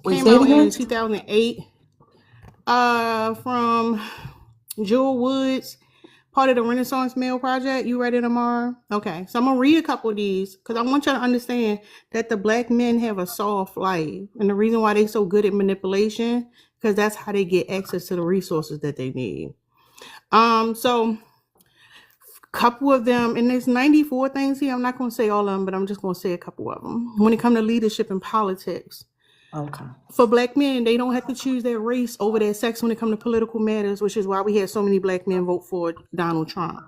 Wait, Came say it out again. in 2008. From Jewel Woods, part of the Renaissance Male Project. You read it, Amara? Okay, so I'm gonna read a couple of these because I want y'all to understand that the black men have a soft life, and the reason why they so good at manipulation, because that's how they get access to the resources that they need. So couple of them, and there's 94 things here. I'm not gonna say all of them, but I'm just gonna say a couple of them. When it comes to leadership and politics, Okay. for black men, they don't have to choose their race over their sex when it comes to political matters, which is why we had so many black men vote for Donald Trump.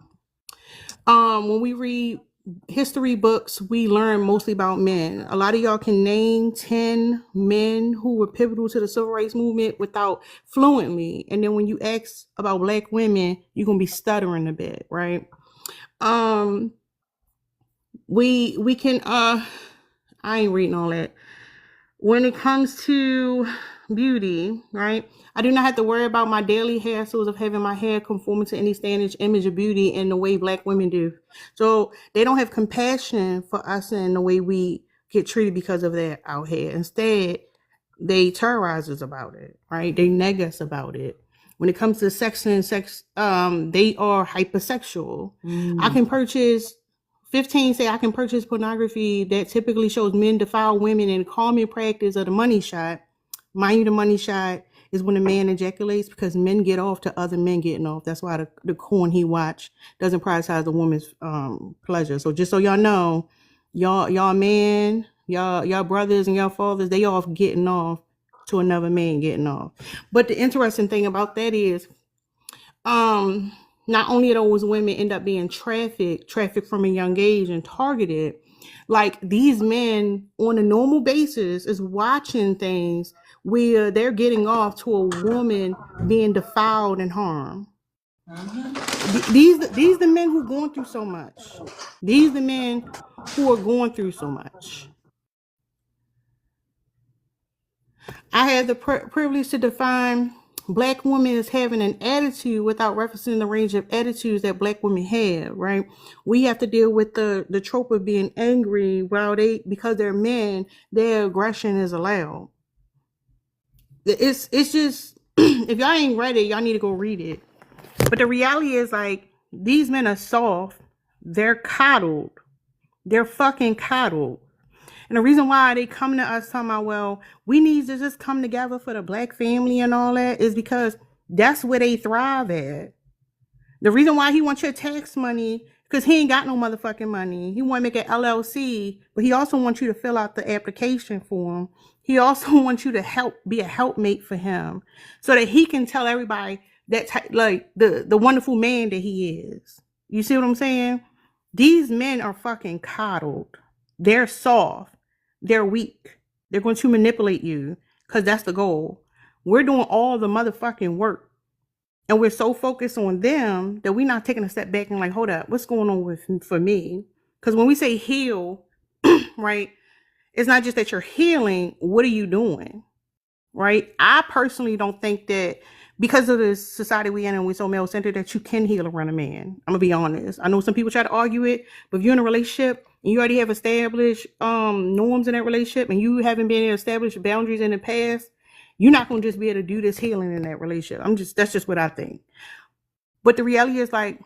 When we read history books, we learn mostly about men. A lot of y'all can name 10 men who were pivotal to the civil rights movement without fluently. And then when you ask about black women, you're gonna be stuttering a bit, right? We can I ain't reading all that. When it comes to beauty, right? I do not have to worry about my daily hassles of having my hair conforming to any standard image of beauty in the way black women do. So they don't have compassion for us in the way we get treated because of that out here. Instead, they terrorize us about it, right? They neg us about it. When it comes to sex and sex, they are hypersexual. I can purchase 15 say I can purchase pornography that typically shows men defile women in common practice of the money shot. Mind you, the money shot is when a man ejaculates because men get off to other men getting off. That's why the corn he watch doesn't prioritize the woman's pleasure. So just so y'all know, y'all man, y'all brothers and y'all fathers, they off getting off to another man getting off. But the interesting thing about that is not only are those women end up being trafficked from a young age and targeted, like these men on a normal basis is watching things where they're getting off to a woman being defiled and harmed. These the men who are going through so much. These the men who are going through so much. I had the privilege to define black women as having an attitude without referencing the range of attitudes that black women have, right? We have to deal with the trope of being angry while because they're men, their aggression is allowed. It's just, if y'all ain't read it, y'all need to go read it. But the reality is, like, these men are soft. They're coddled. They're fucking coddled. And the reason why they come to us talking about, well, we need to just come together for the black family and all that is because that's where they thrive at. The reason why he wants your tax money, because he ain't got no motherfucking money. He want to make an LLC, but he also wants you to fill out the application for him. He also wants you to be a helpmate for him so that he can tell everybody that like the wonderful man that he is. You see what I'm saying? These men are fucking coddled. They're soft. They're weak. They're going to manipulate you because that's the goal. We're doing all the motherfucking work. And we're so focused on them that we're not taking a step back and like, hold up, what's going on with for me? Because when we say heal, right, it's not just that you're healing. What are you doing? Right? I personally don't think that because of the society we in and we're so male centered that you can heal around a man. I'm gonna be honest. I know some people try to argue it, but if you're in a relationship and you already have established norms in that relationship and you haven't been able to establish boundaries in the past, you're not gonna just be able to do this healing in that relationship. That's just what I think. But the reality is like,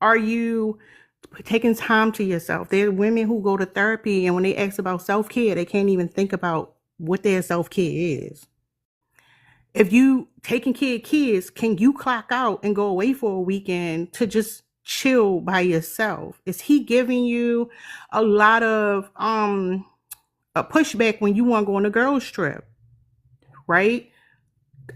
are you taking time to yourself? There are women who go to therapy and when they ask about self-care, they can't even think about what their self-care is. If you taking care of kids, can you clock out and go away for a weekend to just chill by yourself? Is he giving you a lot of a pushback when you want to go on a girls trip, right?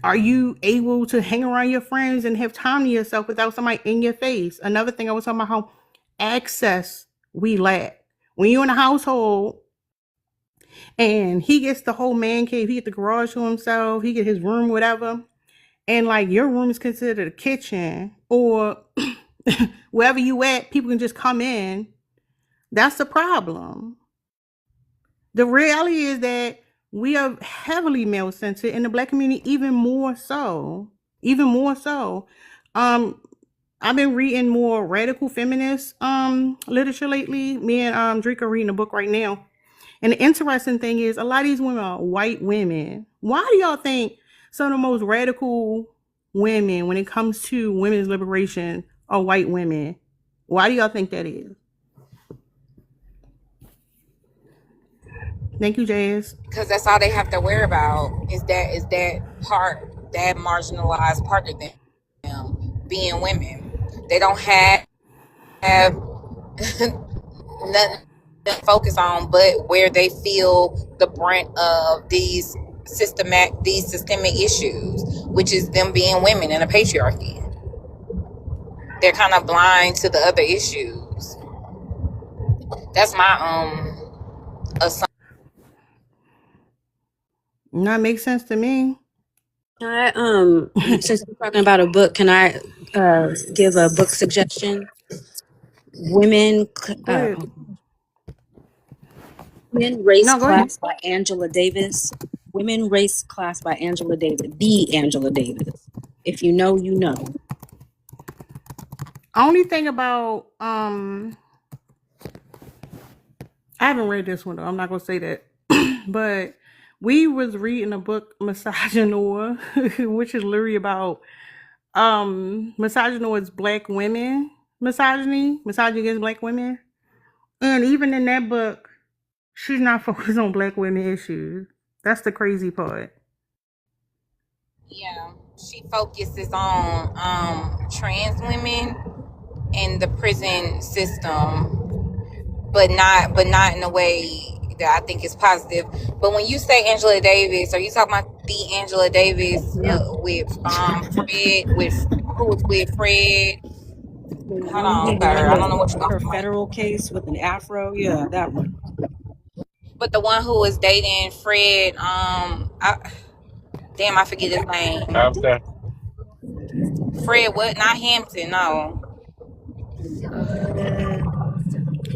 Are you able to hang around your friends and have time to yourself without somebody in your face? Another thing I was talking about how access we lack. When you're in a household and he gets the whole man cave, he get the garage to himself, he get his room, whatever, and like your room is considered a kitchen or wherever you at, people can just come in. That's the problem. The reality is that we are heavily male centered in the Black community, even more so. Even more so. I've been reading more radical feminist literature lately. Me and Drake are reading a book right now. And the interesting thing is a lot of these women are white women. Why do y'all think some of the most radical women when it comes to women's liberation are white women? Why do y'all think that is? Thank you, Jazz. Because that's all they have to worry about is that part, that marginalized part of them being women. They don't have nothing to focus on but where they feel the brunt of these systemic issues, which is them being women in a patriarchy. They're kind of blind to the other issues. That's my assumption. That makes sense to me. Can I, since we're talking about a book, can I give a book suggestion? Women, Go ahead. Women Race No, go ahead. Class by Angela Davis. Women Race Class by Angela Davis. The Angela Davis. If you know, you know. Only thing about I haven't read this one though. I'm not gonna say that. But we was reading a book, Misogynoir, which is literally about misogynoir is black women, misogyny against black women. And even in that book, she's not focused on black women issues. That's the crazy part. Yeah, she focuses on trans women in the prison system, but not in a way that I think is positive. But when you say Angela Davis, are you talking about the Angela Davis with Fred, with who was with Fred? Hold on, look at her. I don't know what you're Her talking about. federal case with an afro. Yeah, that one. But the one who was dating Fred, damn, I forget his name. After. Fred, what? Not Hampton, no.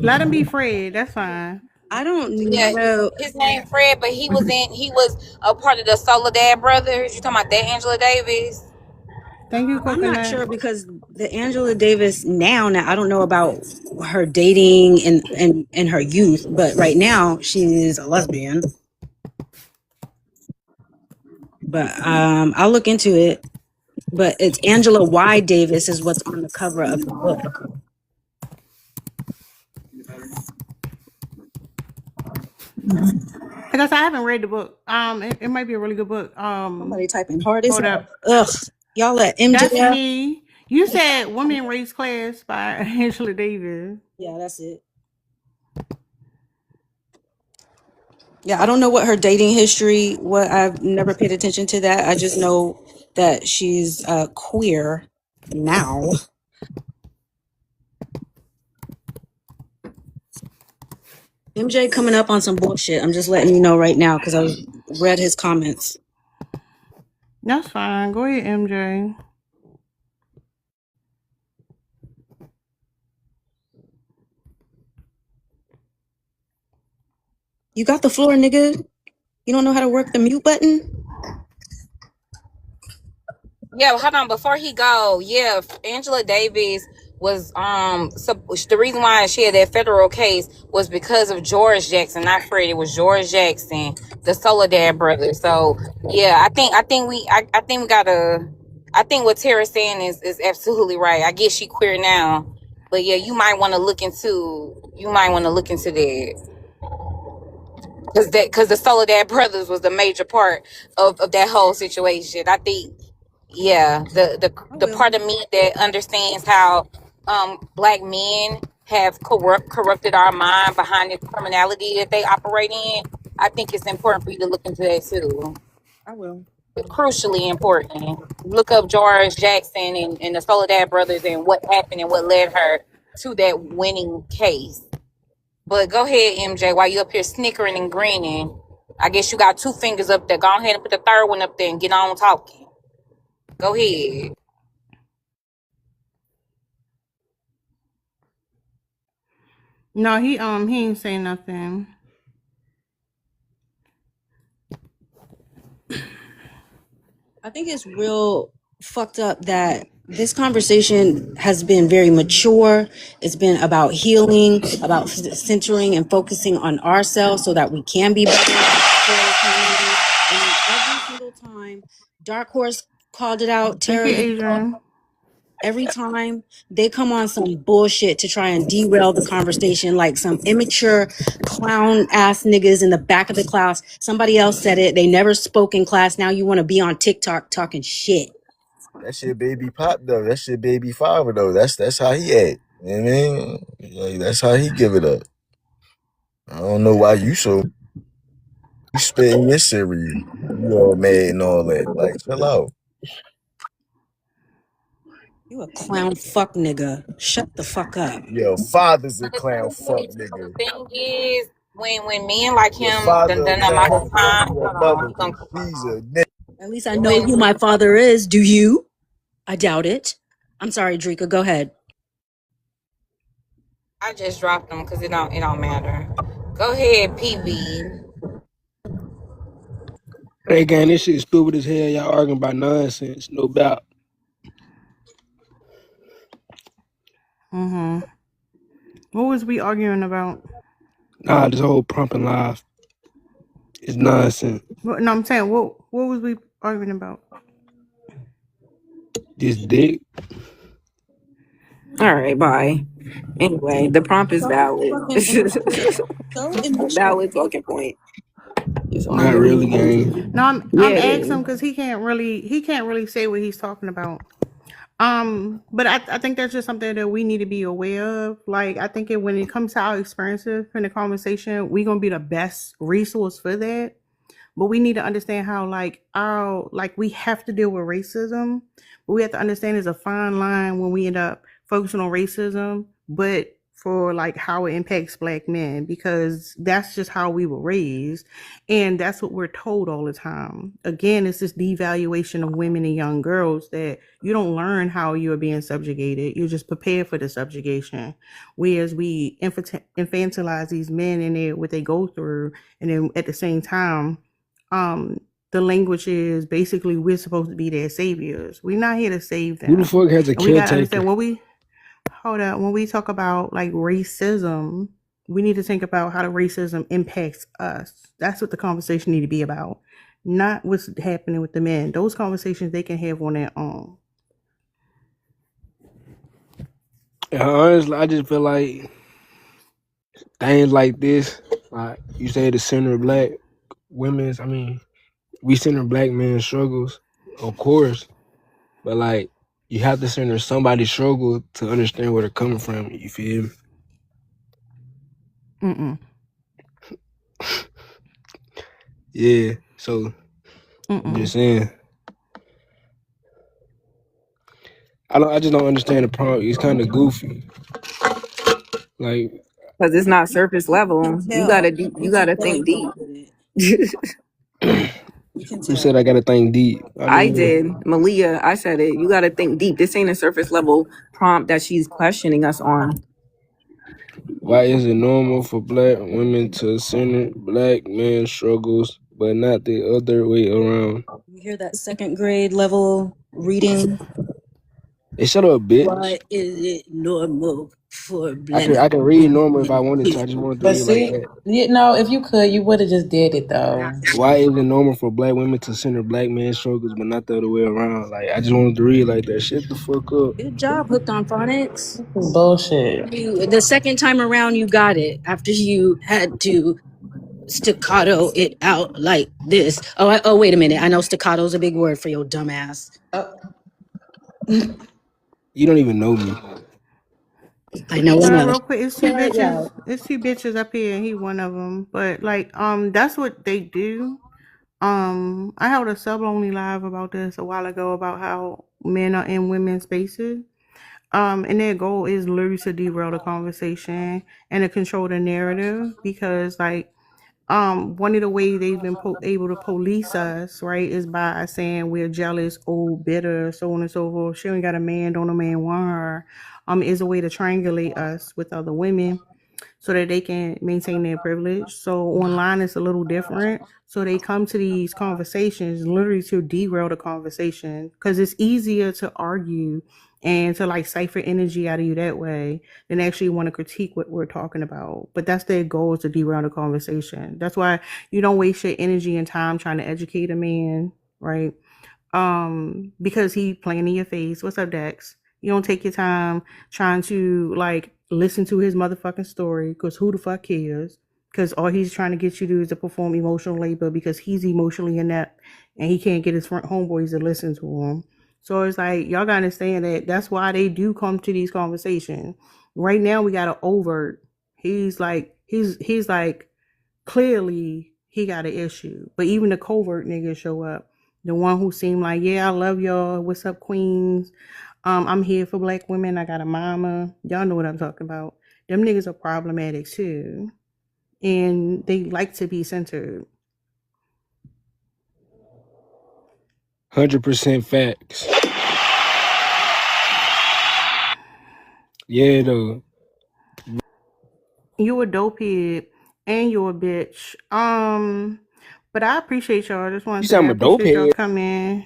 Let him be Fred. That's fine. I don't Yeah, know. his name Fred, but he was a part of the Soledad Brothers. You talking about that Angela Davis? Thank you, I'm not Coconut. sure because the Angela Davis now I don't know about her dating in her youth, but right now she's a lesbian. But I'll look into it. But it's Angela Y. Davis is what's on the cover of the book. I guess I haven't read the book. It might be a really good book. Somebody typing hard as Hold hell. up. Ugh. Y'all let That's MJ. me. You said Women Race Class by Angela Davis. Yeah, that's it. Yeah, I don't know what her dating history. I've never paid attention to that. I just know that she's queer now. MJ coming up on some bullshit. I'm just letting you know right now because I read his comments. That's fine. Go ahead, MJ. You got the floor, nigga. You don't know how to work the mute button? Yeah, hold on. Before he go, yeah, Angela Davis was the reason why she had that federal case was because of George Jackson, not Freddie. It was George Jackson, the Soledad brothers. So yeah, I think we gotta. I think what Tara's saying is absolutely right. I guess she queer now, but yeah, you might want to look into that. Because the Soledad brothers was the major part of that whole situation. I think, yeah, I the will. part of me that understands how black men have corrupted our mind behind the criminality that they operate in. I think it's important for you to look into that too. I will. Crucially important. Look up George Jackson and the Soledad brothers and what happened and what led her to that winning case. But go ahead, MJ, while you up here snickering and grinning. I guess you got two fingers up there. Go ahead and put the third one up there and get on talking. Go ahead. No, he ain't saying nothing. I think it's real fucked up that this conversation has been very mature. It's been about healing, about centering and focusing on ourselves so that we can be better for the community. And every single time, Dark Horse called it out, Thank Tara, you, you called Adrian. every time they come on some bullshit to try and derail the conversation like some immature clown ass niggas in the back of the class. Somebody else said it. They never spoke in class. Now you want to be on TikTok talking shit. That shit baby pop though. That shit baby father though. That's how he act. You know what I mean? Like, that's how he give it up. I don't know why you so you spitting your cereal. You all mad and all that. Like, chill out. You a clown fuck nigga. Shut the fuck up. Your father's a But clown fuck nigga. the thing is, when men like Your him father a done a lot clown of fuck time, your hold on, mother he gonna because she's a nigga. At least I know who when my father is. Do you? I doubt it. I'm sorry, Drika. Go ahead. I just dropped them because it don't matter. Go ahead, PB. Hey, gang, this shit stupid as hell. Y'all arguing about nonsense, no doubt. Mm-hmm. What was we arguing about? Nah, this whole pumping live is nonsense. No, I'm saying what was we arguing about? This dick. All right, bye. Anyway, the prompt is So valid. fucking immature. So immature. Valid talking point. That's all I'm Not gonna really, say. gang. No, Yeah, I'm it asking is. him because he can't really say what he's talking about. But I think that's just something that we need to be aware of. Like I think when it comes to our experiences in the conversation, we gonna be the best resource for that. But we need to understand how we have to deal with racism, but we have to understand there's a fine line when we end up focusing on racism, but for like how it impacts black men, because that's just how we were raised and that's what we're told all the time. Again, it's this devaluation of women and young girls that you don't learn how you're being subjugated, you're just prepared for the subjugation, whereas we infantilize these men and what they go through, and then at the same time the language is basically we're supposed to be their saviors. We're not here to save Who the them. fuck has a And we got to caretaker? understand when we talk about like racism, we need to think about how the racism impacts us. That's what the conversation need to be about, not what's happening with the men. Those conversations they can have on their own. And honestly, I just feel like things like this, like you say, the center of black women's. I mean, we center black men's struggles, of course, but like you have to center somebody's struggle to understand where they're coming from. You feel me? Mm-mm. Yeah. So I'm Mm-mm. just saying. I just don't understand the problem. It's kind of goofy. Like, Because it's not surface level. You Tell gotta you can think tell deep. he did it. You can Who tell. said I gotta think deep? I I mean, did. Malia, I said it. You got to think deep. This ain't a surface level prompt that she's questioning us on. why is it normal for black women to center black men struggles, but not the other way around? You hear that second grade level reading? Hey, shut up, bitch. Why is it normal for I black can read normal if I women wanted to. to I just wanted to But read like see, that. you know, if you could, you would have just did it though. Why is it normal for black women to center black men struggles, but not the other way around? Like I just wanted to read like that. Shut the fuck up. good job, hooked on phonics? This is bullshit. You the second time around you got it after you had to staccato it out like this. Oh, wait a minute. I know staccato is a big word for your dumb ass. You don't even know me. I know enough. Real quick, it's two But yeah, bitches. It's two bitches up here, and he one of them. But like, that's what they do. I held a sub only live about this a while ago about how men are in women's spaces. And their goal is literally to derail the conversation and to control the narrative because like one of the ways they've been able to police us, right, is by saying we're jealous, old, bitter, so on and so forth. She ain't got a man, don't a man want her. Is a way to triangulate us with other women so that they can maintain their privilege. So online it's a little different. So they come to these conversations literally to derail the conversation because it's easier to argue and to like cipher energy out of you that way than actually want to critique what we're talking about. But that's their goal, is to derail the conversation. That's why you don't waste your energy and time trying to educate a man, right? Because he playing in your face. What's up, Dex? You don't take your time trying to like listen to his motherfucking story because who the fuck cares? Because all he's trying to get you to do is to perform emotional labor because he's emotionally inept and he can't get his front homeboys to listen to him. So it's like y'all gotta understand that that's why they do come to these conversations. Right now we got an overt. He's like clearly he got an issue. But even the covert niggas show up. The one who seemed like, yeah, I love y'all. What's up, queens? I'm here for black women. I got a mama. Y'all know what I'm talking about. Them niggas are problematic too. And they like to be centered. 100% facts. Yeah, though. You a dope head and you a bitch. But I appreciate y'all. I just want You to said say I I'm a dope appreciate y'all head. coming.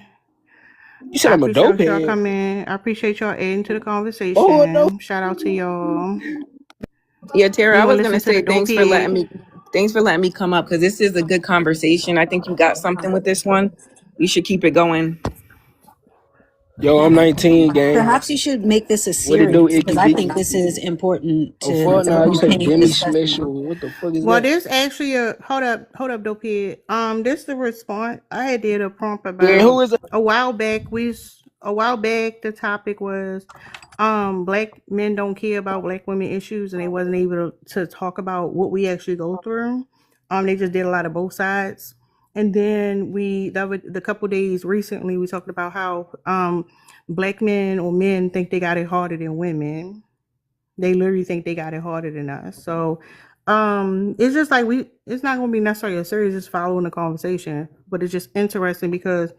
You said I I'm a dope appreciate y'all head. coming. I appreciate y'all adding to the Oh no. conversation. Shout out to y'all. Yeah, Tara, You I gonna was gonna listen to the say dope thanks for letting head? me come up because this is a good conversation. I think you got something with this one. We should keep it going. Yo, I'm 19, gang. perhaps you should make this a What it do, series because Icky I think Vicky? this is important Oh to fuck nah, you say continue Demi discussing. Special. What the fuck is Well, that? there's actually a hold up, dope head. This the response. I had did a prompt Yeah, who about is it? a while back. A while back the topic was black men don't care about black women issues and they wasn't able to talk about what we actually go through. They just did a lot of both sides. And then the couple days recently we talked about how black men or men think they got it harder than women. They literally think they got it harder than us. So it's just like it's not gonna be necessarily a series just following the conversation, but it's just interesting because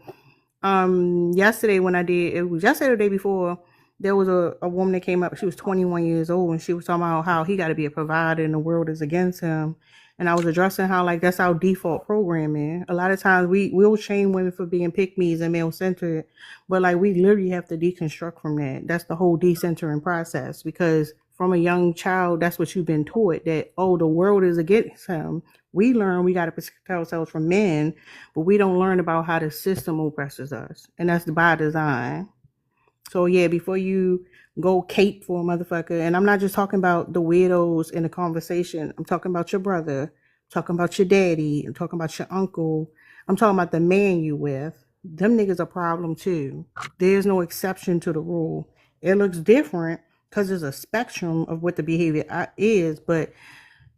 yesterday when I did, it was yesterday or the day before, there was a woman that came up. She was 21 years old and she was talking about how he got to be a provider and the world is against him. And I was addressing how like that's our default programming. A lot of times we'll shame women for being pick me's and male centered, but like we literally have to deconstruct from that. That's the whole decentering process because from a young child, that's what you've been taught, that oh, the world is against him. We learn we got to protect ourselves from men, but we don't learn about how the system oppresses us, and that's by design. So yeah, before you go cape for a motherfucker, and I'm not just talking about the weirdos in the conversation. I'm talking about your brother, I'm talking about your daddy, I'm talking about your uncle, I'm talking about the man you with. Them niggas a problem too. There's no exception to the rule. It looks different because there's a spectrum of what the behavior is, but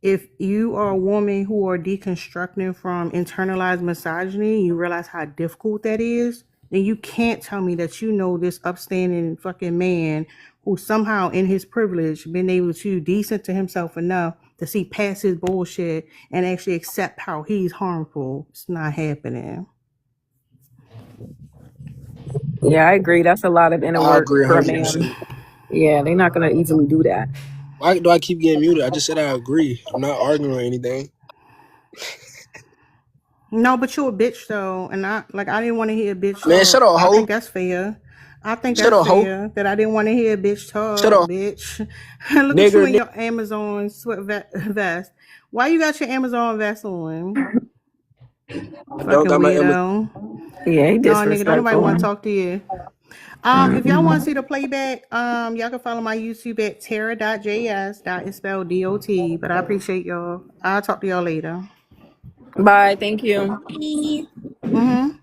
if you are a woman who are deconstructing from internalized misogyny, you realize how difficult that is, then you can't tell me that you know this upstanding fucking man who somehow in his privilege been able to decent to himself enough to see past his bullshit and actually accept how he's harmful. It's not happening. Yeah, I agree. That's a lot of inner I work agree for a 100%. man. Yeah, they're not gonna easily do that. Why do I keep getting muted? I just said I agree. I'm not arguing or anything. No, but you a bitch though, and I didn't want to hear a bitch Man, shut talk. up, I think hoe. that's fair. I think Shut that's up, hoe. fair that I didn't want to hear a bitch Shut talk, up, bitch. Look at you nigger. in your Amazon vest. Why you got your Amazon vest on? I don't Fucking got my Amazon. weirdo. Yeah, he No, nigga, don't nobody want to disrespectful. talk to you. If y'all want to see the playback, y'all can follow my YouTube at terra.js. Dot is spelled DOT. But I appreciate y'all. I'll talk to y'all later. Bye. Thank you. Mm-hmm.